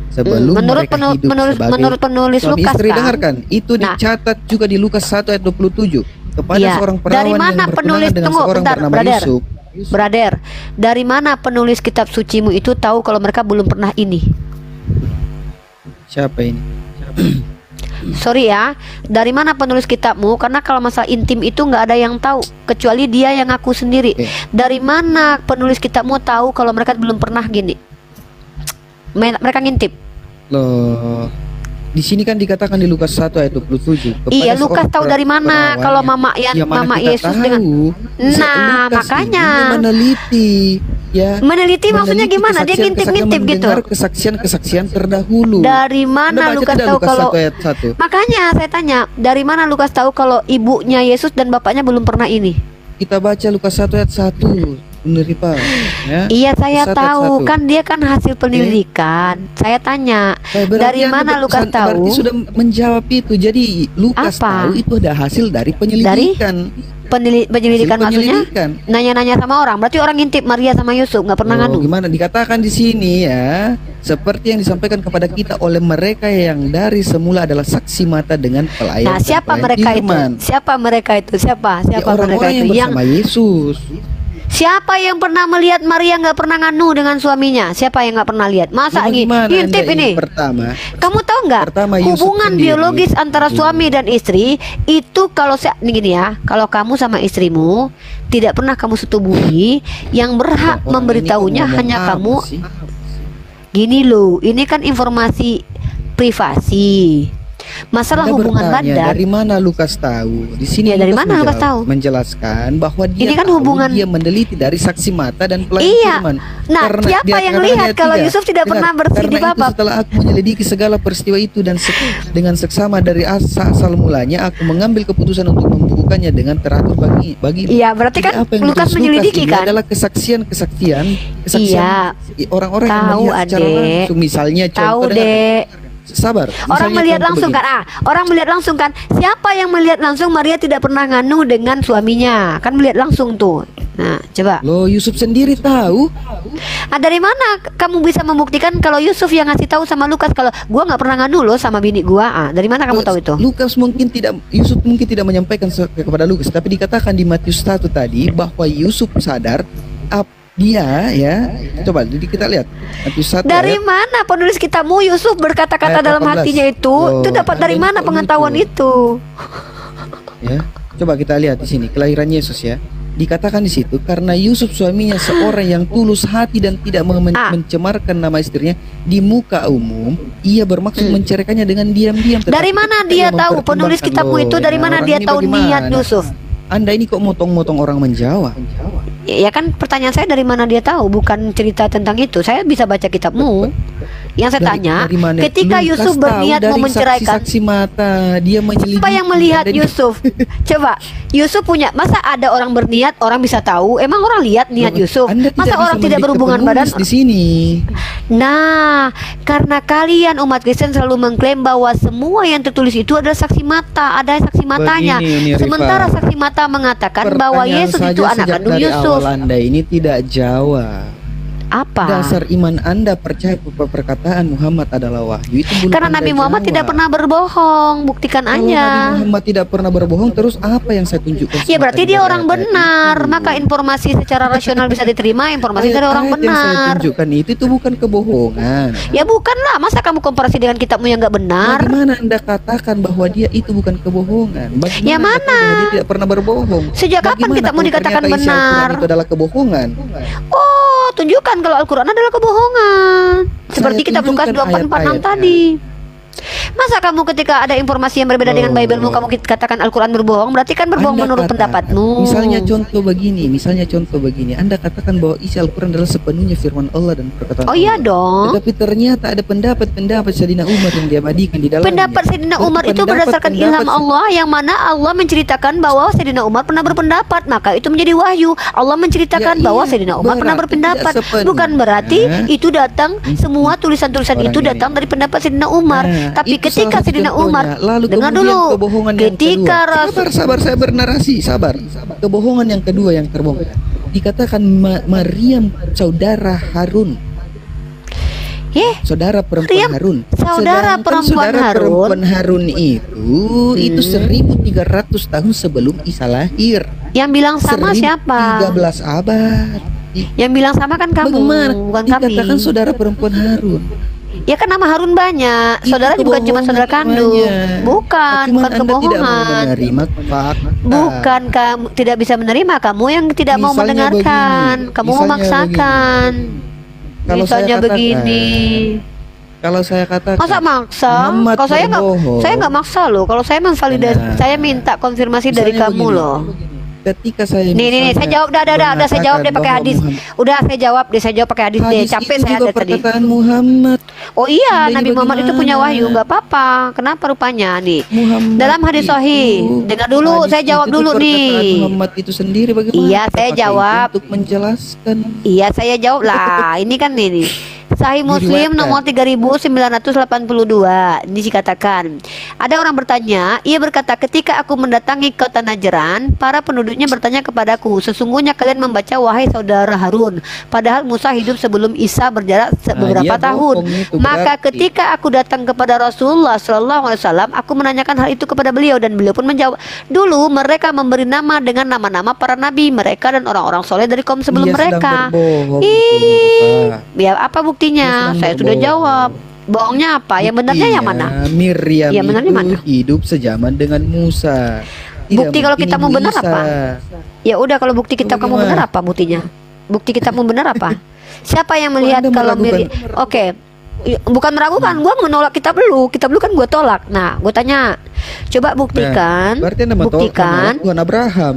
Sebelum menurut mereka hidup sebagai menurut penulis suami Lukas istri, kan? dengarkan, itu Nah. dicatat juga di Lukas 1 ayat 27 kepada Iya. seorang Dari perawan mana yang bertunangan penulis, dengan tunggu seorang bentar, bernama brother. Yusuf. Brother, dari mana penulis kitab sucimu itu tahu kalau mereka belum pernah ini? Siapa ini? Sorry ya, dari mana penulis kitabmu? Karena kalau masalah intim itu nggak ada yang tahu kecuali dia yang ngaku sendiri. Oke. Dari mana penulis kitabmu tahu kalau mereka belum pernah gini? Mereka ngintip. Loh, di sini kan dikatakan di Lukas 1 ayat 27 kepada Iya, Lukas seorang tahu dari mana perawan kalau yang- mama Ya, mana mama kita Yesus tahu. dengan Nah, Lukas makanya. ini meneliti, ya. Meneliti maksudnya gimana? Dia ngintip-ngintip gitu. Mendengar kesaksian-kesaksian terdahulu. Dari Anda mana baca Lukas tidak tahu Lukas kalau 1 ayat 1? Makanya saya tanya, dari mana Lukas tahu kalau ibunya Yesus dan bapaknya belum pernah ini? Kita baca Lukas 1 ayat 1. Benar, Pak. Ya. Iya, saya Lukas 1 ayat tahu 1. kan dia kan hasil penyelidikan. Saya tanya, Berarti dari Anda mana Lukas berarti tahu? sudah menjawab itu. Jadi Lukas Apa? tahu itu ada hasil dari penyelidikan. Penyelidikan Hasil maksudnya? penyelidikan. Nanya-nanya sama orang. Berarti orang ngintip Maria sama Yusuf, nggak pernah Oh, nganu. gimana dikatakan di sini ya, seperti yang disampaikan kepada kita oleh mereka yang dari semula adalah saksi mata dengan pelayan. Nah, dan siapa pelayan mereka firman. itu? Siapa mereka itu? Siapa Ya, mereka orang-orang itu? yang bersama Yesus. Siapa yang pernah melihat Maria nggak pernah nganu dengan suaminya? Siapa yang nggak pernah lihat? Masa Bagaimana ngintip Anda ini? Pertama, Kamu tahu nggak? Pertama, Yusuf Hubungan sendiri. biologis antara suami dan istri itu kalau ini gini ya, kalau kamu sama istrimu tidak pernah kamu setubuhi, yang berhak orang memberitahunya ini kok hanya ngomong kamu. apa sih? Gini loh, ini kan informasi privasi. Masalah Anda hubungan bertanya, badan. dari mana Lukas tahu? Di sini Ya, dari mana Lukas tahu? menjelaskan bahwa dia Ini kan tahu, hubungan- dia meneliti dari saksi mata dan pelayan Iya. firman. Nah, siapa yang lihat kalau Yusuf tidak pernah bersih di Karena itu babak? setelah aku menyelidiki segala peristiwa itu dan dengan seksama dari asal mulanya, aku mengambil keputusan untuk membukukannya dengan teratur bagi. Iya, berarti Jadi kan apa yang Lukas ditulis menyelidiki ini kan? adalah kesaksian Iya. orang-orang yang Tahu, melihat secara Adek. langsung. Misalnya Tahu, contoh, dengarkan. Dek. Sabar. Orang Misalnya melihat contoh langsung begini. kan? Orang melihat langsung kan? Siapa yang melihat langsung Maria tidak pernah nganu dengan suaminya? Kan melihat langsung tuh. Nah, coba. Loh, Yusuf sendiri tahu. Dari mana kamu bisa membuktikan kalau Yusuf yang ngasih tahu sama Lukas kalau gua nggak pernah nganu loh sama bini gua? Dari mana kamu tahu itu? Yusuf mungkin tidak menyampaikan kepada Lukas, tapi dikatakan di Matius 1 tadi bahwa Yusuf sadar Dia ya, coba jadi kita lihat nanti satu Dari ayat, mana penulis kitabmu Yusuf berkata-kata Ayat dalam 18. hatinya itu? Itu Loh, dapat dari Anda mana kok pengetahuan gitu? itu? ya. Coba kita lihat di sini kelahiran Yesus ya. Dikatakan di situ karena Yusuf suaminya seorang yang tulus hati dan tidak mencemarkan nama istrinya di muka umum, ia bermaksud menceraikannya dengan diam-diam. Dari mana dia tahu penulis kitabmu itu? Dari mana dia tahu niat Yusuf? Anda ini kok motong-motong orang menjawab? Ya kan pertanyaan saya dari mana dia tahu, bukan cerita tentang itu. Saya bisa baca kitabmu. Yang saya tanya, Dari mana? ketika Lu Yusuf kasih tahu berniat mau dari menceraikan, saksi mata, dia menyelidiki. siapa yang melihat Ada di- Yusuf? Coba, Yusuf punya, masa ada orang berniat, orang bisa tahu? Emang orang lihat niat Yusuf? Anda Masa orang bisa tidak mendikte berhubungan badan? penulis di sini. Nah, karena kalian umat Kristen selalu mengklaim bahwa semua yang tertulis itu adalah saksi mata, ada saksi matanya. Begini, Uni Rifa. Sementara saksi mata mengatakan bahwa Pertanyaan Yesus saja itu anak sejak kandung dari Yusuf. awal Anda ini tidak jawab. Apa? Dasar iman Anda percaya perkataan Muhammad adalah wahyu itu belum Karena Anda Nabi Muhammad jawab. tidak pernah berbohong, buktikan Kalau aja. Nabi Muhammad tidak pernah berbohong, terus apa yang saya tunjukkan? Ya berarti semata dia dari orang ayat-ayat benar, itu? maka informasi secara rasional bisa diterima, informasi dari orang Ayat-ayat yang saya benar. tunjukkan itu bukan kebohongan. Ya bukanlah, masa kamu komparasi dengan kitabmu yang nggak benar? Bagaimana Anda katakan bahwa dia itu bukan kebohongan? Bagaimana Ya Anda mana? tahu bahwa dia tidak pernah berbohong? Sejak kapan Bagaimana kitabmu kalau dikatakan ternyata isi Al-Quran benar? itu adalah kebohongan? Oh, tunjukkan kalau Al-Quran adalah kebohongan. Seperti Saya kitab Lukas tunjukkan 2446 ayat-ayatnya. tadi. Masa kamu ketika ada informasi yang berbeda dengan Bible-mu kamu katakan Al-Quran berbohong? Berarti kan berbohong Anda menurut katakan, pendapatmu. Misalnya contoh begini, Anda katakan bahwa isi Al-Quran adalah sepenuhnya firman Allah dan perkataan Oh iya Allah. dong. Tetapi ternyata ada pendapat Sayyidina Umar yang diabadikan di dalamnya. Pendapat Sayyidina Umar itu berdasarkan ilham Allah, yang mana Allah menceritakan bahwa Sayyidina Umar pernah berpendapat, maka itu menjadi wahyu. Allah menceritakan Ya, bahwa iya, Sayyidina Umar pernah berarti berpendapat. tidak sepenuhnya. Bukan berarti itu datang, semua tulisan-tulisan Orang itu ini. datang dari pendapat Sayyidina Umar. Nah, Tapi itu ketika salah satu Sayyidina contohnya. Umar, Lalu dengar kemudian dulu, kebohongan yang ketika kedua. Sabar, saya bernarasi, sabar. Kebohongan yang kedua yang terbongkar. Dikatakan Maryam saudara Harun. Saudara perempuan Maryam, Harun. saudara Sedangkan perempuan saudara Harun. perempuan Harun itu 1300 tahun sebelum Isa lahir. yang bilang sama siapa? 13 abad. Yang bilang sama kan kamu, Bagaimana bukan kami. dikatakan saudara perempuan Harun? Ya kan nama Harun banyak. Itu Saudara bukan cuma saudara kebohongan kandung. namanya. Bukan, Cuman bukan Anda tidak mau kebohongan. menerima fakta. Bukan, kamu tidak bisa menerima, kamu yang tidak mau Misalnya mendengarkan. begini, Kamu misalnya memaksakan. Kalau saya Misalnya katakan, begini. Kalau saya katakan Masa maksa? Muhammad Kalau berbohong. saya nggak maksa loh. Kalau saya memvalidasi, Nah, saya minta konfirmasi dari misalnya kamu begini, loh. Ketika saya Nih, saya jawab dah, saya jawab deh pakai hadis. Udah saya jawab pakai hadis deh. Capek saya juga dari tadi. perkataan Muhammad. Oh iya, Ini Nabi Muhammad itu punya bagaimana? wahyu, nggak apa-apa. Kenapa rupanya nih? Muhammad Dalam hadis itu- sahih. Dengar dulu, hadis saya jawab itu dulu perkataan nih. Muhammad itu sendiri bagaimana? Iya, saya Pakai jawab. itu untuk menjelaskan. Iya, saya jawab lah. Ini kan ini. Sahih Muslim Diriwayatkan. nomor 3982. Ini dikatakan, ada orang bertanya, ia berkata, ketika aku mendatangi kota Najran, para penduduknya bertanya kepadaku, sesungguhnya kalian membaca wahai saudara Harun, padahal Musa hidup sebelum Isa berjarak beberapa dia tahun. bohong itu Maka berarti. ketika aku datang kepada Rasulullah SAW, aku menanyakan hal itu kepada beliau dan beliau pun menjawab, dulu mereka memberi nama dengan nama-nama para nabi mereka dan orang-orang soleh dari kaum sebelum Dia sedang mereka. berbohong, Ih, Pak. ya apa buktinya? Dia sedang Saya sudah berbohong. jawab. Bohongnya apa? Yang benarnya yang mana? Miriam Yang benarnya itu mana? hidup sejaman dengan Musa. Bukti kalau mungkin kitabmu Ibu benar Isa. apa? Ya udah, kalau bukti kitab kamu Bagaimana? benar apa buktinya? Bukti kitabmu benar apa? Siapa yang melihat Anda kalau meragukan? Oke. Bukan meragukan, gua menolak kitab lu kan gua tolak. Nah, gua tanya, coba buktikan. Berarti Anda buktikan. menolak Tuhan Abraham.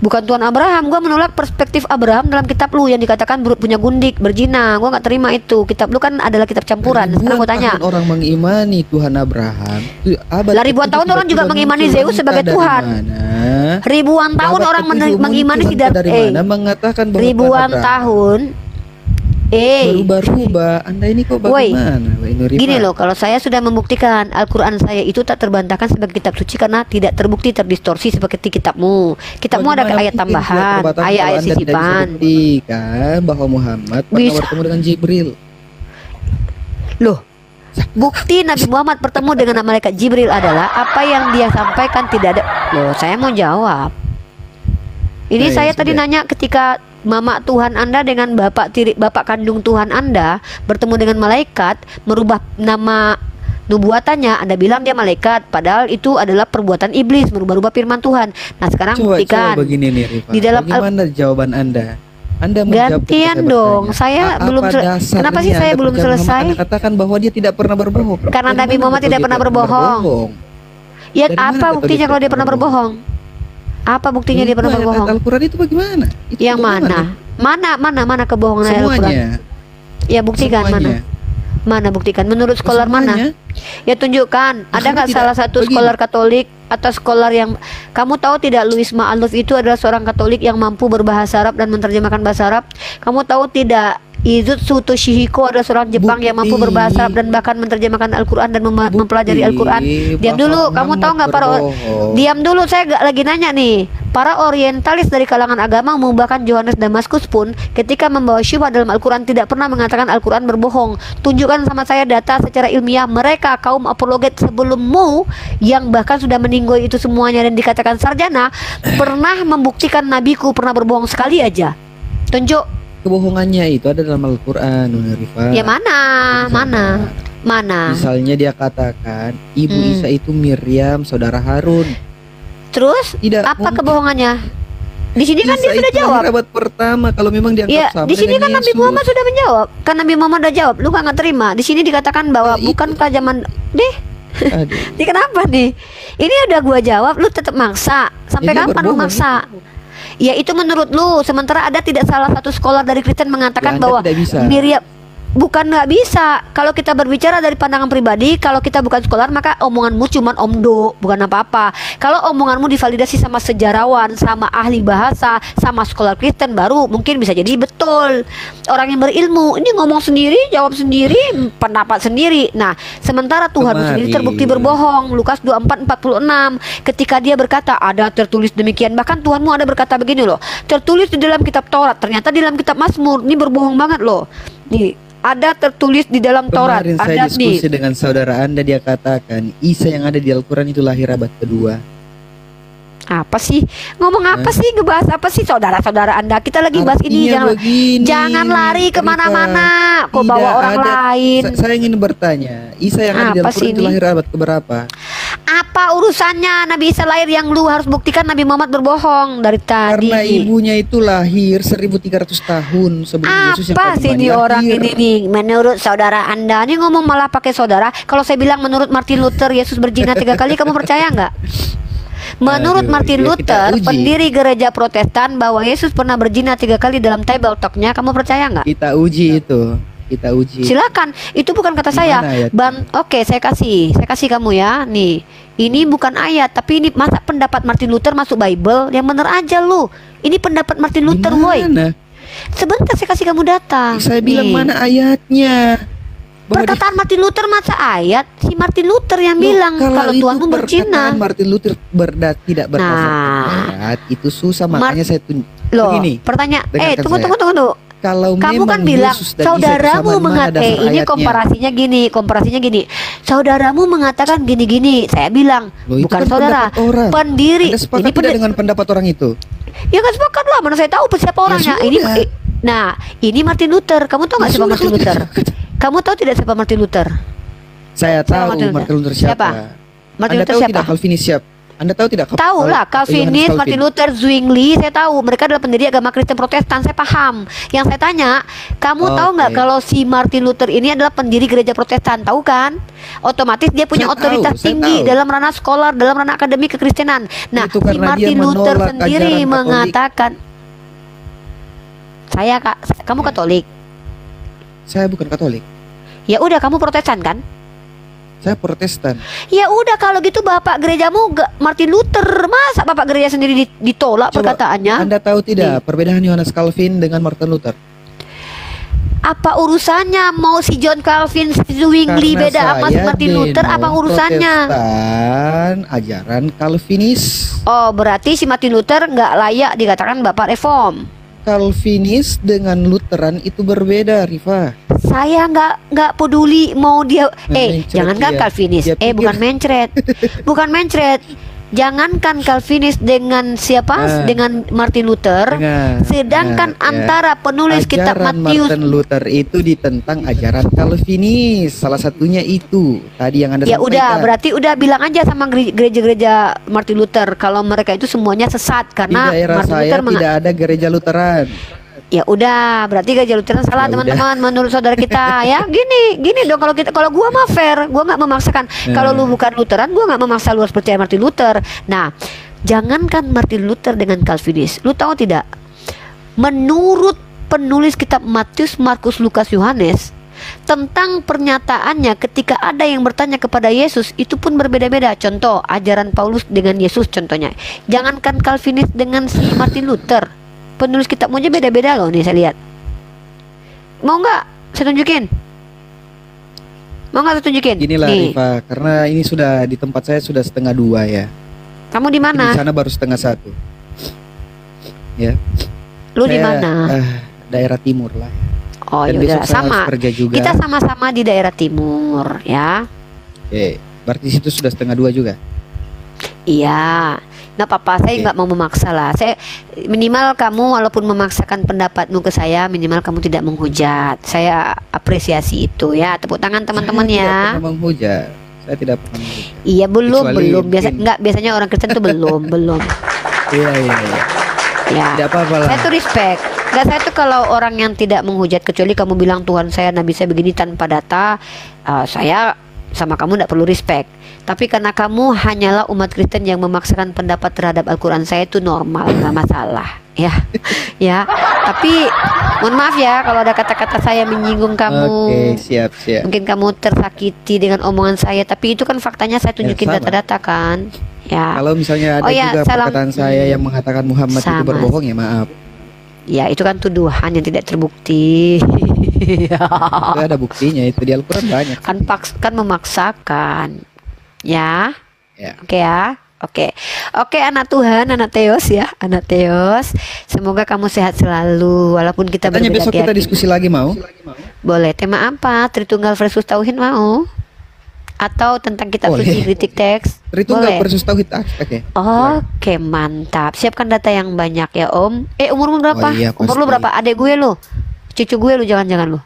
Bukan Tuhan Abraham, gua menolak perspektif Abraham dalam kitab lu yang dikatakan punya gundik, berzina. Gua nggak terima itu. Kitab lu kan adalah kitab campuran. Sekarang gua tanya. Tahun orang mengimani Tuhan Abraham. Lah, ribuan tahun orang juga mengimani Zeus sebagai Tuhan. Ribuan tahun orang mengimani si mengatakan bahwa ribuan Tuhan Abraham tahun. berubah-ubah. Anda ini kok Woi, bagaimana? Woi, Nurifah? Gini loh, kalau saya sudah membuktikan Al-Quran saya itu tak terbantahkan sebagai kitab suci karena tidak terbukti terdistorsi seperti kitabmu. Kitabmu ada Bagaimana ayat mungkin tambahan, tidak terbantahkan ayat-ayat kalau Anda tidak bisa sisipan. buktikan bahwa Muhammad pernah Bisa. bertemu dengan Jibril. Loh, bukti Nabi Muhammad bertemu dengan malaikat Jibril adalah apa yang dia sampaikan tidak ada. Loh, saya mau jawab. Ini Nah, saya ya tadi sudah. nanya ketika mama Tuhan Anda dengan bapak kandung Tuhan Anda bertemu dengan malaikat, merubah nama nubuatannya, Anda bilang dia malaikat, padahal itu adalah perbuatan iblis, merubah-rubah firman Tuhan. Nah sekarang buktikan. Coba begini nih Rifa, Di dalam bagaimana jawaban Anda? Anda menjawab ketika gantian saya dong. bertanya. Saya belum kenapa sih saya belum selesai? Anda katakan bahwa dia tidak pernah berbohong. Karena Dari Nabi mana Muhammad betul tidak dia pernah berbohong. Ya Dari mana apa betul buktinya dia kalau dia tidak pernah pernah berbohong? Apa buktinya dia pernah Ayat berbohong? Al-Quran itu bagaimana? Itu Yang bagaimana? mana kebohongan ayat Al-Quran? Semuanya. Ya buktikan Semuanya. mana buktikan menurut skolar Semuanya. mana? Ya tunjukkan. Ada nggak Tidak, salah satu begini. skolar Katolik atau skolar yang kamu tahu tidak, Louis Maaluf itu adalah seorang Katolik yang mampu berbahasa Arab dan menerjemahkan bahasa Arab. Kamu tahu tidak, Izutsu Toshihiko adalah seorang Jepang yang mampu Bukti. berbahasa Arab dan bahkan menerjemahkan Al-Quran dan mempelajari Al-Quran. Diam dulu, kamu tahu nggak diam dulu, saya lagi nanya nih. Para orientalis dari kalangan agama bahkan Yohanes Damaskus pun ketika membawa syubhat dalam Al-Quran tidak pernah mengatakan Al-Quran berbohong. Tunjukkan sama saya data secara ilmiah mereka kaum apologet sebelummu yang bahkan sudah meninggoy itu semuanya dan dikatakan sarjana pernah membuktikan nabiku pernah berbohong sekali aja. Tunjuk. Kebohongannya itu ada dalam Al-Quran, Nona Rifa. Ya mana? Misalnya dia katakan ibu Isa itu Miriam, saudara Harun. Terus Tidak apa mungkin. kebohongannya? Di sini kan dia Isa sudah itu jawab. lahir abad pertama kalau memang dianggap Ya, sama di sini dengan kan Nabi Yesus. Muhammad sudah menjawab. Kan Nabi Muhammad sudah jawab. Lu nggak terima. Di sini dikatakan bahwa Itu. bukankah zaman Aduh. Ini kenapa nih? Ini udah gua jawab, lu tetap maksa. Sampai Ya, dia kapan lu berbohong. maksa? Ya itu menurut lu. Sementara ada tidak salah satu scholar dari Kristen mengatakan Ya, Anda bahwa tidak bisa. Miriam bukan nggak bisa. Kalau kita berbicara dari pandangan pribadi, kalau kita bukan scholar maka omonganmu cuman omdo, bukan apa-apa. Kalau omonganmu divalidasi sama sejarawan, sama ahli bahasa, sama scholar Kristen, baru mungkin bisa jadi betul. Orang yang berilmu ini ngomong sendiri, jawab sendiri, pendapat sendiri. Nah, sementara Tuhan Kemarin. sendiri terbukti berbohong. Lukas 24:46 ketika dia berkata ada tertulis demikian. Bahkan Tuhanmu ada berkata begini loh, tertulis di dalam kitab Taurat, ternyata di dalam kitab Mazmur. Ini berbohong banget loh. Nih ada tertulis di dalam Taurat. Kemarin saya Ada diskusi nih. dengan saudara Anda, dia katakan Isa yang ada di Al-Quran itu lahir abad kedua. Apa sih? Ngomong apa sih? Ngebahas apa sih saudara-saudara Anda? Kita lagi bahas ini. Artinya begini, Jangan lari Rika. kemana-mana. Kok Tidak bawa orang ada- lain? Saya ingin bertanya, Isa yang ada di Apa Al-Quran sih itu ini? lahir abad keberapa? Apa urusannya Nabi Isa lahir yang lu harus buktikan Nabi Muhammad berbohong dari tadi? Karena ibunya itu lahir 1300 tahun sebelum Yesus yang Apa sih kembali ini orang lahir. ini nih? Menurut saudara Anda ini ngomong malah pakai saudara. Kalau saya bilang menurut Martin Luther Yesus berzina 3 kali, kamu percaya nggak? Menurut Aduh, Martin ya kita Luther, uji. pendiri gereja Protestan, bahwa Yesus pernah berzina 3 kali dalam table talk-nya, kamu percaya nggak? Kita uji itu. Kita uji. Silakan, itu bukan kata Di saya. mana ayatnya? Oke, saya kasih kamu ya. Nih, ini bukan ayat, tapi ini masa pendapat Martin Luther masuk Bible? Yang bener aja lu. Ini pendapat Martin Luther, woi. Gimana? Sebentar saya kasih kamu data. Saya bilang Nih. mana ayatnya? Bahwa di- Perkataan Martin Luther masa ayat? Si Martin Luther yang Loh, bilang kalau itu Tuhanmu berzina. perkataan Martin Luther tidak berdasarkan Nah. ayat, itu susah, makanya saya Loh, begini. pertanyaan. dengarkan Tunggu. Kalau Kamu memang kan bilang Yesus dan Isa saudaramu bersamaan, mana dasar mengatakan ini ayatnya? komparasinya gini. Saudaramu mengatakan gini. Saya bilang Loh, itu bukan kan saudara, pendapat orang. pendiri. Anda sepakat Ini tidak dengan pendapat orang itu? Ya kan sepakat lah, mana saya tahu siapa orangnya. sudah. Ini Martin Luther. Kamu tahu nggak Ya siapa sudah, Martin kalau Luther? tidak sepakat. Kamu tahu tidak siapa Martin Luther? Saya Siapa tahu Martin Luther? Martin Luther siapa. Siapa? Martin Anda Luther tahu siapa? tidak Calvinis siapa? Anda tahu tidak? Tahu lah, Yohanes Calvinis, Calvin. Martin Luther, Zwingli, saya tahu. Mereka adalah pendiri agama Kristen Protestan, saya paham. Yang saya tanya, kamu tahu nggak Oke. kalau si Martin Luther ini adalah pendiri gereja Protestan, tahu kan? Otomatis dia punya Saya otoritas tahu, saya tinggi tahu. dalam ranah scholar, dalam ranah akademik kekristenan. Nah, Itu si karena dia Martin Luther menolak sendiri ajaran Katolik. mengatakan, kamu Katolik. Saya bukan Katolik. Ya udah, kamu Protestan kan? Saya Protestan. Ya udah, kalau gitu bapak gerejamu Martin Luther, masa bapak gereja sendiri ditolak Coba, perkataannya? Anda tahu tidak perbedaan Yohanes Calvin dengan Martin Luther? Apa urusannya? Mau si John Calvin, si Zwingli Karena beda sama si saya Martin Luther? Apa demo urusannya? Protestan, ajaran Calvinis. Oh, berarti si Martin Luther nggak layak dikatakan bapak reform. Calvinis dengan Lutheran itu berbeda, Rifa. Saya nggak peduli mau dia. Mencret Jangankan dia. Calvinis. Dia pikir- Bukan mencret. Bukan mencret. Jangankan Calvinis dengan siapa? Dengan Martin Luther. Sedangkan antara penulis kitab ajaran Matius, Martin Luther itu ditentang ajaran Calvinis. Salah satunya itu tadi yang Anda ya udah, sampaikan. berarti udah bilang aja sama gereja-gereja Martin Luther kalau mereka itu semuanya sesat Di karena daerah Martin saya Luther tidak ada gereja Lutheran. Ya udah, berarti gereja Lutheran salah Ya teman-teman menurut saudara kita ya. Gini dong, kalau gua mah fair, gua nggak memaksakan. Kalau lu bukan Lutheran, gua nggak memaksa lu harus percaya Martin Luther. Nah, jangankan Martin Luther dengan Calvinis, lu tahu tidak? Menurut penulis kitab Matius, Markus, Lukas, Yohanes, tentang pernyataannya ketika ada yang bertanya kepada Yesus itu pun berbeda-beda. Contoh, ajaran Paulus dengan Yesus contohnya. Jangankan Calvinis dengan si Martin Luther, penulis kitabmu aja beda-beda loh nih, saya lihat. Mau nggak saya tunjukin? Mau nggak saya tunjukin? Inilah Nih. Rifa, karena ini sudah di tempat saya sudah 1:30 ya. Kamu di Di mana? sana baru 1:30. Ya. Lu di Saya, mana? daerah timur lah. Oh Dan ya besok udah, saya sama. harus kerja juga. Kita sama-sama di daerah timur ya. Oke, berarti situ sudah 1:30 juga. Iya, nggak apa-apa. Saya Oke. nggak mau memaksa lah. Saya minimal kamu walaupun memaksakan pendapatmu ke saya, minimal kamu tidak menghujat. Saya apresiasi itu ya. Tepuk tangan teman-teman Saya tidak ya. pernah menghujat. Saya tidak pernah menghujat. Iya belum Kecuali biasa mungkin- nggak, biasanya orang Kristen tuh belum. Iya. Ya. Tidak apa-apa lah. Saya tuh respect. Nggak, saya tuh kalau orang yang tidak menghujat, kecuali kamu bilang Tuhan saya nabi saya begini tanpa data, saya sama kamu tidak perlu respect. Tapi karena kamu hanyalah umat Kristen yang memaksakan pendapat terhadap Al-Quran, saya itu normal, nggak masalah ya. Ya, tapi mohon maaf ya kalau ada kata-kata saya menyinggung kamu. Oke, siap. Mungkin kamu tersakiti dengan omongan saya, tapi itu kan faktanya saya tunjukin sama. data-data kan. Ya. Kalau misalnya ada Oh ya, juga salam. perkataan saya yang mengatakan Muhammad itu Sama. berbohong, ya maaf. Ya itu kan tuduhan yang tidak terbukti. Itu ada buktinya, itu di Al-Quran banyak. kan memaksakan. Ya. Ya. Oke ya. Oke anak Tuhan, anak Theos ya, anak Theos. Semoga kamu sehat selalu walaupun kita Katanya berbeda besok kita keyakinan. diskusi lagi, mau? Boleh, tema apa? Tritunggal versus Tauhid mau? Atau tentang kitab Boleh. suci kritik teks? Tritunggal Boleh. versus Tauhid. Oke. Oke, mantap. Siapkan data yang banyak ya, Om. Umurmu berapa? Oh iya, Umur lu pasti. berapa? Adek gue lu. Cucu gue lu, jangan-jangan lu.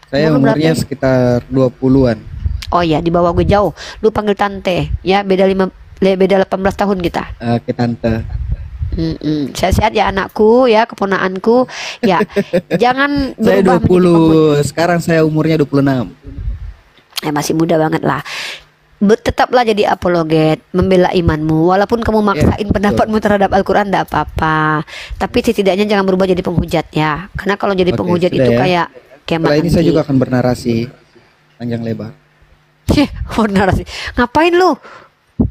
Saya Umur lu umurnya berapa? sekitar 20-an. Oh ya, di bawah gue jauh. Lu panggil tante. Ya, beda 18 tahun kita. Oke, tante. Sehat-sehat ya anakku, ya keponaanku. Ya, jangan Saya berubah menjadi pembunuh. 20, sekarang saya umurnya 26. Masih muda banget lah. Tetaplah jadi apologet, membela imanmu. Walaupun kamu maksain betul. pendapatmu terhadap Al-Quran, tidak apa-apa. Tapi setidaknya jangan berubah jadi penghujat ya. Karena kalau jadi Oke, penghujat sudah itu ya. kayak Setelah ini saya juga akan bernarasi panjang lebar. narasi. Ngapain lu?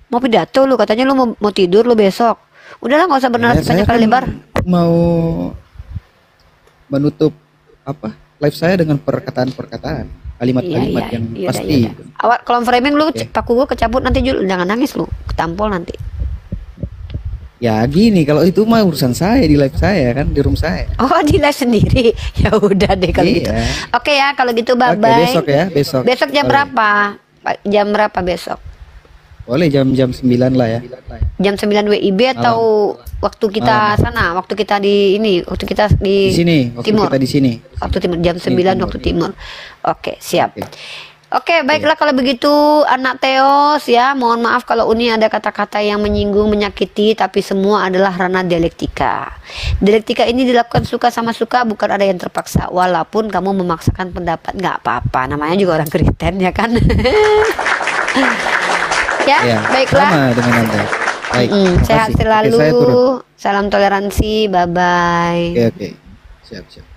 Mau pidato lu? Katanya lu mau tidur lu besok. Udahlah, nggak usah bernarasi Saya panjang kali kan lebar. mau menutup live saya dengan perkataan-perkataan, kalimat-kalimat yang pasti. Awal kalau framing lu Oke. paku gua kecabut nanti, Jul, jangan nangis lu, ketampol nanti. Ya gini, kalau itu mah urusan saya di live saya kan, di room saya. Oh, di live sendiri. Ya udah deh kalau gitu. Iya. Oke ya, kalau gitu bye Oke, bye. besok ya, besok. Besok jam Boleh. berapa? Jam berapa besok? Boleh jam 9 lah ya. Jam 9 WIB atau waktu kita sana, waktu kita waktu kita Di sini, waktu timur. kita di sini. Waktu timur jam 9 timur. waktu timur. Oke, siap. Oke. Oke, baiklah kalau begitu anak Theos ya. Mohon maaf kalau Uni ada kata-kata yang menyinggung, menyakiti, tapi semua adalah ranah dialektika. Dialektika ini dilakukan suka sama suka, bukan ada yang terpaksa. Walaupun kamu memaksakan pendapat, nggak apa-apa. Namanya juga orang Kristen ya kan. Ya, Ya, baiklah. sama dengan Anda. Baik. Sehat makasih. Oke, selalu. saya turun. Salam toleransi. Bye bye. Oke. Siap.